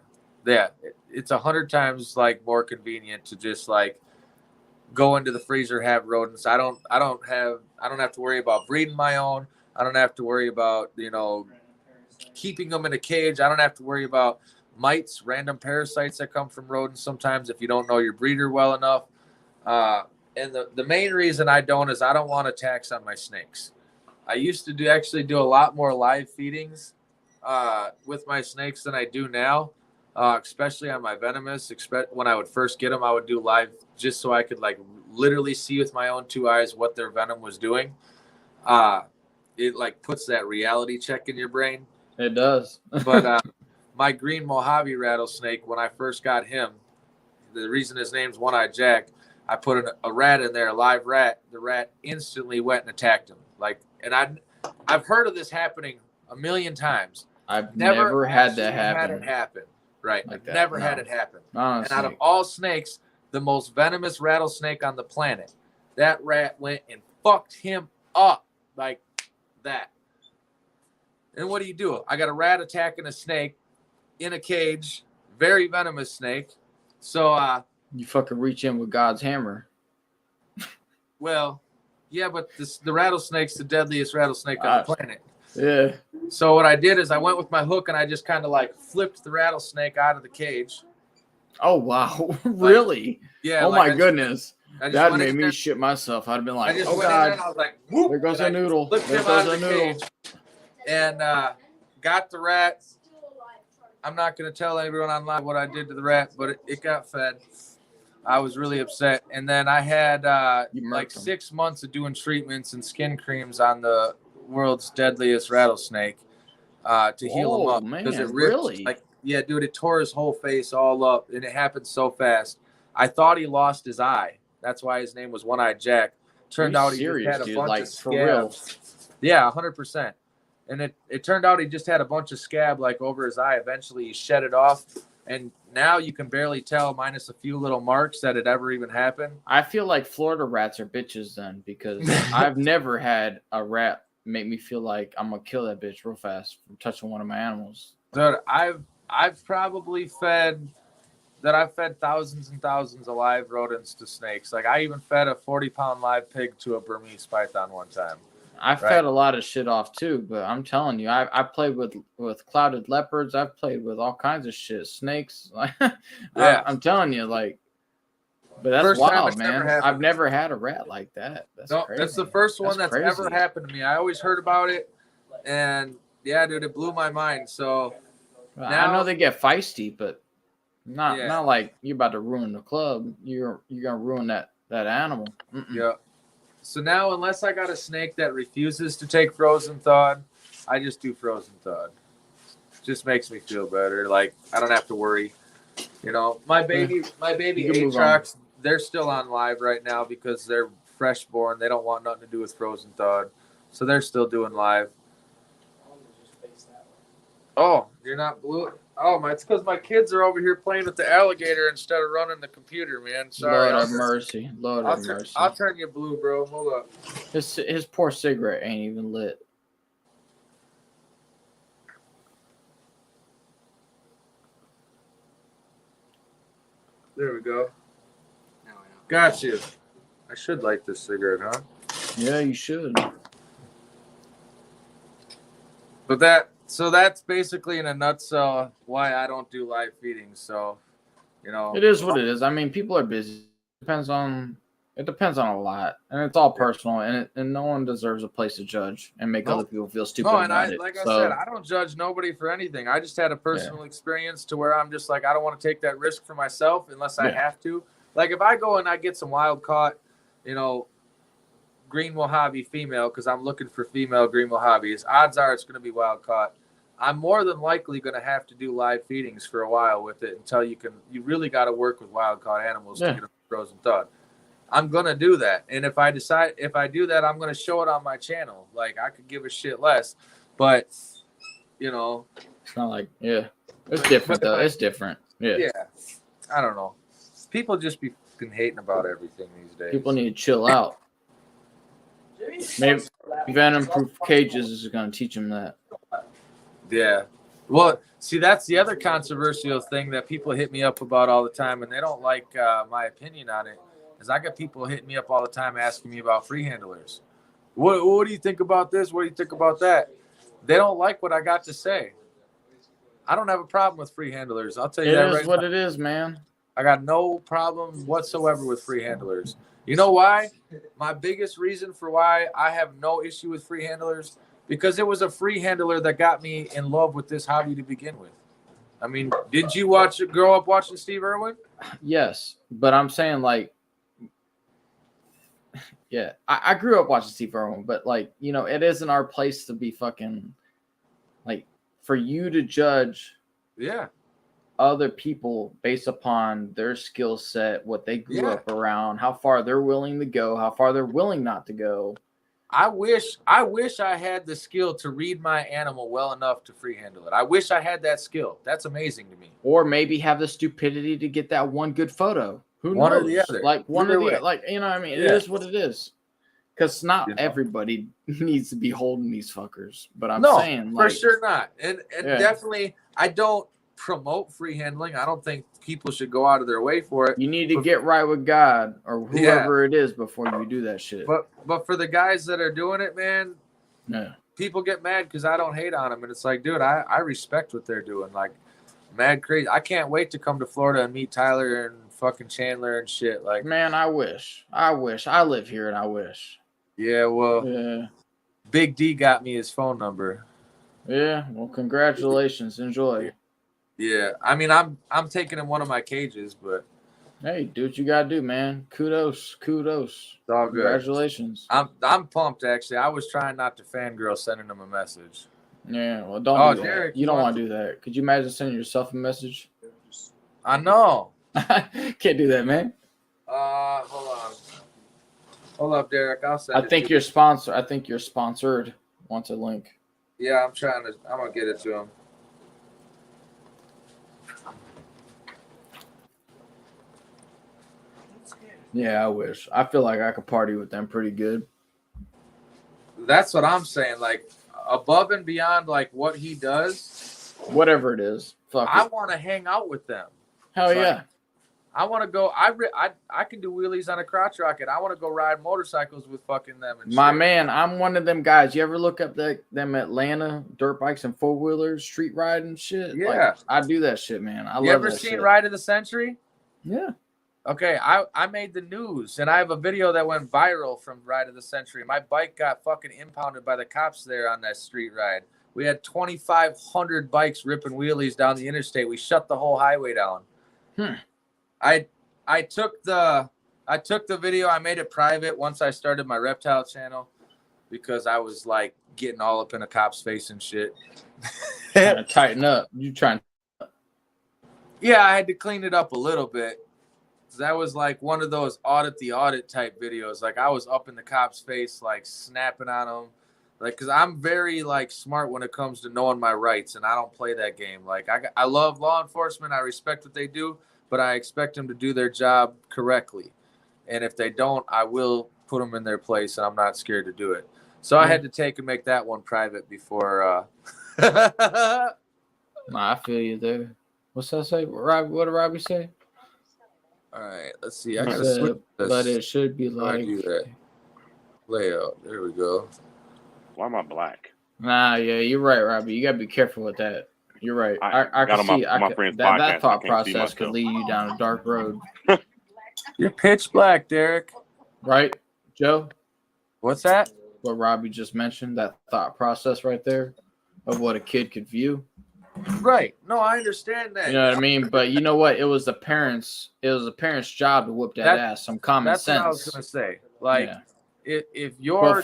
It's 100 times like more convenient to just like go into the freezer, have rodents. I don't have to worry about breeding my own. I don't have to worry about, keeping them in a cage. I don't have to worry about mites, random parasites that come from rodents sometimes if you don't know your breeder well enough. And the main reason I don't is I don't want attacks on my snakes. I used to do a lot more live feedings with my snakes than I do now, especially on my venomous. When I would first get them, I would do live just so I could like literally see with my own two eyes what their venom was doing. It like puts that reality check in your brain. It does. But my green Mojave rattlesnake, when I first got him, the reason his name's One-Eyed Jack, I put a rat in there, a live rat. The rat instantly went and attacked him. And I've heard of this happening a million times. I've never had that happen. Had it happen. Right. Like I've that, never no. had it happen. Not And out of all snakes, the most venomous rattlesnake on the planet, that rat went and fucked him up like that. And what do? I got a rat attacking a snake in a cage, very venomous snake. So you fucking reach in with God's hammer. Well, yeah, but the rattlesnake's the deadliest rattlesnake on the planet. Yeah. So what I did is I went with my hook and I just kind of like flipped the rattlesnake out of the cage. Oh wow, really? Yeah. Oh my goodness, that made me there. shit myself. I'd have been like, I just oh went in there god, and I was like, whoop, there goes a noodle. Flipped There him out goes of a the noodle. cage and got the rat. I'm not going to tell everyone online what I did to the rat, but it got fed. I was really upset. And then I had like 6 months of doing treatments and skin creams on the world's deadliest rattlesnake to heal him up. Because it ripped, really? Yeah, dude, it tore his whole face all up, and it happened so fast. I thought he lost his eye. That's why his name was One-Eyed Jack. Turned out he just had a bunch of scabs. For real? Yeah, 100%. And it turned out he just had a bunch of scab like over his eye. Eventually he shed it off. And now you can barely tell, minus a few little marks, that it ever even happened. I feel like Florida rats are bitches then, because I've never had a rat make me feel like I'm gonna kill that bitch real fast from touching one of my animals. Dude, I've probably fed thousands and thousands of live rodents to snakes. Like I even fed a 40-pound live pig to a Burmese python one time. I fed a lot of shit off too, but I'm telling you, I played with clouded leopards. I've played with all kinds of shit, snakes. Yeah. I'm telling you, like, but that's First time wild, it's man. never I've never had a rat like that. That's crazy. That's the first one that's crazy. ever happened to me. I always heard about it, and yeah, dude, it blew my mind. So I know they get feisty, but not like you're about to ruin the club. You're gonna ruin that animal. Mm-mm. Yeah. So now, unless I got a snake that refuses to take frozen thawed, I just do frozen thawed. Just makes me feel better. Like I don't have to worry. My baby Aatrox, they're still on live right now because they're fresh born. They don't want nothing to do with frozen thawed, so they're still doing live. Oh, you're not blue. Oh, it's because my kids are over here playing with the alligator instead of running the computer, man. Sorry. Lord have mercy. Lord have mercy. I'll turn you blue, bro. Hold up. His poor cigarette ain't even lit. There we go. Got you. I should light this cigarette, huh? Yeah, you should. But that's basically in a nutshell why I don't do live feeding. So, it is what it is. I mean, people are busy. It depends on a lot, and it's all personal, and no one deserves a place to judge and make other people feel stupid about it. I said, I don't judge nobody for anything. I just had a personal experience to where I'm just like, I don't want to take that risk for myself unless I have to. Like if I go and I get some wild caught, green Mojave female, because I'm looking for female green Mojaves, odds are it's going to be wild caught. I'm more than likely going to have to do live feedings for a while with it until you really got to work with wild caught animals to get them frozen thawed. I'm going to do that. And if I do that, I'm going to show it on my channel. Like I could give a shit less, but it's not like, it's different though. It's different. Yeah. I don't know. People just be fucking hating about everything these days. People need to chill out. Maybe venom-proof cages is going to teach them that. Yeah. Well, see, that's the other controversial thing that people hit me up about all the time, and they don't like my opinion on it. Is I got people hitting me up all the time asking me about free handlers. What do you think about this? What do you think about that? They don't like what I got to say. I don't have a problem with free handlers. I'll tell you that right now. It is what it is, man. I got no problem whatsoever with free handlers. You know why? My biggest reason for why I have no issue with free handlers, because it was a free handler that got me in love with this hobby to begin with. I mean, did you grow up watching Steve Irwin? Yes, but I'm saying like, yeah, I grew up watching Steve Irwin, but like, you know, it isn't our place to be fucking like for you to judge other people based upon their skill set, what they grew up around, how far they're willing to go, how far they're willing not to go. I wish I had the skill to read my animal well enough to free handle it. I wish I had that skill. That's amazing to me. Or maybe have the stupidity to get that one good photo. Who knows? One or the other. Like one or the other. Like, you know what I mean? It is what it is. Because not everybody needs to be holding these fuckers. But I'm saying, like, for sure not. And definitely, I don't promote free handling. I don't think people should go out of their way for it. You need to get right with God or whoever it is before you do that shit. But for the guys that are doing it, man, people get mad because I don't hate on them. And it's like, dude, I respect what they're doing. Like, mad crazy. I can't wait to come to Florida and meet Tyler and fucking Chandler and shit. Like, man, I wish. I live here and I wish. Yeah, well, Big D got me his phone number. Yeah, well, congratulations. Enjoy. Yeah, I mean, I'm taking him one of my cages, but hey, do what you gotta do, man. Kudos. It's all good. Congratulations. I'm pumped, actually. I was trying not to fangirl sending him a message. Yeah, well, don't do that. Derek, you don't want to do that. Could you imagine sending yourself a message? I know. Can't do that, man. Hold up, Derek. I'll send I think you're sponsored. Wants a link. Yeah, I'm gonna get it to him. Yeah, I wish. I feel like I could party with them pretty good. That's what I'm saying. Like, above and beyond, like, what he does. Whatever it is. I want to hang out with them. Hell yeah. I want to go. I can do wheelies on a crotch rocket. I want to go ride motorcycles with fucking them. And my man, I'm one of them guys. You ever look up them Atlanta dirt bikes and 4-wheelers, street riding shit? Yeah. Like, I do that shit, man. I love that shit. You ever seen Ride of the Century? Yeah. Okay, I made the news, and I have a video that went viral from Ride of the Century. My bike got fucking impounded by the cops there on that street ride. We had 2,500 bikes ripping wheelies down the interstate. We shut the whole highway down. I took the video. I made it private once I started my reptile channel because I was like getting all up in a cop's face and shit. Trying to tighten up. You trying? Yeah, I had to clean it up a little bit. That was like one of those audit the audit type videos. Like, I was up in the cop's face, like snapping on them. Like, cause I'm very like smart when it comes to knowing my rights, and I don't play that game. Like, I love law enforcement. I respect what they do, but I expect them to do their job correctly. And if they don't, I will put them in their place, and I'm not scared to do it. So I had to take and make that one private before. Nah, I feel you there. What's that say? What did Robbie say? All right, let's see. I gotta switch this. But it should be like I do that. Layout. There we go. Why am I black? Nah, yeah, you're right, Robbie. You gotta be careful with that. You're right. I can see that thought process could lead you down a dark road. You're pitch black, Derek. Right, Joe? What's that? What Robbie just mentioned, that thought process right there of what a kid could view. Right. No, I understand that. You know what I mean? But you know what? It was the parents' job to whoop that ass. Some common sense. That's what I was gonna say. Like, if you're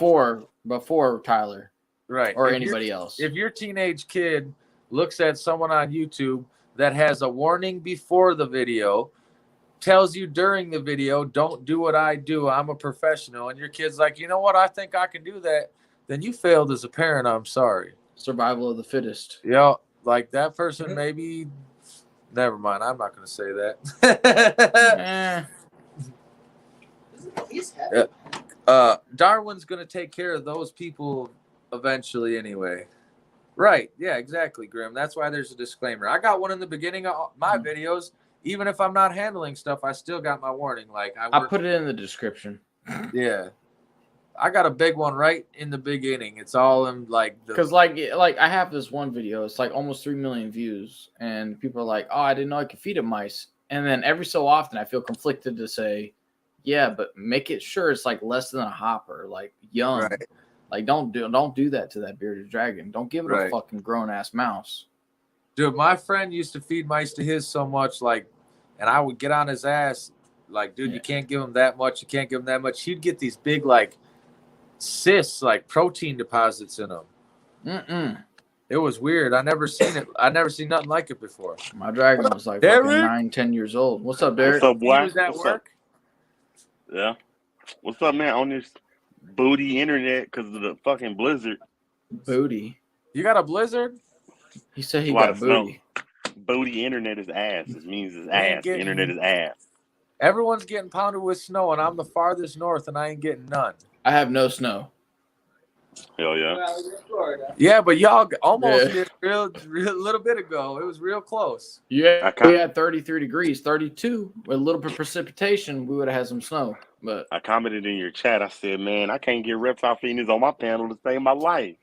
before Tyler, right, or anybody else, if your teenage kid looks at someone on YouTube that has a warning before the video, tells you during the video, don't do what I do, I'm a professional, and your kid's like, you know what, I think I can do that, then you failed as a parent. I'm sorry. Survival of the fittest. Yeah, like that person maybe. Never mind. I'm not going to say that. Darwin's going to take care of those people eventually anyway. Right. Yeah, exactly, Grim. That's why there's a disclaimer. I got one in the beginning of my videos. Even if I'm not handling stuff, I still got my warning. Like I put it in the description. Yeah. I got a big one right in the beginning. It's all in like the Because like I have this one video. It's like almost 3 million views, and people are like, "Oh, I didn't know I could feed it mice." And then every so often, I feel conflicted to say, "Yeah, but make it sure it's like less than a hopper, like young. Right. Like don't do that to that bearded dragon. Don't give it a fucking grown ass mouse." Dude, my friend used to feed mice to his so much, like, and I would get on his ass, like, dude, you can't give him that much. You can't give him that much. He'd get these big like cysts, like protein deposits in them. It was weird. I never seen it. I never seen nothing like it before. My dragon was like Derek? fucking 9-10 years old. What's up, Derek? What's up, He boy? was at What's work. up? Yeah. What's up, man? On this booty internet because of the fucking blizzard. Booty. You got a blizzard? He said he A lot got of snow. booty. Booty internet is ass. It means it's ain't ass. getting- Internet is ass. Everyone's getting pounded with snow, and I'm the farthest north, and I ain't getting none. I have no snow. Hell yeah. Well, you're in Florida. Yeah, but y'all almost Yeah. did real little bit ago. It was real close. Yeah, I we had 33 degrees, 32 with a little bit of precipitation. We would have had some snow, but I commented in your chat. I said, man, I can't get reptile feedings on my panel to save my life.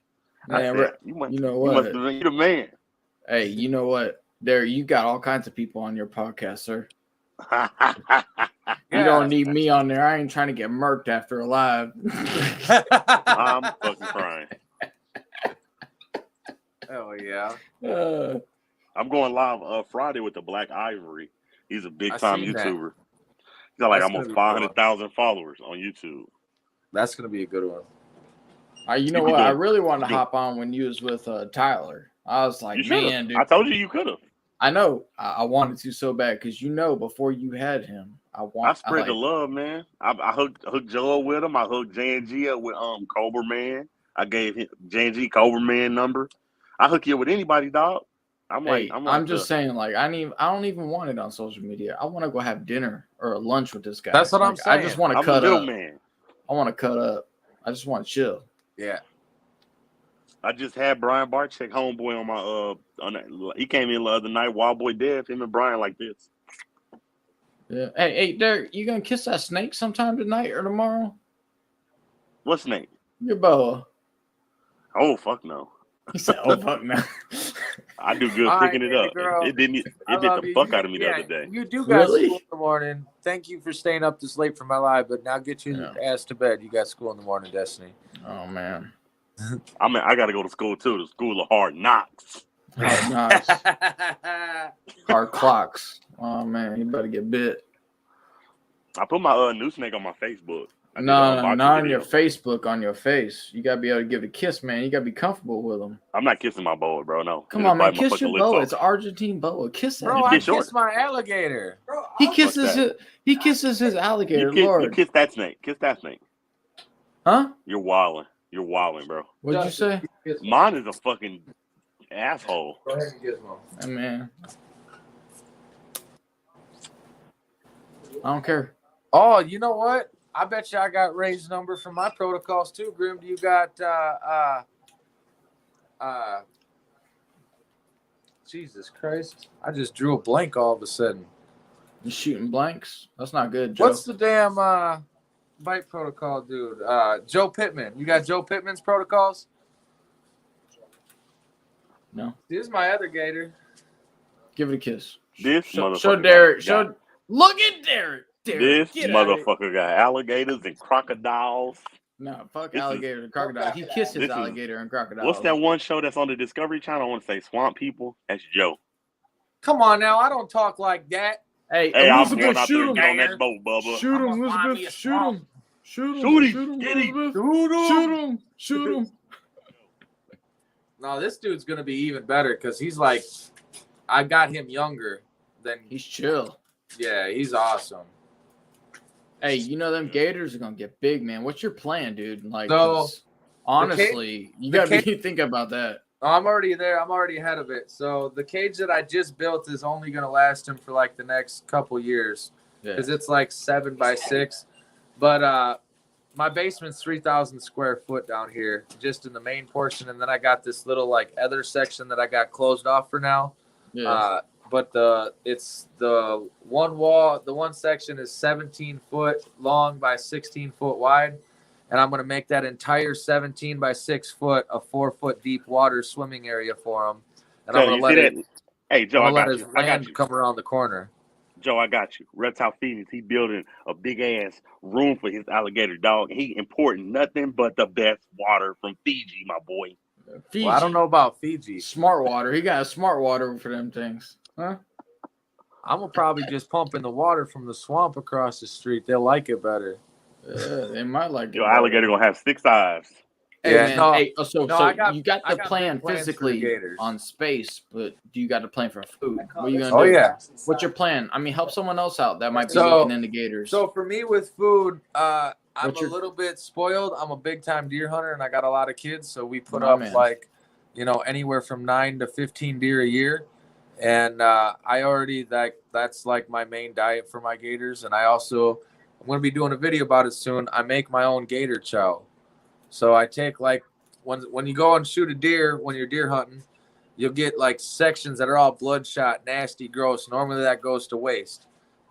I man, said, you you know You what? must have been you the man. Hey, you know what? There, you got all kinds of people on your podcast, sir. You don't need me on there. I ain't trying to get murked after a live. I'm fucking crying. Oh yeah. I'm going live Friday with the Black Ivory. He's a big I time seen that. YouTuber. He's got like That's almost gonna be cool. 500,000 followers on YouTube. That's gonna be a good one. You know You be what? I doing- really wanted to doing- hop on when you was with Tyler. I was like, You should've. man, dude. I told you could have. I know. I wanted to so bad because before you had him, I spread the love, man. I hooked Joel with him. I hooked J&G up with Cobra Man. I gave him J&G Cobra Man number. I hook you up with anybody, dog. I'm just saying, like, I don't even want it on social media. I want to go have dinner or lunch with this guy. That's what I'm I just saying. want to I'm cut the up. man. I want to cut up. I just want to chill. Yeah. I just had Brian Barczyk, homeboy, on my he came in the other night, Wild Boy Dev, him and Brian like this. Yeah. Hey, Derek, you gonna kiss that snake sometime tonight or tomorrow? What snake? Your boa. Oh fuck no. He said, "Oh fuck no." I do good All right, picking it baby up. girl. It did I the love you. fuck You out of me the yeah, other day. You do got Really? school in the morning. Thank you for staying up this late for my live, but now get your ass to bed. You got school in the morning, Destiny. Oh man. I mean, I got to go to school too. The school of hard knocks. Hard knocks. Hard clocks. Oh man, you better get bit. I put my new snake on my Facebook. I did No, an unboxing not on video. your Facebook, on your face. You gotta be able to give it a kiss, man. You gotta be comfortable with them. I'm not kissing my boa, bro. No. Come It'll on, man. bite my Kiss fucking your lips boa. off. It's Argentine boa. Kiss that. Bro, You I get short. kissed my alligator. Bro, He I'll- kisses that? he kisses his alligator. You Lord. kiss that snake. Kiss that snake. Huh? You're wilding. You're wilding, bro. What'd you say? Mine is a fucking asshole. Go ahead and gizmo. Hey, man. I don't care. Oh, you know what? I bet you I got Ray's number from my protocols too, Grim. Do you got Jesus Christ. I just drew a blank all of a sudden. You shooting blanks? That's not good, Joe. What's the damn bite protocol, dude? Joe Pittman. You got Joe Pittman's protocols? No. This is my other gator. Give it a kiss. This Show motherfucker. Derek. got- Look at Derek. This get out of here. motherfucker got alligators and crocodiles. No, fuck This is- alligator and crocodile. He kisses This is- alligator and crocodile. What's that one show that's on the Discovery Channel? I want to say Swamp People. That's Joe. Come on now, I don't talk like that. Hey, Hey, I'm Elizabeth, going out there shoot and him. get on that boat, Bubba. Shoot him, I'm gonna find me Elizabeth. a Shoot swamp. him. Shoot him. Shoot him. Shoot him, Get him. Elizabeth. Shoot him. Shoot him. Shoot him. No, this dude's gonna be even better because he's like, I got him younger than. He's chill. Yeah, he's awesome. Hey, you know them gators are gonna get big, man. What's your plan, dude? Like, So, 'cause honestly, you gotta be think about that. Oh, I'm already there. I'm already ahead of it. So the cage that I just built is only gonna last him for like the next couple years Yeah. because it's like 7x6. But my basement's 3,000 square foot down here, just in the main portion, and then I got this little like other section that I got closed off for now. Yeah. But it's the one wall, the one section is 17 foot long by 16 foot wide, and I'm gonna make that entire 17 by 6 foot a 4 foot deep water swimming area for him, and I'm Joe, gonna you let see it. that? Hey, Joe, I'm I gonna let got his you. I got land you. come around the corner. Joe, I got you. Reptile Feedings, he building a big ass room for his alligator dog. He importing nothing but the best water from Fiji, my boy. Fiji. Well, I don't know about Fiji. Smart water. He got a smart water for them things. Huh? I'm gonna probably just pump in the water from the swamp across the street. They'll like it better. Yeah, they might like it. Your alligator gonna have 6 eyes. Hey, Yeah, man. no, Hey, so I you got I the got plan big plans for the physically gators. on space, but do you got the plan for food? What are you gonna Oh do? yeah. What's your plan? I mean, help someone else out that might be So- looking into gators. So for me with food, I'm What's a your- little bit spoiled. I'm a big time deer hunter, and I got a lot of kids. So we put My up man. like, anywhere from 9 to 15 deer a year, and I already that's like my main diet for my gators. And I'm gonna be doing a video about it soon. I make my own gator chow. So I take like when you go and shoot a deer when you're deer hunting, you'll get like sections that are all bloodshot, nasty, gross. Normally that goes to waste.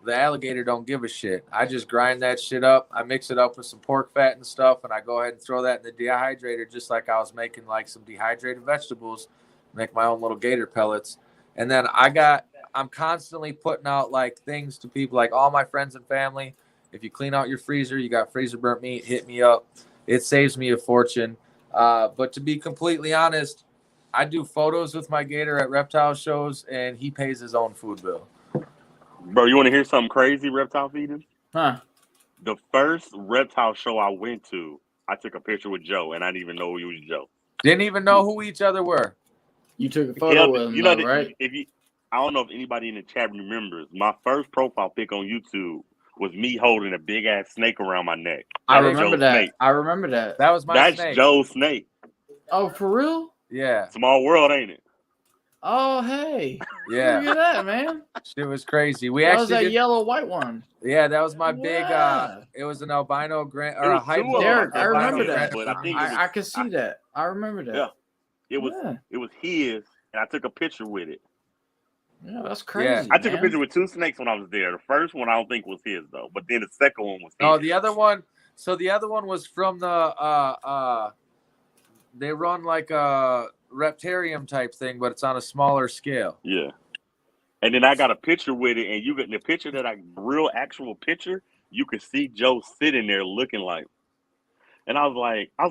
The alligator don't give a shit. I just grind that shit up. I mix it up with some pork fat and stuff, and I go ahead and throw that in the dehydrator, just like I was making like some dehydrated vegetables, make my own little gator pellets. And then I'm constantly putting out like things to people, like all my friends and family. If you clean out your freezer, you got freezer burnt meat, hit me up. It saves me a fortune. But to be completely honest, I do photos with my gator at reptile shows, and he pays his own food bill. Bro, you want to hear something crazy, Reptile Feedings? Huh? The first reptile show I went to, I took a picture with Joe, and I didn't even know he was Joe. Didn't even know who each other were. You took a photo with him, you know, though, right? I don't know if anybody in the chat remembers. My first profile pic on YouTube was me holding a big ass snake around my neck. I That was remember Joe's that. snake. I remember that. That was my That's snake. Joe's snake. Oh, for real? Yeah, Small world, ain't it? Oh, hey. yeah. Look at that, man. Shit was crazy. We That was actually that did, yellow white one. yeah, that was my big. Yeah. It was an albino grant It or a was two of hypo. them. Derek, I remember albino that. But I think I can see that. I remember that. Yeah. It was Yeah, his, and I took a picture with it. yeah, that's crazy. I took a man. picture with 2 snakes when I was there. The first one I don't think was his though, but then the second one was his. Oh, the other one. So the other one was from the. They run like a reptarium type thing, but it's on a smaller scale. Yeah. And then I got a picture with it, and you get the picture real actual picture, you could see Joe sitting there looking like. And I was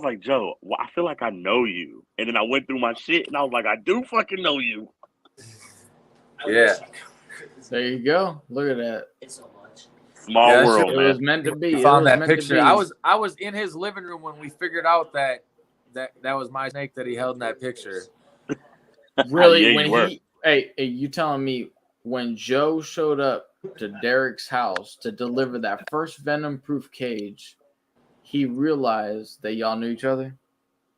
like, Joe, well, I feel like I know you. And then I went through my shit, and I was like, I do fucking know you. Yeah. There you go. Look at that. It's so much. Small Yeah, world, It man. was meant to be. We It found was that meant to picture. be. I was in his living room when we figured out that was my snake that he held in that picture. Really, Yeah, when you were. hey, you telling me when Joe showed up to Derek's house to deliver that first venom-proof cage, he realized that y'all knew each other?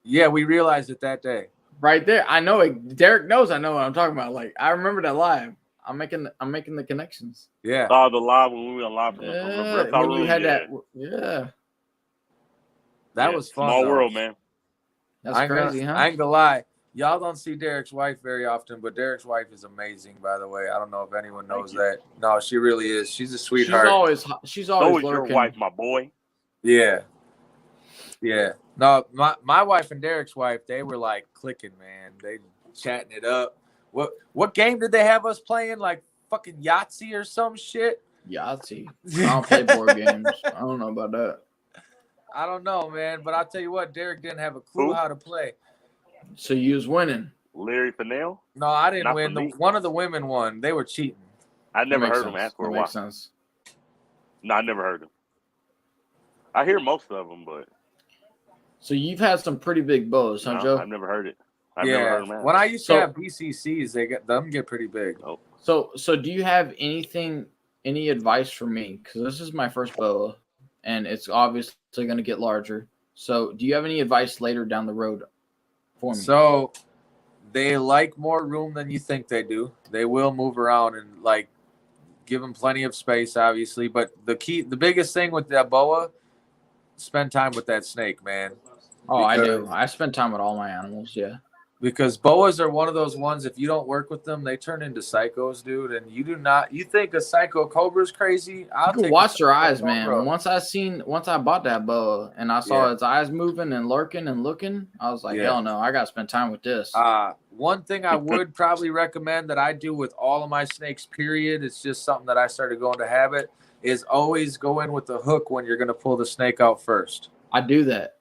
Yeah, we realized it that day. Right there. I know it. Derek knows I know what I'm talking about. Like, I remember that live. I'm making the connections. Yeah. Oh, the live when we were live from the Yeah, reptile when you room, had yeah. that. Yeah, That Yeah, was fun. Small though. world, man. that's I ain't crazy, gonna, huh? I ain't gonna lie. Y'all don't see Derek's wife very often, but Derek's wife is amazing, by the way. I don't know if anyone knows that. No, she really is. She's a sweetheart. She's So always is your lurking. wife, my boy. Yeah. Yeah. No, my wife and Derek's wife, they were like clicking, man. They chatting it up. What game did they have us playing? Like fucking Yahtzee or some shit? Yahtzee. I don't play board games. I don't know about that. I don't know, man. But I'll tell you what, Derek didn't have a clue Who? how to play. So you was winning. Larry Fennell? No, I didn't Not win. for me. One of the women won. They were cheating. I never That makes heard him sense. ask for a That while. makes sense. No, I never heard him. I hear most of them, but So you've had some pretty big bows, huh, no, Joe? I've never heard it. I've never heard him ask. When I used So- to have BCCs, them get pretty big. Oh, So do you have any advice for me? Because this is my first boa, and it's obviously going to get larger. So do you have any advice later down the road for me? So they like more room than you think they do. They will move around and like give them plenty of space, obviously. But the biggest thing with that boa spend time with that snake, man. Oh, I do. I spend time with all my animals. Yeah. Because boas are one of those ones, if you don't work with them, they turn into psychos, dude. And you do not, you think a psycho cobra is crazy? You can watch their eyes, man. Once I bought that boa and I saw its eyes moving and lurking and looking, I was like, hell no, I got to spend time with this. One thing I would probably recommend that I do with all of my snakes, period, it's just something that I started going to habit, is always go in with the hook when you're going to pull the snake out first. I do that.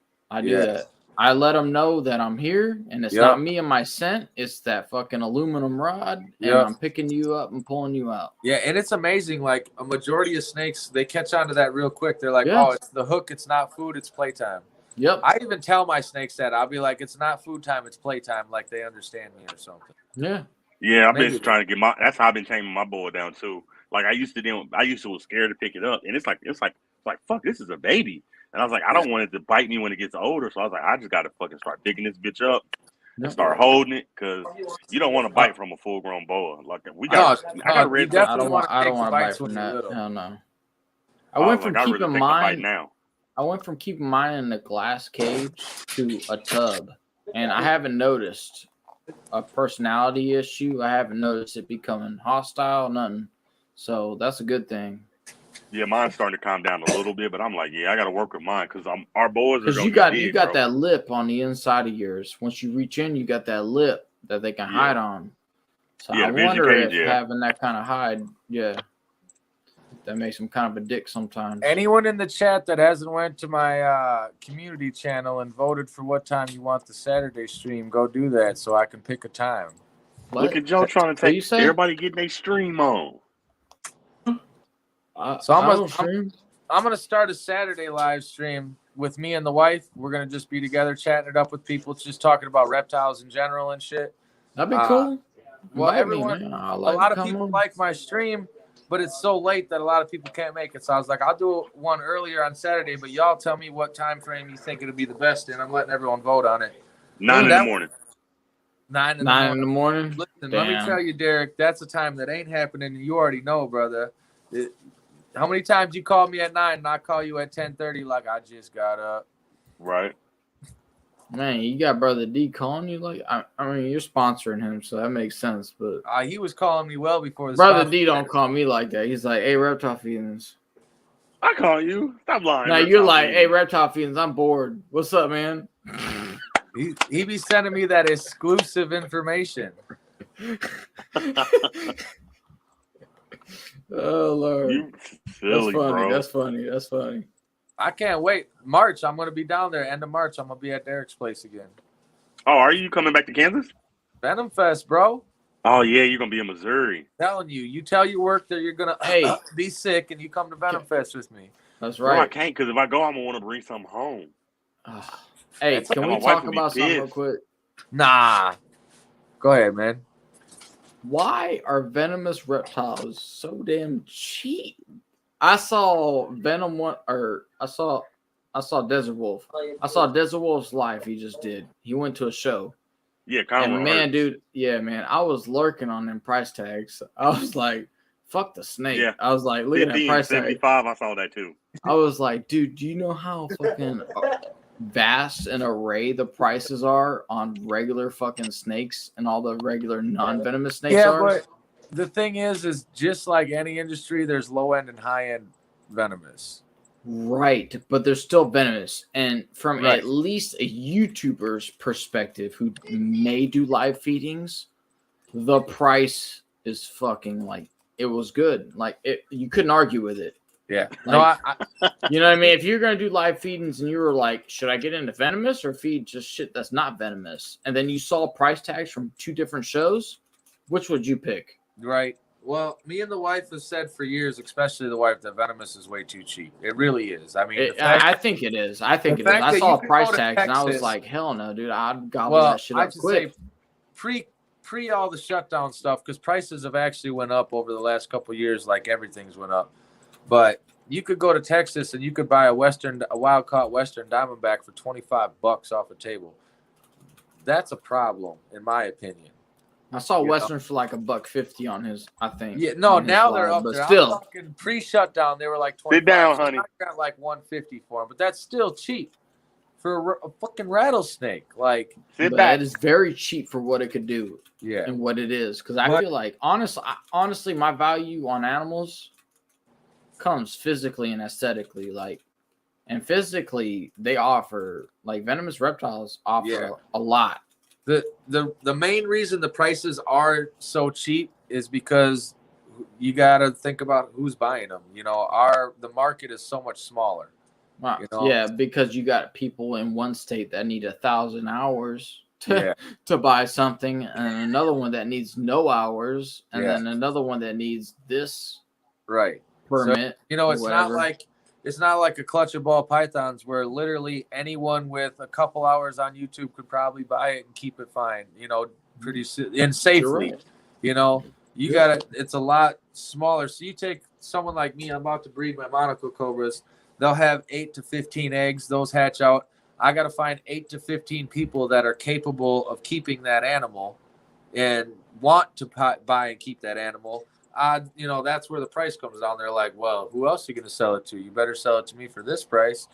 I let them know that I'm here, and it's not me and my scent. It's that fucking aluminum rod, and I'm picking you up and pulling you out. Yeah, and it's amazing. Like, a majority of snakes, they catch on to that real quick. They're like, oh, it's the hook. It's not food. It's playtime. Yep. I even tell my snakes that. I'll be like, it's not food time. It's playtime. Like, they understand me or something. Yeah. Yeah, I've been trying to get that's how I've been taming my boa down, too. Like, I used to was scared to pick it up, and it's like, fuck, this is a baby. And I was like, I don't want it to bite me when it gets older. So I was like, I just got to fucking start picking this bitch up and start holding it, because you don't want to bite from a full-grown boa. Like, I got red tape. I don't want to bite from that. Hell no. I went from keeping mine in a glass cage to a tub. And I haven't noticed a personality issue. I haven't noticed it becoming hostile, nothing. So that's a good thing. Yeah, mine's starting to calm down a little bit, but I'm like, I got to work with mine, because our boys are going to you got that lip on the inside of yours. Once you reach in, you got that lip that they can hide on. So I wonder if having that kind of hide, that makes them kind of a dick sometimes. Anyone in the chat that hasn't went to my community channel and voted for what time you want the Saturday stream, go do that so I can pick a time. Look at Joe trying to take everybody getting their stream on. So I'm gonna start a Saturday live stream with me and the wife. We're gonna just be together chatting it up with people, just talking about reptiles in general and shit. That'd be cool. Well, a lot of people like my stream, but it's so late that a lot of people can't make it. So I was like, I'll do one earlier on Saturday, but y'all tell me what time frame you think it'll be the best in. I'm letting everyone vote on it. 9 in the morning. 9 in the morning. Listen, let me tell you, Derek, that's a time that ain't happening. You already know, brother. How many times you call me at 9 and I call you at 10:30 like I just got up? Right. Man, you got Brother D calling you like I mean, you're sponsoring him, so that makes sense. But he was calling me well before the Brother D don't call me like that. He's like, hey, Reptile Feelings. I call you. Stop lying. Now you're like, hey, Reptile Feelings, I'm bored. What's up, man? He be sending me that exclusive information. Oh Lord, you silly, That's funny. I can't wait. March, I'm gonna be down there. End of March, I'm gonna be at Derek's place again. Oh, are you coming back to Kansas? Venom Fest, bro. Oh yeah, you're gonna be in Missouri. Telling you, you tell your work that you're gonna be sick, and you come to Venom Fest with me. That's right. Bro, I can't, because if I go, I'm gonna want to bring something home. Hey, can we talk about something real quick? Nah. Go ahead, man. Why are venomous reptiles so damn cheap? I saw Venom I saw Desert Wolf. I saw Desert Wolf's live he just did. He went to a show. Yeah, kind of. And man, dude, I was lurking on them price tags. I was like, fuck the snake. Yeah. I was like, look at that price tag. 75, I saw that too. I was like, dude, do you know how fucking vast an array the prices are on regular fucking snakes and all the regular non-venomous snakes are? But the thing is just like any industry, there's low-end and high-end venomous. Right, but they're still venomous. And from at least a YouTuber's perspective who may do live feedings, the price is fucking like, it was good. Like, you couldn't argue with it. Yeah. Like, you know what I mean? If you're going to do live feedings and you were like, should I get into venomous or feed just shit that's not venomous? And then you saw price tags from two different shows, which would you pick? Right. Well, me and the wife have said for years, especially the wife, that venomous is way too cheap. It really is. I mean, I think it is. I saw price tags and I was like, hell no, dude. I'd gobble that shit up quick. Say pre all the shutdown stuff, because prices have actually went up over the last couple of years, like everything's went up. But you could go to Texas and you could buy a wild caught Western Diamondback for $25 off a table. That's a problem, in my opinion. I saw You know? Western for like $150 on his, I think. Yeah, no, on his now they're flyer, up but there. still. I'm talking pre-shutdown, they were like 25. Sit down, So honey. I got like 150 for them, but that's still cheap for a fucking rattlesnake. Like, Sit But back. it is very cheap for what it could do yeah, and what it is. Because I But- feel like, honestly, my value on animals comes physically and aesthetically. Like, and physically, they offer, like, venomous reptiles offer Yeah. a lot. the main reason the prices are so cheap is because you got to think about who's buying them. You know, the market is so much smaller. Wow. You know? Yeah, because you got people in one state that need 1,000 hours Yeah. to buy something, and another one that needs no hours, and Yeah. then another one that needs this Right. permit. You know, or it's not whatever. like a clutch of ball pythons where literally anyone with a couple hours on YouTube could probably buy it and keep it fine, you know, pretty and safely. right. You know, it's a lot smaller. So you take someone like me, I'm about to breed my monocle cobras. They'll have 8 to 15 eggs. Those hatch out. I got to find 8 to 15 people that are capable of keeping that animal and want to buy and keep that animal. You know, that's where the price comes down. They're like, well, who else are you going to sell it to? You better sell it to me for this price.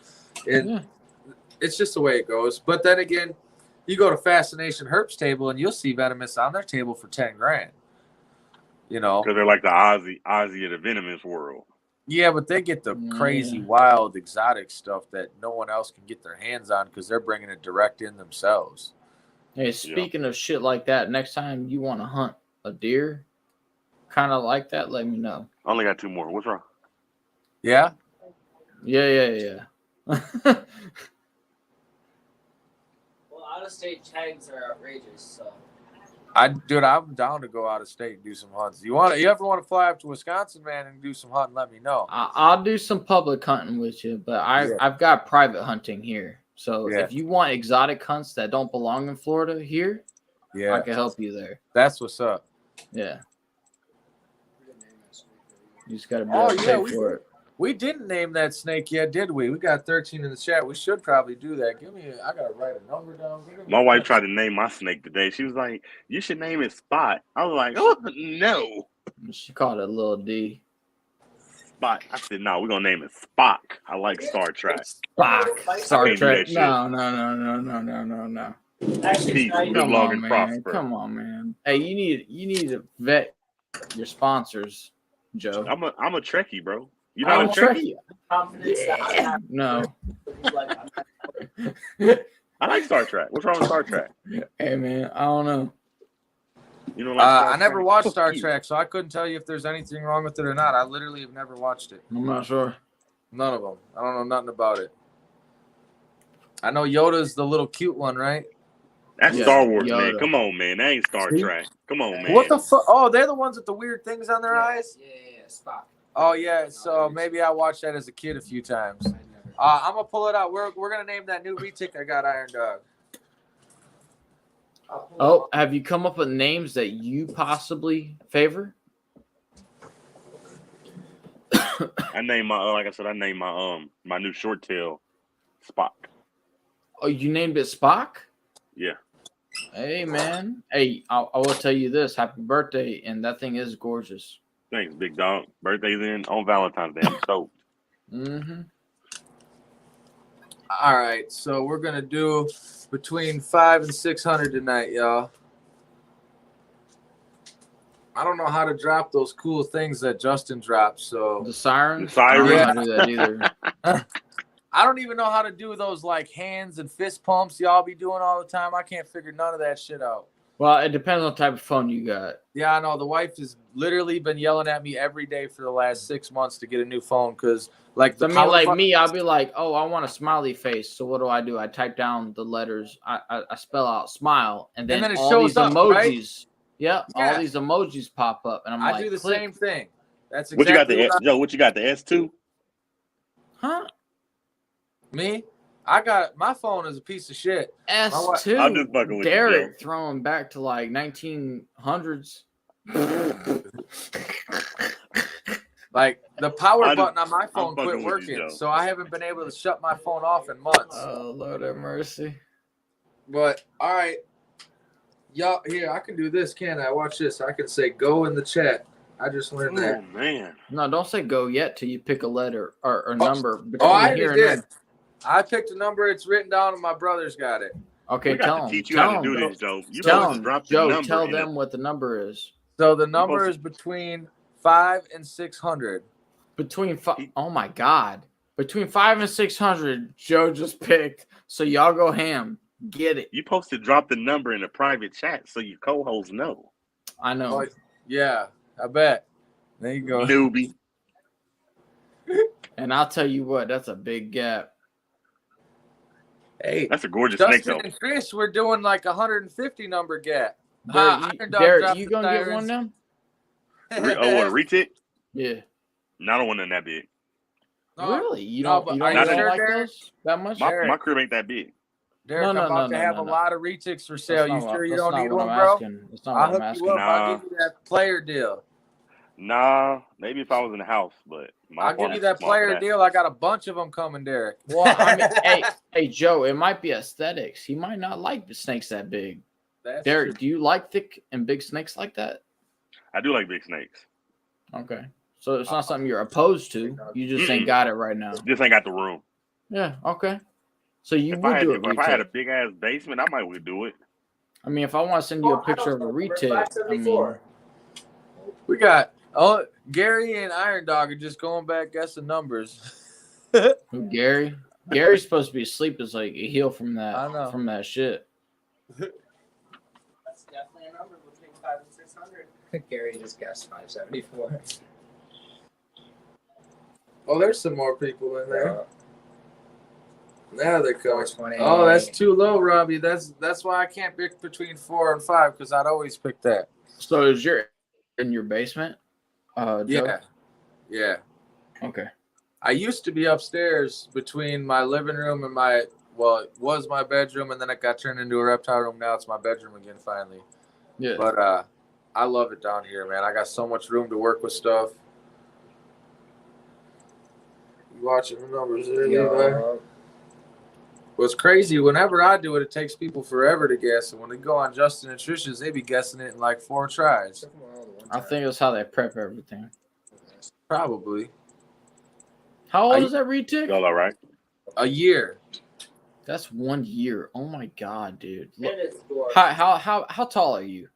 It's just the way it goes. But then again, you go to Fascination Herp's table and you'll see venomous on their table for 10 grand. You know, Because they're like the Ozzy of the venomous world. yeah, but they get the crazy, wild, exotic stuff that no one else can get their hands on because they're bringing it direct in themselves. Hey, speaking of shit like that, next time you want to hunt a deer, kind of like that, let me know. I only got 2 more. What's wrong? Yeah? Yeah. Well, out-of-state tags are outrageous, so. I'm down to go out of state and do some hunts. You ever want to fly up to Wisconsin, man, and do some hunting? Let me know. I'll do some public hunting with you, but I've got private hunting here. So if you want exotic hunts that don't belong in Florida here, I can help you there. That's what's up. Yeah. You just got to be able to pay for it. We didn't name that snake yet, did we? We got 13 in the chat. We should probably do that. I gotta write a number down. My wife tried to name my snake today. She was like, you should name it Spot. I was like, oh, no. She called it Lil D. Spot. I said, no, we're going to name it Spock. I like Star Trek. Spock. Star can't do Trek. that shit. No. Actually, Peace. it's not Live Come long on, and man. prosper. Come on, man. Hey, you need to vet your sponsors, Joe. I'm a Trekkie, bro. You not a Trekkie? confidence that I have. No. Like, I like Star Trek. What's wrong with Star Trek? Hey, man. I don't know. You know, like Star I never Trek? watched Fuck Star you. Trek, so I couldn't tell you if there's anything wrong with it or not. I literally have never watched it. I'm not sure. None of them. I don't know nothing about it. I know Yoda's the little cute one, right? That's Yeah, Star Wars, Yoda. man. Come on, man. That ain't Star See? Trek. Come on, man. What the fuck? Oh, they're the ones with the weird things on their eyes? yeah, Spock. Oh, yeah. So maybe I watched that as a kid a few times. I'm going to pull it out. We're going to name that new retic I got Iron Dog. Oh, have you come up with names that you possibly favor? I named my new short tail Spock. Oh, you named it Spock? Yeah. Hey, man. Hey, I will tell you this. Happy birthday, and that thing is gorgeous. Thanks, big dog. Birthday's in on Valentine's Day. I'm stoked. Mm-hmm. All right. So we're going to do between 500 and 600 tonight, y'all. I don't know how to drop those cool things that Justin dropped, so The siren? The siren. I don't know how to do that either. I don't even know how to do those like hands and fist pumps y'all be doing all the time. I can't figure none of that shit out. Well, it depends on the type of phone you got. Yeah, I know. The wife has literally been yelling at me every day for the last 6 months to get a new phone because, like, I mean, like me, I'll be like, oh, I want a smiley face. So what do? I type down the letters. I spell out smile, and then it all shows these up, emojis. right? Yeah, Yeah. all these emojis pop up, and I like, do the click. same thing. That's What you got exactly Joe? What you got the S2? Huh? me. I got my phone is a piece of shit. S2. I'm just fucking with you, Derek Joe. throwing back to like 1900s. Like the power I just- button on my I'm phone fucking quit with you, working, Joe. so I haven't been able to shut my phone off in months. Oh, Lord have mercy. But all right, Y'all, here, I can do this, can't I? Watch this. I can say go in the chat. I just learned Oh that. man. No, don't say go yet till you pick a letter or number between Oh, I here already and did. there. I picked a number. It's written down, and my brother's got it. Okay, We got tell to them. teach you how to do Tell this, Joe. You Tell supposed to them, drop the Joe. number. Tell in a- them what the number is. So the number supposed is between 5 and 600. Between five. Oh my God. Between 5 and 600, Joe just picked. So y'all go ham. Get it. You supposed to drop the number in a private chat so your co-hosts know. I know. Oh, yeah, I bet. There you go. Newbie. And I'll tell you what, that's a big gap. Hey, That's a gorgeous snake, Justin though. and Chris, we're doing like 150 number gap. Derek, you gonna get one now? What, a retic? Yeah. No, I don't want none that big. Really? You no, don't, but you are don't, you you don't sure, like Derek? those that much? My crib ain't that big. Derek, I'm about to have a lot of retics for sale. You sure you don't need one, bro? That's not I'll what I'm hook you asking. up. I'll give you that player deal. Nah, maybe if I was in the house, but I'll give you that player deal. I got a bunch of them coming, Derek. Well, I mean, hey, Joe, it might be aesthetics. He might not like the snakes that big. That's Derek, true. do you like thick and big snakes like that? I do like big snakes. Okay. So it's not something you're opposed to. You just ain't got it right now. Just ain't got the room. Yeah, okay. So you If would do If I had a retake. big ass basement, I might would do it. I mean, if I want to send you a picture of a retake, I mean, We got Gary and Iron Dog are just going back guessing numbers. who, Gary? Gary's supposed to be asleep. Is like a heal from I know. that shit. That's definitely a number between 5 and 600. Gary just guessed 574. Oh, there's some more people in there. Now they're coming. 420. Oh, that's too low, Robbie. That's why I can't pick between 4 and 5 because I'd always pick that. So is your in your basement? Joe? Yeah. Okay. I used to be upstairs between my living room and it was my bedroom, and then it got turned into a reptile room. Now it's my bedroom again, finally. Yeah. But I love it down here, man. I got so much room to work with stuff. You watching the numbers there, Levi? What's crazy, whenever I do it, it takes people forever to guess. And when they go on Justin and Trisha's, they be guessing it in like 4 tries. I think that's how they prep everything. Probably. How old is that retic? Y'all all right? A year. That's 1 year. Oh my God, dude. Look, It is dwarf. how tall are you?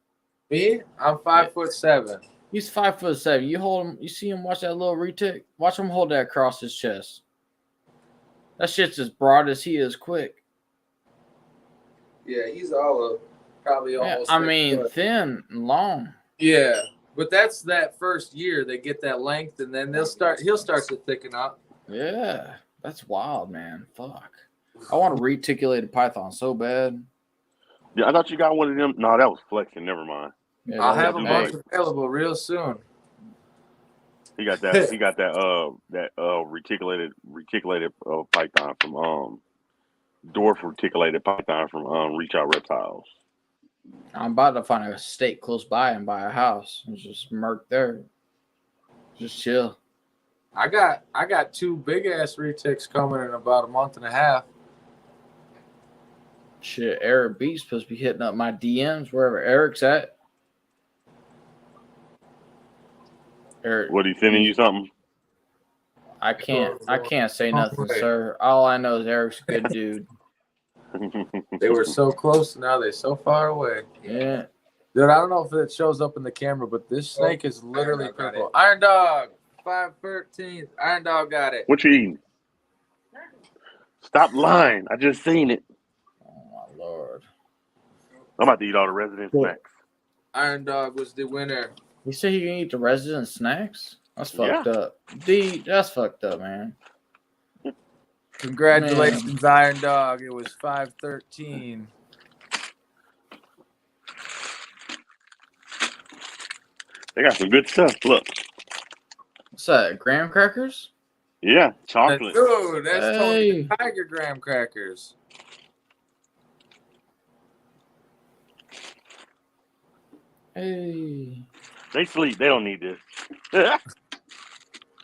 Me? I'm 5'7". He's 5'7". You hold him. You see him watch that little retic. Watch him hold that across his chest. That shit's as broad as he is quick. Yeah, he's probably Yeah, almost. I 6 mean, foot. thin and long. Yeah, but that's that first year they get that length, and then he'll start to thicken up. Yeah, that's wild, man. Fuck. I want a reticulated python so bad. Yeah, I thought you got one of them. No, that was flexing. Never mind. Yeah, I'll that have a was bunch big. available real soon. He got that. He got that reticulated python from dwarf reticulated python from Reach Out Reptiles. I'm about to find a state close by and buy a house. It's just murk there. Just chill. I got 2 big ass retics coming in about a month and a half. Shit, Eric B's supposed to be hitting up my DMs wherever Eric's at. Eric, What, he sending you something? I can't say nothing, sir. All I know is Eric's a good dude. They were so close, now they're so far away. Yeah. Dude, I don't know if it shows up in the camera, but this snake is literally purple. Iron Dog, 5/13. Iron Dog got it. What you eating? Stop lying. I just seen it. Oh my Lord. I'm about to eat all the resident snacks. Iron Dog was the winner. You say you can eat the resident snacks? That's fucked up. That's fucked up, man. Congratulations, Iron Dog. It was 5/13. They got some good stuff. Look. What's that? Graham crackers? Yeah, chocolate. Dude, that's Hey. Tony the Tiger graham crackers. Hey. They sleep. They don't need this.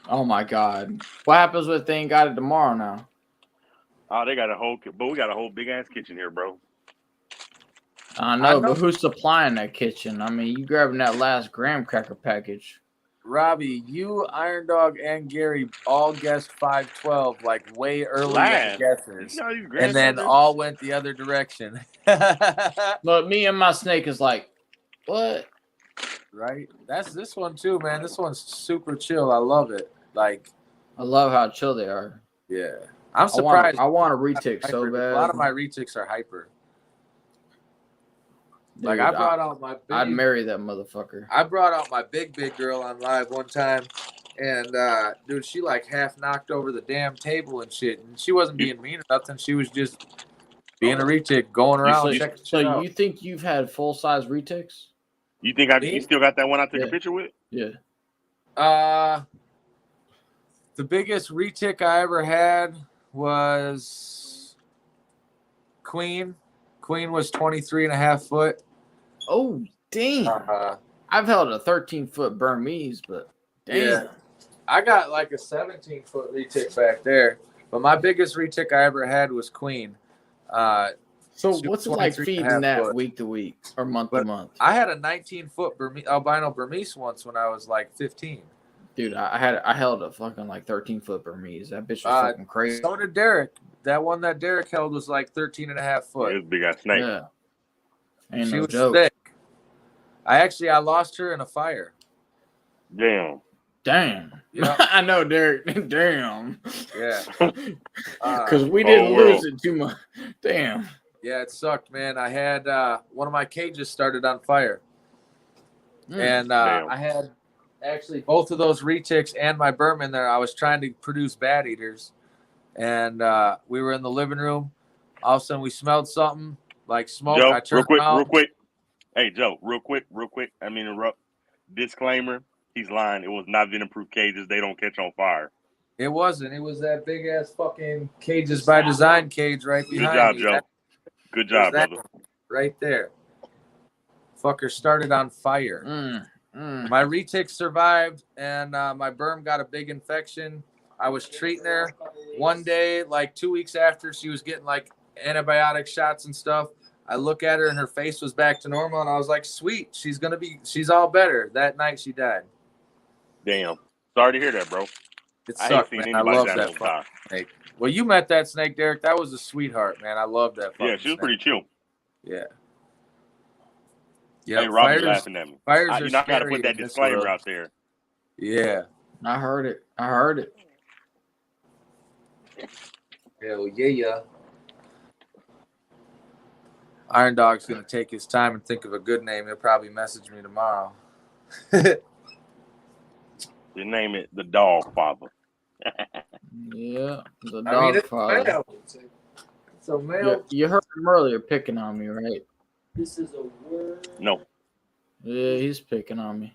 Oh my God. What happens if they ain't got it tomorrow now? Oh, they got a whole, but we got a whole big ass kitchen here, bro. I know, but who's supplying that kitchen? I mean, you grabbing that last graham cracker package. Robbie, you, Iron Dog, and Gary all guessed 512 like way early in the guesses, and then all went the other direction. But me and my snake is like, what? Right? That's this one too, man. This one's super chill. I love it. Like, I love how chill they are. Yeah, I'm surprised. I want a retic so bad. A lot of my retics are hyper. Dude, like I brought out my. I'd marry that motherfucker. I brought out my big girl on live one time, and dude, she like half knocked over the damn table and shit. And she wasn't being mean or nothing. She was just being a retic, going around. So you think you've had full size retics? You think you still got that one I took a picture with? Yeah. The biggest retic I ever had was Queen. Queen was 23.5 foot. Oh, damn. I've held a 13-foot Burmese, but damn. Yeah. I got like a 17-foot retic back there. But my biggest retic I ever had was Queen. So what's it like feeding that week to week or month to month? I had a 19-foot albino Burmese once when I was like 15. Dude, I held a fucking like 13-foot Burmese. That bitch was fucking crazy. So did Derek. That one that Derek held was like 13.5 foot. It was a big ass snake. Yeah. Ain't she no was joke. thick. I lost her in a fire. Damn. Yep. I know, Derek. Damn. Yeah. Because we didn't lose it too much. Damn. Yeah, it sucked, man. I had one of my cages started on fire. And I had actually both of those retics and my Berman there. I was trying to produce bat eaters. And we were in the living room. All of a sudden, we smelled something like smoke. Joe, I turned real quick. Hey, Joe, real quick. I mean, interrupt. Disclaimer, he's lying. It was not venom-proof cages. They don't catch on fire. It wasn't. It was that big-ass fucking Cages by Design cage right behind me. Good job, Joe. Good job, brother. Right there. Fucker started on fire. My retic survived, and my Berm got a big infection. I was treating her one day, like 2 weeks after she was getting like antibiotic shots and stuff. I look at her and her face was back to normal, and I was like, sweet, she's all better. That night she died. Damn. Sorry to hear that, bro. It sucked, man. I love that fucking snake. Well, you met that snake, Derek. That was a sweetheart, man. I love that fucking snake. Yeah, she was pretty chill. Yeah. Hey, Robbie's laughing at me. You're not got to put that disclaimer out there. Yeah. I heard it. Hell yeah. Iron Dog's going to take his time and think of a good name. He'll probably message me tomorrow. You name it the Dog Father. Yeah, the Dog Father. So male. You heard him earlier picking on me, right? This is a word. No. Yeah, he's picking on me.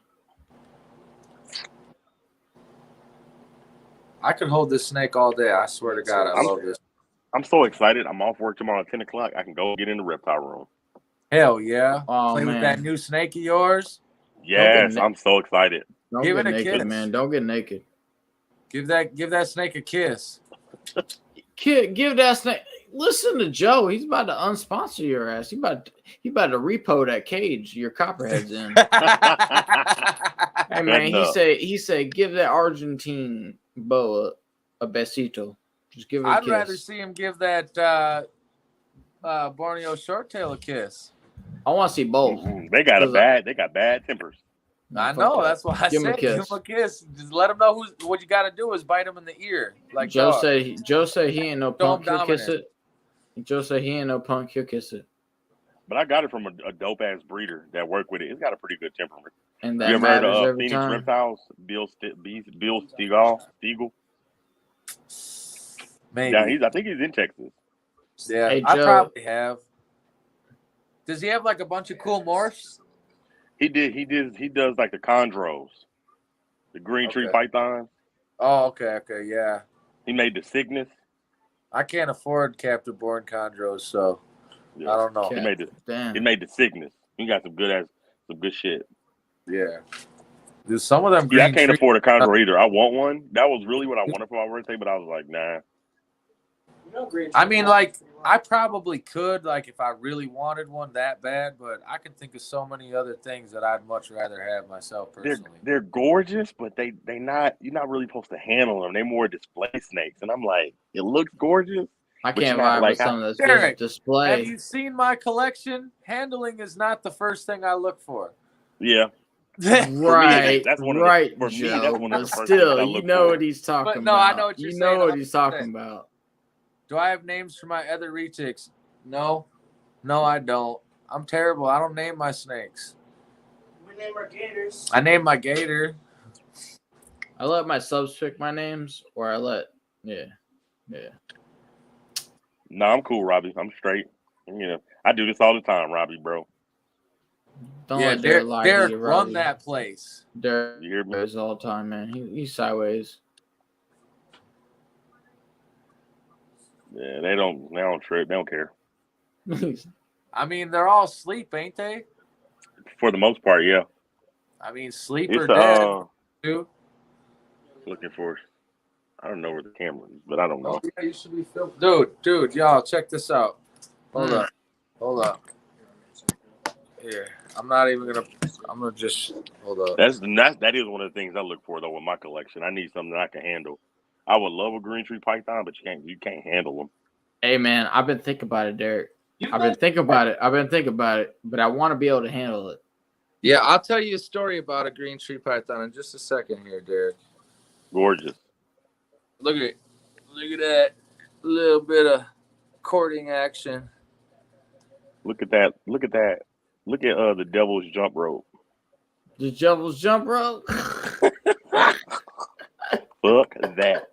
I could hold this snake all day. I swear to God, I love this. I'm so excited. I'm off work tomorrow at 10 o'clock. I can go get in the reptile room. Hell yeah. Oh, Play man. with that new snake of yours. Yes, I'm so excited. Don't Give get it a naked, kiss. man. Don't get naked. Give that snake a kiss. Give that snake. Listen to Joe. He's about to unsponsor your ass. He about to repo that cage your copperhead's in. Hey man, he said give that Argentine boa a besito. Just give it a kiss. I'd rather see him give that Borneo shorttail a kiss. I want to see both. They got bad tempers. I know. That's why I said give him a kiss. Just let him know what you got to do is bite him in the ear. Like Joe dog. said he ain't no punk. He'll kiss it. Joe said he ain't no punk. He'll kiss it. But I got it from a dope ass breeder that worked with it. It's got a pretty good temperament. And that you ever heard matters of every Phoenix time. Reptiles? Bill Stiegel? Maybe. Yeah, I think he's in Texas. Yeah, Hey, I Joe. probably have. Does he have like a bunch of cool morphs? He does like the chondros, the green tree pythons. Oh, okay, yeah. He made the Cygnus. I can't afford captive born chondros, so Yeah. I don't know. He made the Cygnus. He got some good shit. Yeah. Dude, some of them. Yeah, I can't afford a chondro either. I want one. That was really what I wanted for my birthday, but I was like, nah. I mean, like, I probably could, like, if I really wanted one that bad, but I can think of so many other things that I'd much rather have myself personally. They're gorgeous, but you're not really supposed to handle them. They're more display snakes, and I'm like, it looks gorgeous. I but can't you're not vibe like, with some of this Derek, display. Have you seen my collection? Handling is not the first thing I look for. Yeah. Right, that's one right, of the, for me, Joe, that's one of but the first still, things I you look know for. what he's talking But no, about. I know what you're you saying, know what he's 100%. talking about. Do I have names for my other retics? No, I don't. I'm terrible. I don't name my snakes. We name our gators. I name my gator. I let my subs pick my names, or yeah. No, I'm cool, Robbie. I'm straight. You know, I do this all the time, Robbie, bro. Don't Yeah, let Derek lie to Derek, you, run Robbie. that place. Derek You hear me? goes all the time, man. He's sideways. Yeah, they don't trip. They don't care. I mean, they're all asleep, ain't they? For the most part, yeah. I mean, sleep It's or dead, too. looking for. I don't know where the camera is, but I don't know. Oh, yeah, you should be filming. Dude, y'all, check this out. Hold up. Here, I'm gonna just hold up. That is one of the things I look for though with my collection. I need something that I can handle. I would love a green tree python, but you can't handle them. Hey, man, I've been thinking about it, Derek. I've been thinking about it, but I want to be able to handle it. Yeah, I'll tell you a story about a green tree python in just a second here, Derek. Gorgeous. Look at that little bit of courting action. Look at that. Look at the devil's jump rope. The devil's jump rope. Fuck that.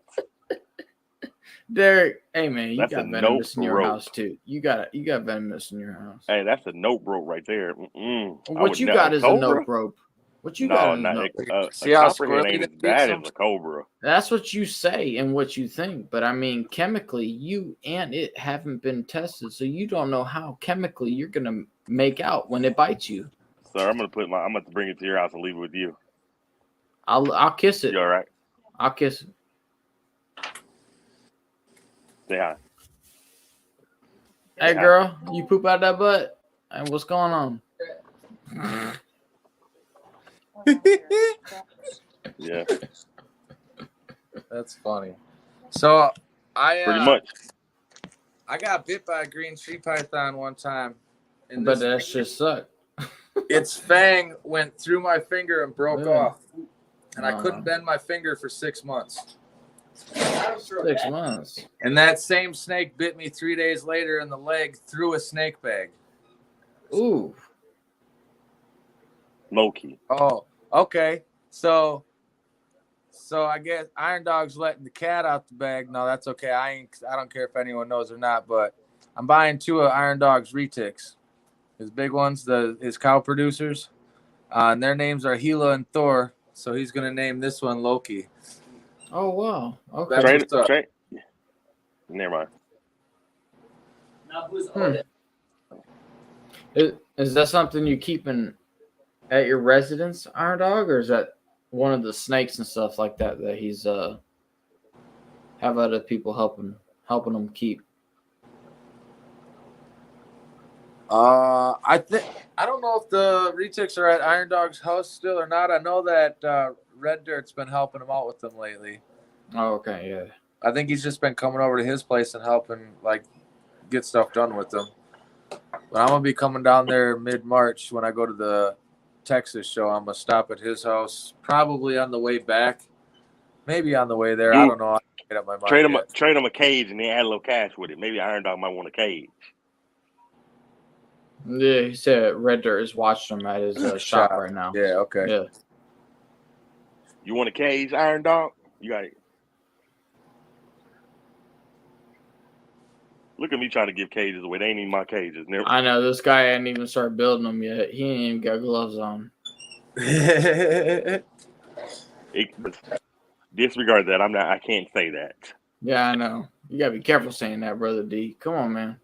Derek, hey man, you That's got a venomous in your rope. house too. You got venomous in your house. Hey, that's a nope rope right there. What you got is a nope rope. What you got is a nope rope. See how copperhead ain't as bad as a cobra. That's what you say and what you think, but I mean, chemically, you and it haven't been tested, so you don't know how chemically you're gonna make out when it bites you. Sir, I'm gonna bring it to your house and leave it with you. I'll kiss it. You all right? I'll kiss it. Say hi. Hey girl, you poop out that butt? And what's going on? Yeah. That's funny. So Pretty much. I got bit by a green tree python one time. But that just sucked. Its fang went through my finger and broke off. And I couldn't bend my finger for 6 months. 6 months. And that same snake bit me 3 days later in the leg through a snake bag. Ooh. Low-key. Oh, okay. So I guess Iron Dog's letting the cat out the bag. No, that's okay. I don't care if anyone knows or not, but I'm buying 2 of Iron Dog's retics. His big ones, his cow producers. And their names are Gila and Thor. So he's gonna name this one Loki. Oh wow. Okay. Never mind. Now who's on it? Is that something you keeping at your residence, Iron Dog, or is that one of the snakes and stuff like that he's have other people helping him keep? I don't know if the retics are at Iron Dog's house still or not. I know that Red Dirt's been helping him out with them lately. Oh, okay, yeah. I think he's just been coming over to his place and helping like get stuff done with them. But I'm gonna be coming down there mid-March when I go to the Texas show. I'm gonna stop at his house, probably on the way back, maybe on the way there. Dude, I don't know. I haven't made up my mind trade him a cage and then add a little cash with it. Maybe Iron Dog might want a cage. Yeah, he said Red Dirt is watching him at his shop right now. Yeah, okay. Yeah. You want a cage, Iron Dog? You got it. Look at me trying to give cages away. They ain't even my cages. Never. I know this guy ain't even started building them yet. He ain't even got gloves on. Disregard that. I can't say that. Yeah, I know. You gotta be careful saying that, brother D. Come on, man.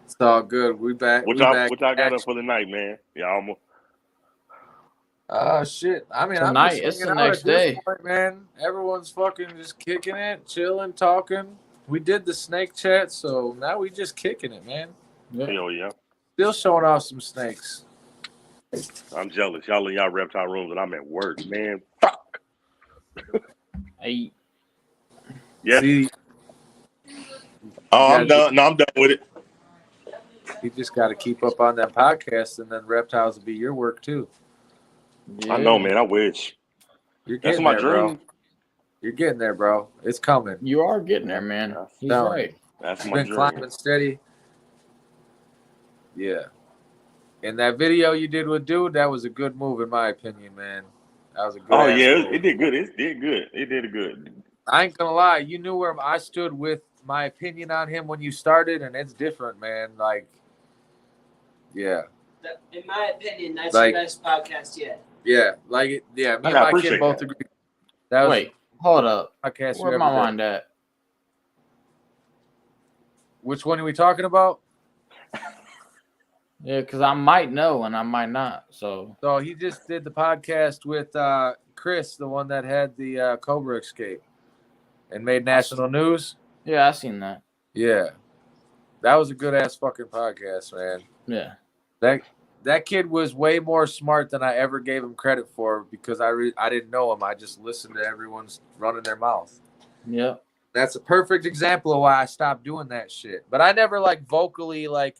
It's all good. We back. What y'all got up for the night, man? Yeah, almost. Shit. I mean, I'm Tonight, just it's hanging the out next at this day. point, man. Everyone's fucking just kicking it, chilling, talking. We did the snake chat, so now we just kicking it, man. Yeah. Hell yeah. Still showing off some snakes. I'm jealous. Y'all in y'all reptile rooms and I'm at work, man. Fuck. Hey, Yeah. See, Oh, I'm Yeah. done. No, I'm done with it. you just got to keep up on that podcast, and then reptiles will be your work too. yeah. I know, man. I wish. You're That's getting my there, bro. dream. You're getting there, bro. It's coming. You are getting there, man. He's Telling right. you. That's You've my been dream. climbing steady. Yeah. And that video you did with Dude, that was a good move, in my opinion, man. That was a good Oh ass yeah, move. it did good. It did good. It did good. I ain't gonna lie, you knew where I stood with my opinion on him when you started, and it's different, man. Like, yeah. In my opinion, that's Like- the best podcast yet. Yeah. Like, yeah, me I and my appreciate kid both that. agree. That was Wait, hold up. the podcast you Where ever my did. mind at? Which one are we talking about? Yeah, because I might know and I might not. So So he just did the podcast with Chris, the one that had the Cobra escape and made national news. yeah, I seen that. Yeah. That was a good ass fucking podcast, man. Yeah. That kid was way more smart than I ever gave him credit for because I didn't know him. I just listened to everyone's running their mouth. Yeah. That's a perfect example of why I stopped doing that shit. But I never like vocally like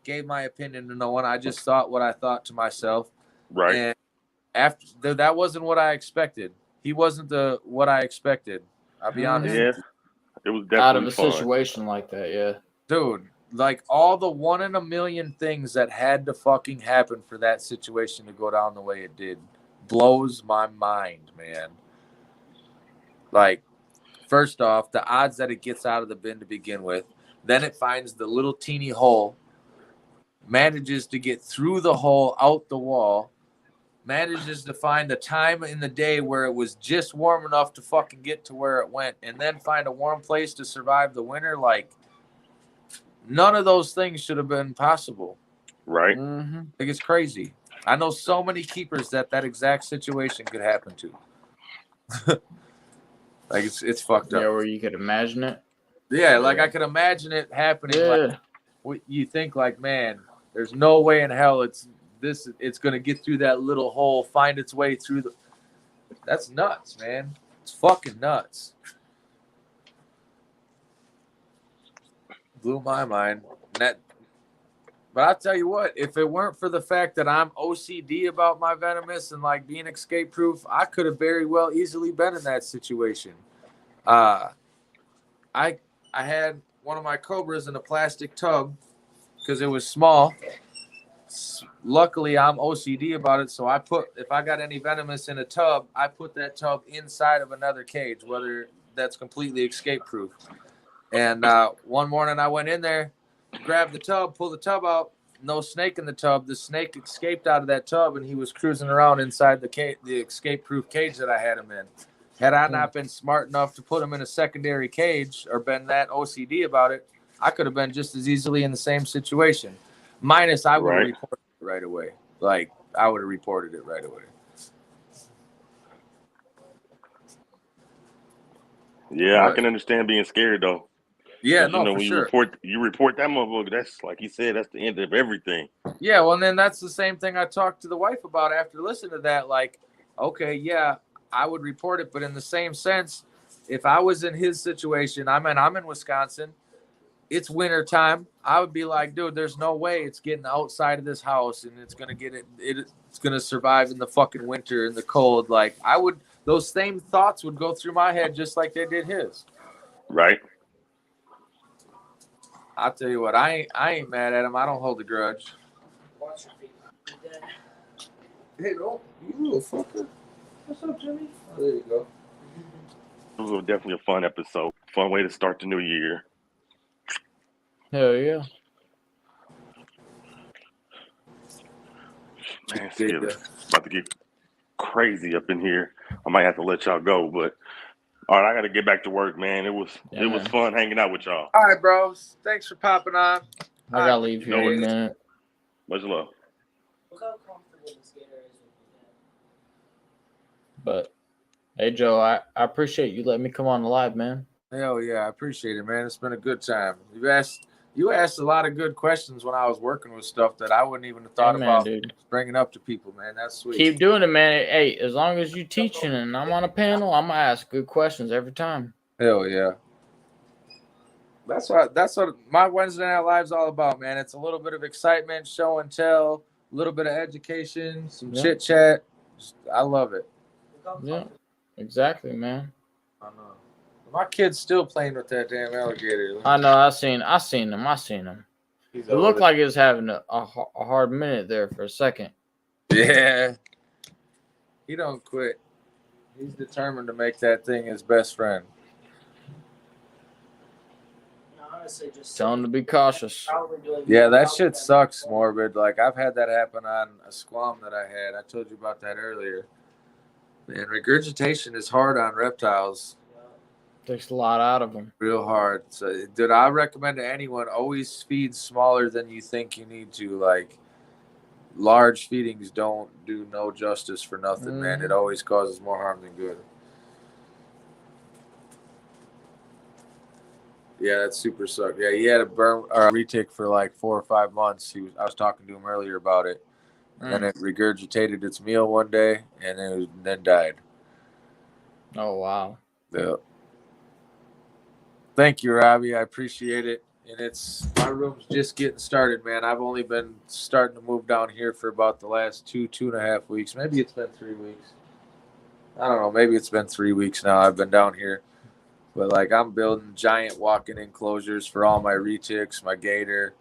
gave my opinion to no one. I just thought what I thought to myself. Right. And after that wasn't what I expected. He wasn't what I expected. I'll be honest. Yeah. with you. It was definitely Out of a fun. situation like that, yeah. Dude, like all the 1 in a million things that had to fucking happen for that situation to go down the way it did blows my mind, man. Like, first off, the odds that it gets out of the bin to begin with, then it finds the little teeny hole, manages to get through the hole, out the wall, manages to find the time in the day where it was just warm enough to fucking get to where it went, and then find a warm place to survive the winter. Like, none of those things should have been possible. Right. Mm-hmm. Like, it's crazy. I know so many keepers that exact situation could happen to. Like, it's fucked up. Yeah, where you could imagine it. Yeah, like I could imagine it happening. Yeah. Like, you think like, man, there's no way in hell it's gonna get through that little hole, find its way through the. That's nuts, man. It's fucking nuts. Blew my mind. But I'll tell you what, if it weren't for the fact that I'm OCD about my venomous and like being escape proof, I could have very well easily been in that situation. I had one of my Cobras in a plastic tub because it was small. Luckily, I'm OCD about it, so if I got any venomous in a tub, I put that tub inside of another cage, whether that's completely escape proof. And one morning I went in there, grabbed the tub, pulled the tub out, no snake in the tub. The snake escaped out of that tub, and he was cruising around inside the escape proof cage that I had him in. Had I not been smart enough to put him in a secondary cage or been that OCD about it, I could have been just as easily in the same situation. Minus, I would have reported it right away. Like, I would have reported it right away. Yeah, I can understand being scared though. Yeah, no, for when sure. you report that motherfucker, that's like you said, that's the end of everything. Yeah, well, and then that's the same thing I talked to the wife about after listening to that. Like, okay, yeah, I would report it, but in the same sense, if I was in his situation, I'm in Wisconsin, it's winter time, I would be like, dude, there's no way it's getting outside of this house and it's gonna it's gonna survive in the fucking winter and the cold. Like, those same thoughts would go through my head just like they did his. Right. I'll tell you what, I ain't mad at him. I don't hold a grudge. Watch your feet. Hey, no, you little fucker. What's up, Jimmy? Oh, there you go. It was definitely a fun episode. Fun way to start the new year. Hell yeah. Man, it's about to get crazy up in here. I might have to let y'all go, but all right, I got to get back to work, man. It was fun hanging out with y'all. All right, bros. Thanks for popping on. I gotta leave here in a minute. Much love. Look how comfortable this Gator is with But hey, Joe, I appreciate you letting me come on the live, man. Hell yeah, I appreciate it, man. It's been a good time. You asked a lot of good questions when I was working with stuff that I wouldn't even have thought about dude. bringing up to people, man. That's sweet. Keep doing it, man. Hey, as long as you teaching and I'm on a panel, I'm gonna ask good questions every time. Hell yeah. That's what my Wednesday Night Live's all about, man. It's a little bit of excitement, show and tell, a little bit of education, some chit chat. I love it. Yeah, exactly, man. I know. My kid's still playing with that damn alligator. I know. I seen him. It looked like he was having a hard minute there for a second. Yeah. He don't quit. He's determined to make that thing his best friend. Honestly, just Tell him to be cautious. Yeah, that shit sucks, Morbid. Like, I've had that happen on a squam that I had. I told you about that earlier. Man, regurgitation is hard on reptiles. Takes a lot out of them. Real hard. So, dude, I recommend to anyone, always feed smaller than you think you need to. Like, large feedings don't do no justice for nothing, man. It always causes more harm than good. Yeah, that super sucked. Yeah, he had a burn or a retic for like 4 or 5 months. I was talking to him earlier about it. And it regurgitated its meal one day and then died. Oh, wow. Yeah. Thank you, Robbie. I appreciate it. And my room's just getting started, man. I've only been starting to move down here for about the last 2.5 weeks. Maybe it's been 3 weeks. I don't know. Maybe it's been 3 weeks now. I've been down here. But, like, I'm building giant walk-in enclosures for all my retics, my gator.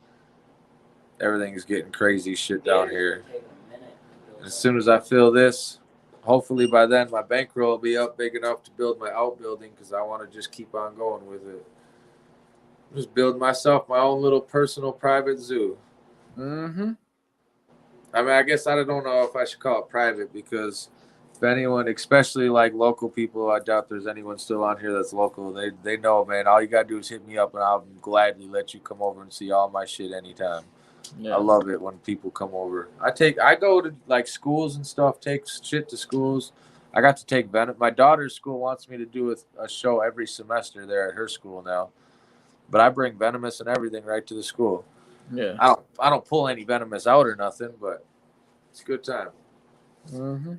Everything's getting crazy shit down here. As soon as I fill this, hopefully by then my bankroll will be up big enough to build my outbuilding because I want to just keep on going with it. Just build myself my own little personal private zoo. Mm-hmm. I mean, I guess I don't know if I should call it private because if anyone, especially like local people, I doubt there's anyone still on here that's local. They know, man. All you got to do is hit me up and I'll gladly let you come over and see all my shit anytime. Yeah. I love it when people come over. I go to like schools and stuff, take shit to schools. I got to take Venom. My daughter's school wants me to do a show every semester there at her school now. But I bring Venomous and everything right to the school. Yeah. I don't pull any Venomous out or nothing, but it's a good time. Mm-hmm.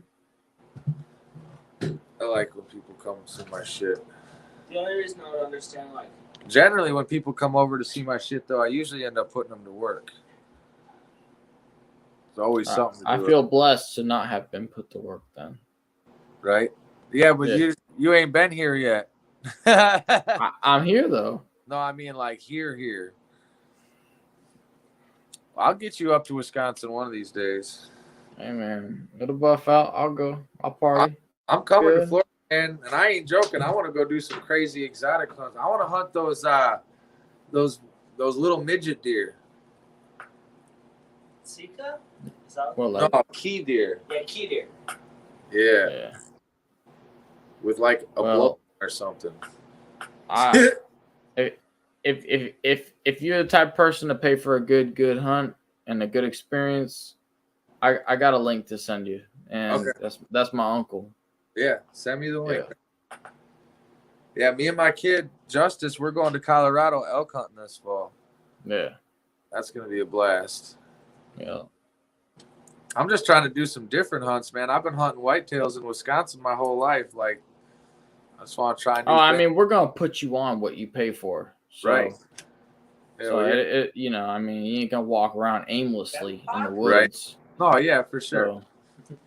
I like when people come see my shit. The only reason I would understand, like, generally when people come over to see my shit, though, I usually end up putting them to work. It's always something to do. I feel blessed to not have been put to work then. Right? Yeah, but you ain't been here yet. I'm here, though. No, I mean like here. I'll get you up to Wisconsin one of these days. Hey, man. It'll buff out. I'll go. I'll party. I'm coming to Florida, man, and I ain't joking. I want to go do some crazy exotic hunts. I want to hunt those little midget deer. Sika? Is that no, key deer. Yeah, key deer. Yeah. With like a blow or something. If you're the type of person to pay for a good hunt and a good experience, I got a link to send you, and that's my uncle. Yeah, send me the link. Yeah, me and my kid Justice, we're going to Colorado elk hunting this fall. Yeah, that's gonna be a blast. Yeah, I'm just trying to do some different hunts, man. I've been hunting whitetails in Wisconsin my whole life. Like, I just want to try. I mean, we're gonna put you on what you pay for, so. Right? So you know, I mean, you ain't gonna walk around aimlessly in the woods. Right. Oh yeah, for sure. So,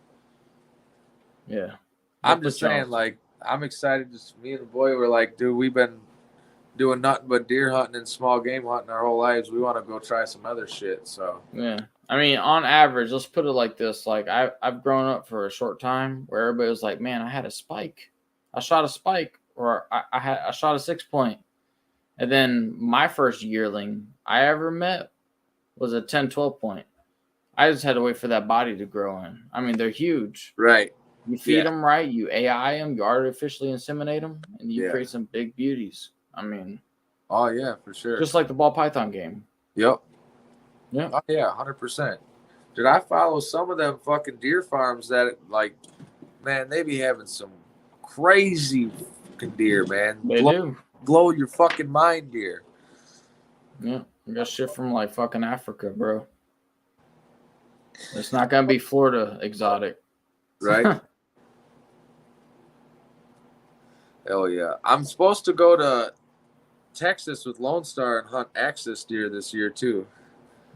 yeah. I'm just saying, like, I'm excited. Just me and the boy were like, dude, we've been doing nothing but deer hunting and small game hunting our whole lives. We want to go try some other shit. So yeah, I mean, on average, let's put it like this: like I've grown up for a short time where everybody was like, man, I had a spike, I shot a spike, or I shot a 6-point, and then my first yearling I ever met was a 10-12 point. I just had to wait for that body to grow in. I mean, they're huge, right? You feed them right, you AI them, you artificially inseminate them, and you create some big beauties. I mean, oh yeah, for sure. Just like the ball python game. Yep. Yeah. Oh yeah, 100%. Did I follow some of them fucking deer farms that like man, they be having some crazy fucking deer, man. They do. Blow your fucking mind deer. Yeah, we got shit from like fucking Africa, bro. It's not gonna be Florida exotic, right? Hell yeah! I'm supposed to go to Texas with Lone Star and hunt axis deer this year too.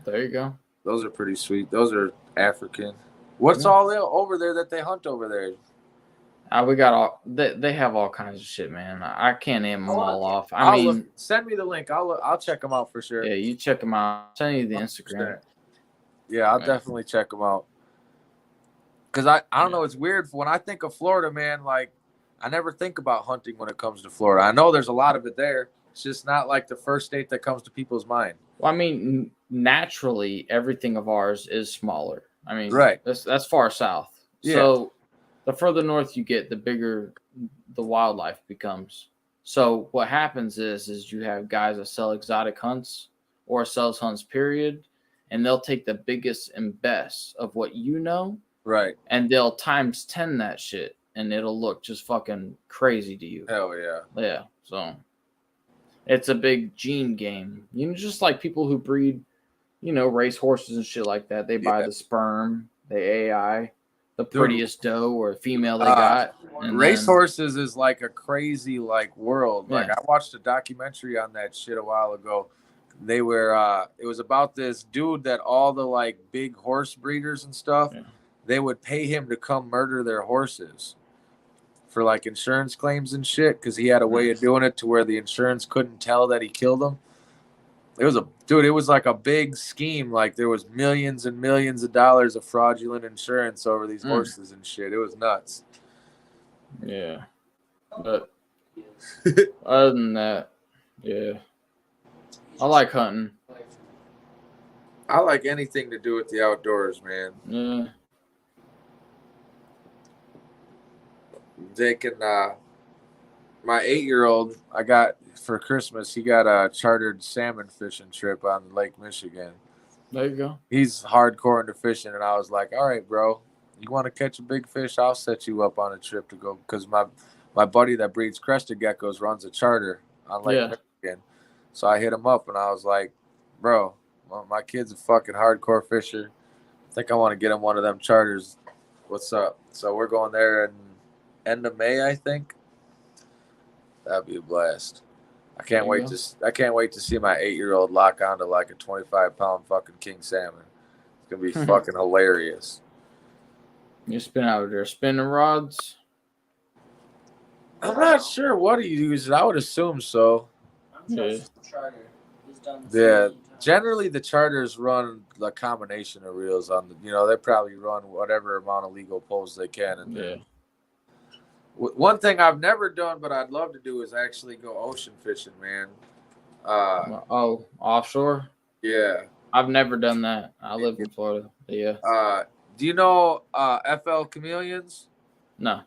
There you go. Those are pretty sweet. Those are African. What's all over there that they hunt over there? We got all they have all kinds of shit, man. I can't name them all off. I mean, send me the link. I'll check them out for sure. Yeah, you check them out. I'll send you the Instagram. Yeah, I'll definitely check them out. Cause I don't know. It's weird when I think of Florida, man. Like I never think about hunting when it comes to Florida. I know there's a lot of it there. It's just not like the first state that comes to people's mind. Well, I mean, naturally, everything of ours is smaller. I mean, right. That's far south. Yeah. So the further north you get, the bigger the wildlife becomes. So what happens is you have guys that sell exotic hunts or sells hunts, period, and they'll take the biggest and best of what you know, right, and they'll times 10 that shit, and it'll look just fucking crazy to you. Hell yeah. Yeah. So it's a big gene game. You know, just like people who breed, you know, race horses and shit like that. They buy the sperm, the AI, the prettiest doe or female they got. And race horses is like a crazy like world. Yeah. Like I watched a documentary on that shit a while ago. They were it was about this dude that all the like big horse breeders and stuff, they would pay him to come murder their horses for like insurance claims and shit, because he had a way of doing it to where the insurance couldn't tell that he killed them. It was like a big scheme. Like there was millions and millions of dollars of fraudulent insurance over these horses and shit. It was nuts. Yeah. But other than that, yeah. I like hunting. I like anything to do with the outdoors, man. Yeah. Taking my 8-year-old, I got for Christmas, he got a chartered salmon fishing trip on Lake Michigan. There you go. He's hardcore into fishing, and I was like, all right, bro, you want to catch a big fish? I'll set you up on a trip to go, because my buddy that breeds crested geckos runs a charter on Lake Michigan. So I hit him up, and I was like, bro, well, my kid's a fucking hardcore fisher. I think I want to get him one of them charters. What's up? So we're going there in end of May, I think. That'd be a blast. I can't wait to see my 8-year-old lock onto like a 25-pound fucking king salmon. It's gonna be fucking hilarious. You spin out there spinning rods? I'm not sure what he uses. I would assume so. Yeah, generally the charters run a combination of reels on the. They probably run whatever amount of legal poles they can. And one thing I've never done, but I'd love to do, is actually go ocean fishing, man. Offshore? Yeah. I've never done that. I live in Florida. Yeah. Do you know FL Chameleons? No.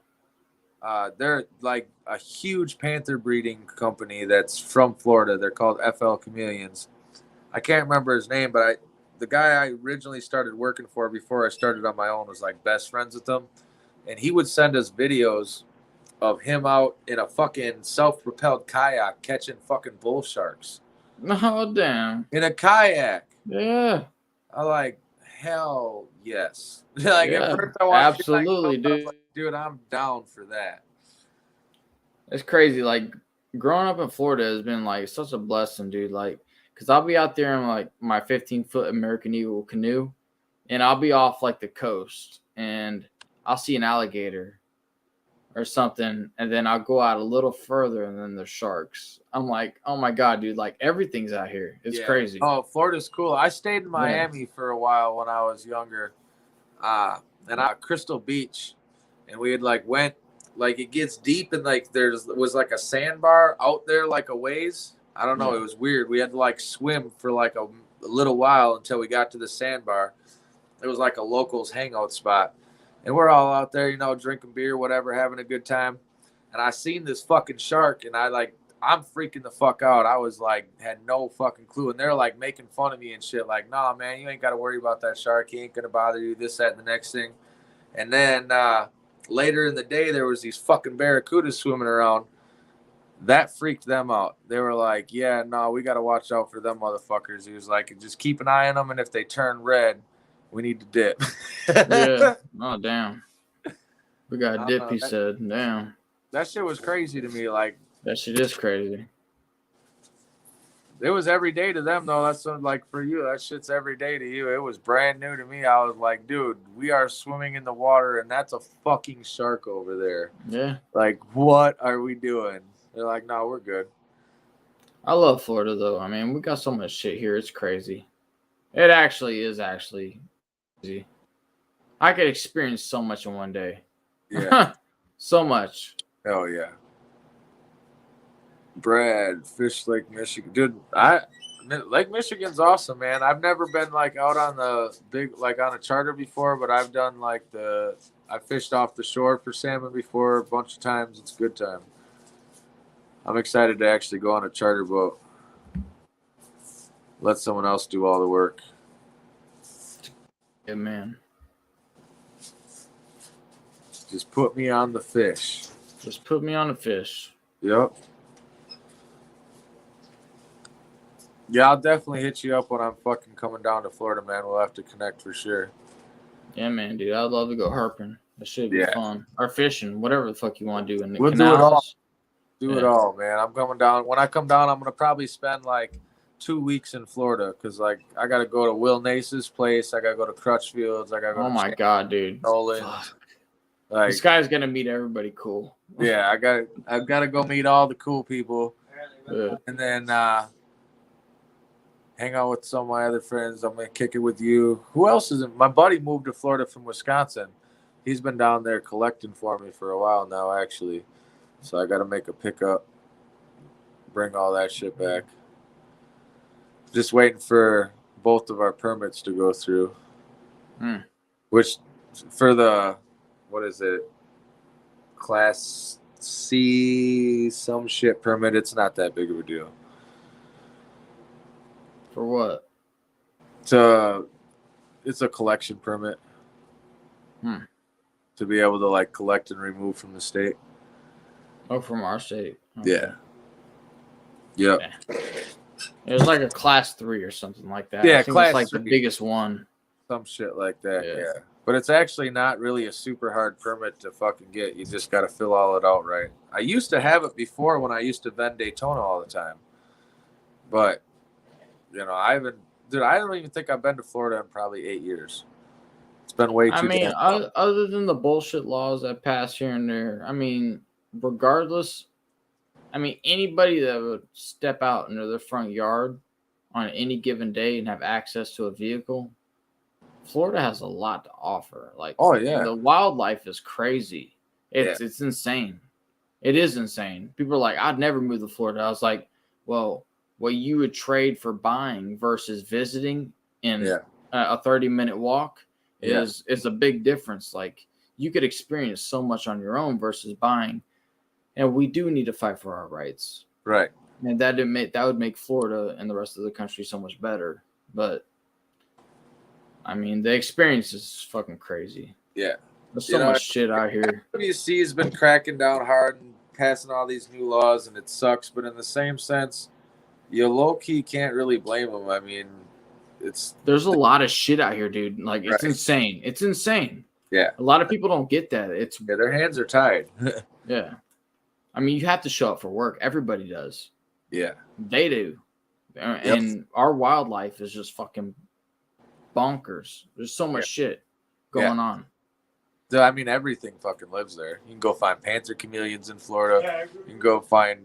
They're like a huge panther breeding company that's from Florida. They're called FL Chameleons. I can't remember his name, but the guy I originally started working for before I started on my own was like best friends with them. And he would send us videos of him out in a fucking self-propelled kayak catching fucking bull sharks. Oh, damn. In a kayak. Yeah. I like, hell yes. Like, at first I watched absolutely, dude. I was like, dude, I'm down for that. It's crazy. Like, growing up in Florida has been like such a blessing, dude. Like, because I'll be out there in like my 15-foot American Eagle canoe, and I'll be off like the coast, and I'll see an alligator or something, and then I'll go out a little further, and then there's sharks. I'm like, oh my God, dude, like everything's out here. It's crazy. Oh, Florida's cool. I stayed in Miami for a while when I was younger, and Crystal Beach, and we had went, it gets deep, and was like a sandbar out there like a ways. I don't know. It was weird. We had to swim for a little while until we got to the sandbar. It was like a locals hangout spot. And we're all out there, drinking beer, whatever, having a good time. And I seen this fucking shark, and I'm freaking the fuck out. I was had no fucking clue. And they're making fun of me and shit. Nah, man, you ain't got to worry about that shark. He ain't going to bother you, this, that, and the next thing. And then later in the day, there was these fucking barracudas swimming around. That freaked them out. They were like, yeah, no, we got to watch out for them motherfuckers. He was like, just keep an eye on them, and if they turn red, we need to dip. Yeah. Oh, damn. We got a dip, he said. Damn. That shit was crazy to me. Like, that shit is crazy. It was every day to them, though. That's like for you, that shit's every day to you. It was brand new to me. I was like, dude, we are swimming in the water, and that's a fucking shark over there. Yeah. Like, what are we doing? They're like, no, we're good. I love Florida, though. I mean, we got so much shit here. It's crazy. It actually is crazy. I could experience so much in one day. Yeah. So much. Hell yeah. Brad, Fish Lake, Michigan. Dude, Lake Michigan's awesome, man. I've never been like out on the big, like on a charter before, but I've done like I fished off the shore for salmon before a bunch of times. It's a good time. I'm excited to actually go on a charter boat. Let someone else do all the work. Yeah, man. Just put me on the fish. Just put me on the fish. Yep. Yeah, I'll definitely hit you up when I'm fucking coming down to Florida, man. We'll have to connect for sure. Yeah, man, dude. I'd love to go herping. That should be fun. Or fishing, whatever the fuck you want to do in the canals. Do it all. Do it all, man. I'm coming down. When I come down, I'm going to probably spend like 2 weeks in Florida because, like, I got to go to Will Nace's place. I got to go to Crutchfield's. I got to go to my God, dude. Nolan. Like, this guy's going to meet everybody cool. Yeah, I've got to go meet all the cool people. Yeah. And then hang out with some of my other friends. I'm going to kick it with you. Who else is it? My buddy moved to Florida from Wisconsin. He's been down there collecting for me for a while now, actually. So I got to make a pickup, bring all that shit back. Just waiting for both of our permits to go through. Which for the, what is it? Class C some shit permit, it's not that big of a deal. For what? It's a collection permit. To be able to like collect and remove from the state. Oh, from our state. Okay. Yeah. Yep. Yeah. It was like a class 3 or something like that. Yeah, I think class it's like 3. The biggest one. Some shit like that. Yeah. But it's actually not really a super hard permit to fucking get. You just got to fill all it out right. I used to have it before when I used to vend Daytona all the time. But, you know, I don't even think I've been to Florida in probably 8 years. It's been way too long. Other than the bullshit laws that pass here and there, I mean, regardless, I mean, anybody that would step out into their front yard on any given day and have access to a vehicle, Florida has a lot to offer. Like, the wildlife is crazy. It's insane. It is insane. People are like, I'd never move to Florida. I was like, well, what you would trade for buying versus visiting in a 30-minute walk is a big difference. Like, you could experience so much on your own versus buying. And we do need to fight for our rights. Right. And that would make Florida and the rest of the country so much better. But I mean, the experience is fucking crazy. Yeah. There's so much shit out here. WC has been cracking down hard and passing all these new laws, and it sucks. But in the same sense, you low-key can't really blame them. I mean, there's a lot of shit out here, dude. Like, it's insane. It's insane. Yeah. A lot of people don't get that. Their hands are tied. Yeah. I mean, you have to show up for work. Everybody does. Yeah. They do. And our wildlife is just fucking bonkers. There's so much shit going on. I mean, everything fucking lives there. You can go find panther chameleons in Florida. You can go find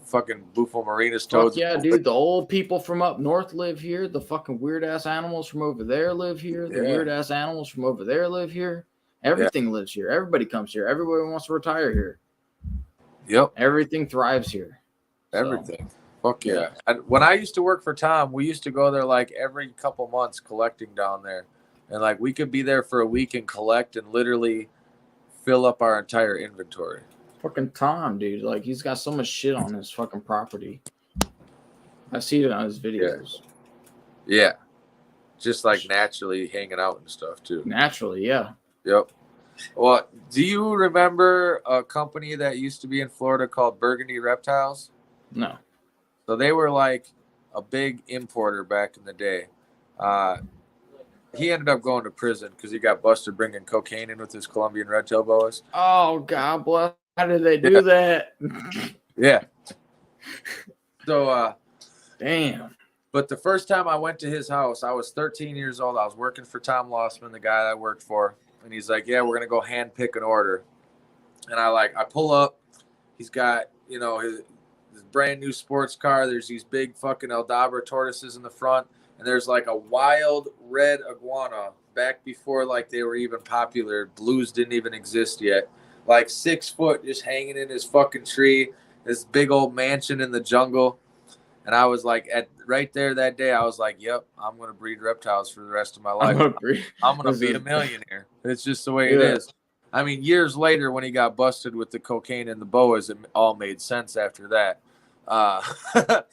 fucking bufo marinus toads. Yeah, dude. The old people from up north live here. The fucking weird-ass animals from over there live here. The weird-ass animals from over there live here. Everything lives here. Everybody comes here. Everybody wants to retire here. Yep. Everything thrives here. Everything. Fuck yeah. And when I used to work for Tom, we used to go there like every couple months collecting down there. And like we could be there for a week and collect and literally fill up our entire inventory. Fucking Tom, dude. Like, he's got so much shit on his fucking property. I see it on his videos. Yeah. Just like naturally hanging out and stuff too. Naturally, yeah. Yep. Well, do you remember a company that used to be in Florida called Burgundy Reptiles? No. So they were like a big importer back in the day. He ended up going to prison because he got busted bringing cocaine in with his Colombian red-tailed boas. Oh, God bless. How did they do that? Yeah. So, damn. But the first time I went to his house, I was 13 years old. I was working for Tom Lossman, the guy I worked for. And he's like, yeah, we're going to go hand pick an order. And I pull up. He's got, his brand new sports car. There's these big fucking Aldabra tortoises in the front. And there's like a wild red iguana back before like they were even popular. Blues didn't even exist yet. Like 6 foot just hanging in his fucking tree. This big old mansion in the jungle. And I was like, right there that day, I was like, yep, I'm going to breed reptiles for the rest of my life. I'm going to be a millionaire. It's just the way it is. I mean, years later, when he got busted with the cocaine and the boas, it all made sense after that. But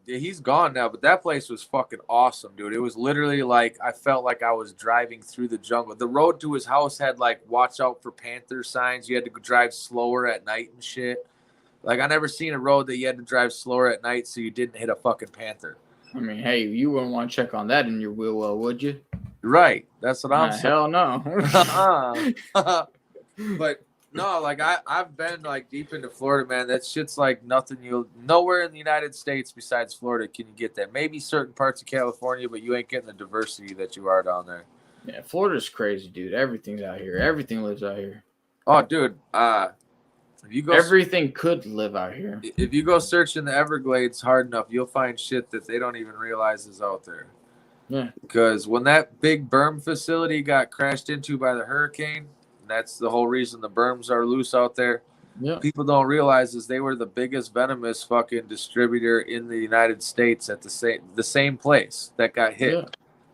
he's gone now. But that place was fucking awesome, dude. It was literally like I felt like I was driving through the jungle. The road to his house had like watch out for panther signs. You had to drive slower at night and shit. Like, I never seen a road that you had to drive slower at night so you didn't hit a fucking panther. I mean, hey, you wouldn't want to check on that in your wheel well, would you? Right. That's what I'm saying. Hell no. But, no, like, I've been, like, deep into Florida, man. That shit's like nothing nowhere in the United States besides Florida can you get that. Maybe certain parts of California, but you ain't getting the diversity that you are down there. Yeah, Florida's crazy, dude. Everything's out here. Everything lives out here. Oh, dude, everything could live out here. If you go search in the Everglades hard enough, you'll find shit that they don't even realize is out there. Yeah. Because when that big berm facility got crashed into by the hurricane, that's the whole reason the berms are loose out there. Yeah. People don't realize is they were the biggest venomous fucking distributor in the United States at the same place that got hit. Yeah.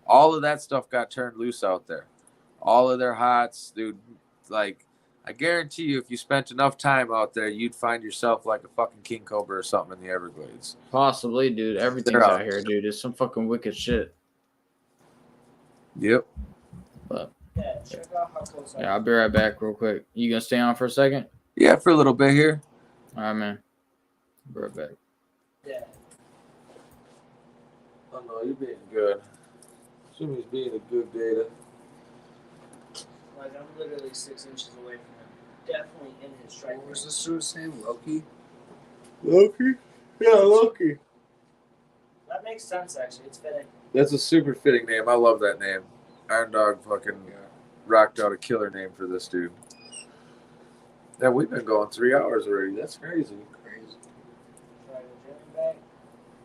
All of that stuff got turned loose out there. All of their hots, dude, like, I guarantee you, if you spent enough time out there, you'd find yourself like a fucking king cobra or something in the Everglades. Possibly, dude. Everything's out here, dude. It's some fucking wicked shit. Yep. But check out how close I'll be right back real quick. You gonna stay on for a second? Yeah, for a little bit here. All right, man. Be right back. Yeah. Oh no, you're being good. Jimmy's being a good data. Like, I'm literally 6 inches away from him. Definitely in his strike. What was this dude's name? Loki? Loki? Yeah, Loki. That makes sense, actually. It's fitting. That's a super fitting name. I love that name. Iron Dog fucking rocked out a killer name for this dude. Yeah, we've been going 3 hours already. That's crazy. Try to Jimmy back.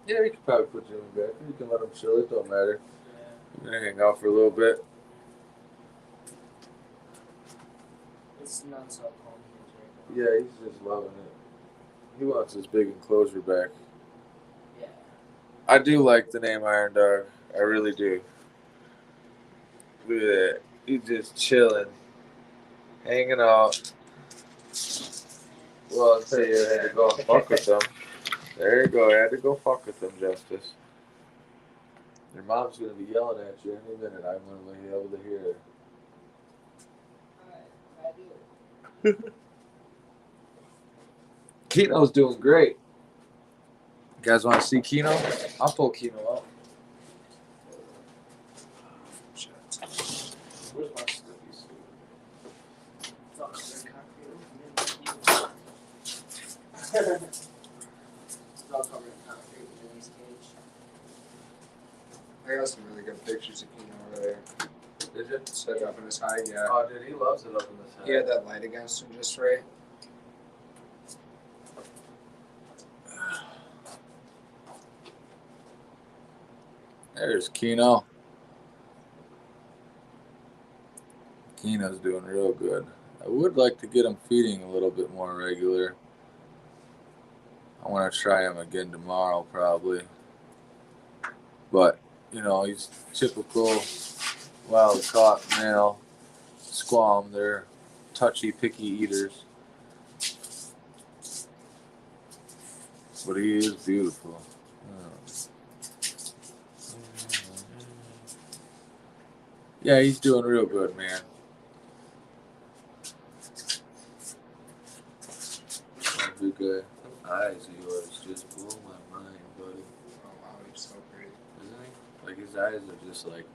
Yeah, you can probably put Jimmy back. You can let him chill. It don't matter. Yeah. We're gonna hang out for a little bit. It's nuts how calm he is right now. Yeah, he's just loving it. He wants his big enclosure back. Yeah. I do like the name Iron Dog. I really do. Look at that. He's just chilling. Hanging out. Well, I'll tell you, I had to go and fuck with them. There you go. I had to go fuck with them, Justice. Your mom's going to be yelling at you any minute. I'm going to be able to hear her. Keno's doing great. You guys want to see Keno? I'll pull Keno up. Where's my sticky suit? It's all covered in concrete. It's all covered in concrete in Jimmy's cage. I got some really good pictures of Keno over there. Did you? Set up in his hide, yeah. Oh, dude, he loves it up in this head. He had that light against him just right. There's Keno. Keno's doing real good. I would like to get him feeding a little bit more regular. I want to try him again tomorrow, probably. But, he's typical wild caught male squam. They're touchy, picky eaters. But he is beautiful. Yeah, he's doing real good, man. Big guy. Eyes of yours just blow my mind, buddy. Oh wow, he's so great. Isn't he? Like his eyes are just like,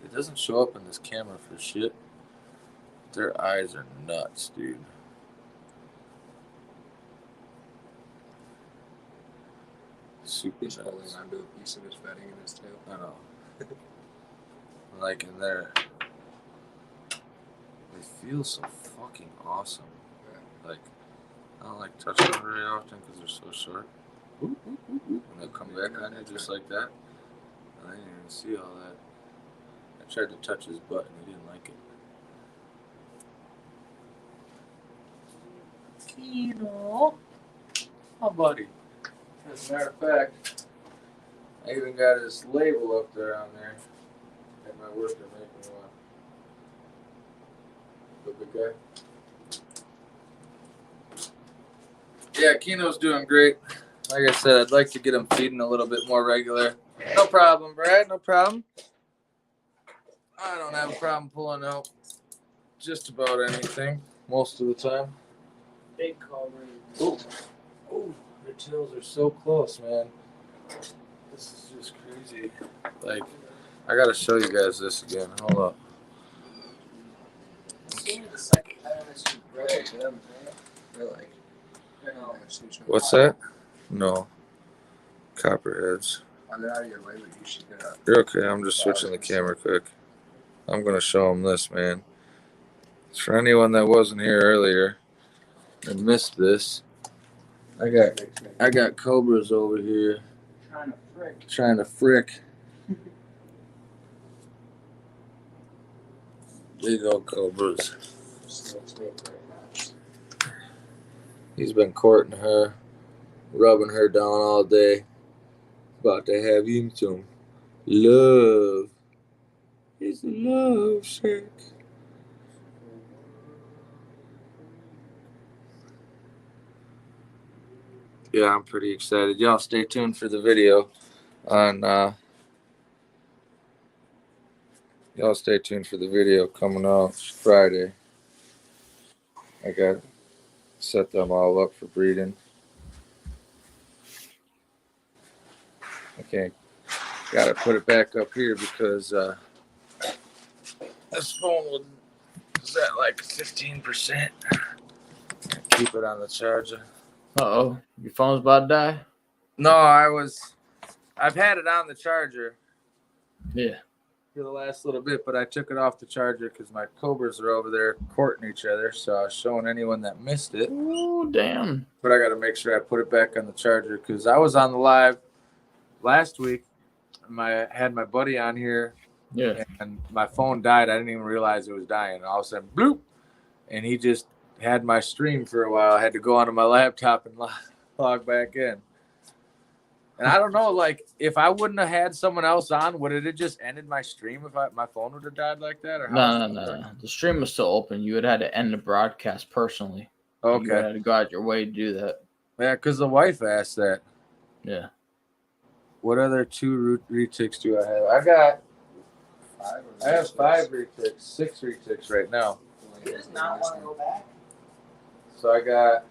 it doesn't show up in this camera for shit. Their eyes are nuts, dude. Super He's holding nuts. onto a piece of his bedding in his tail. I know. Like in there, they feel so fucking awesome. Like, I don't like touching them very often because they're so short. And they'll come back on you just like that. I didn't even see all that. I tried to touch his butt and he didn't like it. Kino. Oh, buddy. As a matter of fact, I even got his label up there on there. At my work, they're making one. The big guy. Yeah, Kino's doing great. Like I said, I'd like to get him feeding a little bit more regular. No problem, Brad. No problem. I don't have a problem pulling out just about anything most of the time. Big Cobra. Oh, their tails are so close, man. This is just crazy. Like, I gotta show you guys this again. Hold up. What's that? No. Copperheads. I'm out of your way, but you should get up. You're okay. I'm just switching the camera quick. I'm gonna show them this, man. For anyone that wasn't here earlier and missed this, I got Cobras over here trying to frick. Big old Cobras. He's been courting her, rubbing her down all day. About to have him some love. It's a love shack. Yeah, I'm pretty excited. Y'all stay tuned for the video on y'all stay tuned for the video coming out Friday. I got set them all up for breeding. Okay, gotta put it back up here because this phone is at like 15%. Keep it on the charger. Uh-oh. Your phone's about to die? No, I've had it on the charger. Yeah. For the last little bit, but I took it off the charger because my Cobras are over there courting each other. So I was showing anyone that missed it. Oh, damn. But I got to make sure I put it back on the charger because I was on the live last week. I had my buddy on here. Yeah. And my phone died. I didn't even realize it was dying. And all of a sudden, bloop. And he just had my stream for a while. I had to go onto my laptop and log back in. And I don't know, like, if I wouldn't have had someone else on, would it have just ended my stream if my phone would have died like that? Or how No. The stream was still open. You would have had to end the broadcast personally. Okay. You had to go out your way to do that. Yeah, because the wife asked that. Yeah. What other two retics do I have? I have 5 retics, 6 retics right now. He does not want to go back. So I got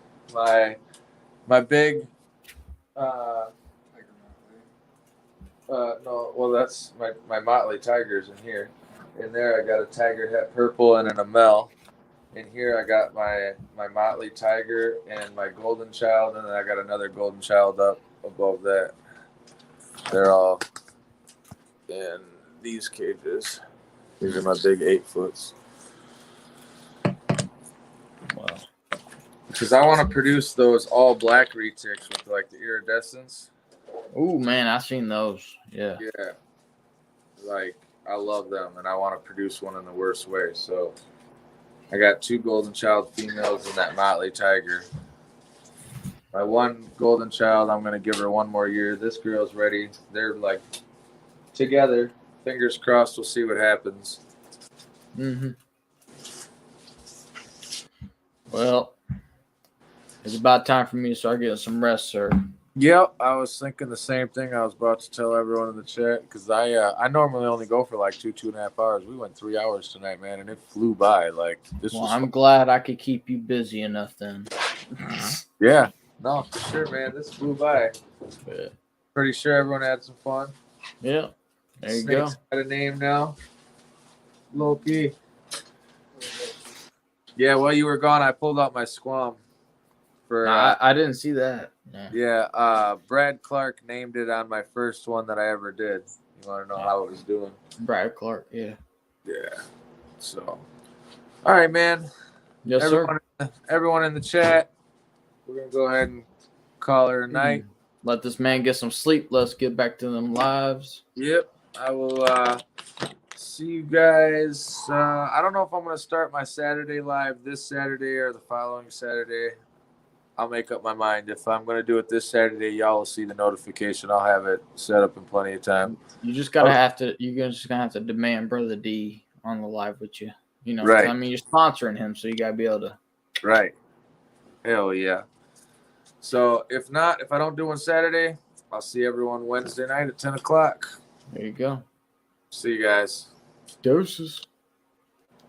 my big that's my Motley Tigers in here. In there I got a Tiger Het Purple and an Amel. In here I got my Motley Tiger and my Golden Child, and then I got another Golden Child up above that. They're all in these cages. These are my big 8-foots. Wow. Because I want to produce those all black retics with like the iridescence. Oh, man, I seen those. Yeah. Yeah. Like, I love them, and I want to produce one in the worst way. So, I got 2 Golden Child females and that Motley Tiger. My one Golden Child, I'm going to give her 1 more year. This girl's ready. They're, like, together. Fingers crossed, we'll see what happens. Mm-hmm. Well, it's about time for me to start getting some rest, sir. Yep, I was thinking the same thing. I was about to tell everyone in the chat because I normally only go for like 2.5 hours. We went 3 hours tonight, man, and it flew by. Like this Well, was. I'm glad I could keep you busy enough then. Yeah, no, for sure, man. This flew by. Yeah. Pretty sure everyone had some fun. Yeah. There you Snake's go. got a name now. Loki. Yeah, while you were gone, I pulled out my squam. For No, I didn't see that. yeah, Brad Clark named it on my first one that I ever did. You want to know how it was doing? Brad Clark, yeah. Yeah. So, all right, man. Yes, everyone, everyone in the chat, we're gonna go ahead and call her a night. Let this man get some sleep. Let's get back to them lives. Yep. I will see you guys. I don't know if I'm gonna start my Saturday live this Saturday or the following Saturday. I'll make up my mind. If I'm going to do it this Saturday, y'all will see the notification. I'll have it set up in plenty of time. You just gotta have to. You're just gonna have to demand Brother D on the live with you. You know, right? I mean, you're sponsoring him, so you gotta be able to. Right. Hell yeah. So if not, if I don't do one Saturday, I'll see everyone Wednesday night at 10 o'clock. There you go. See you guys. Doses.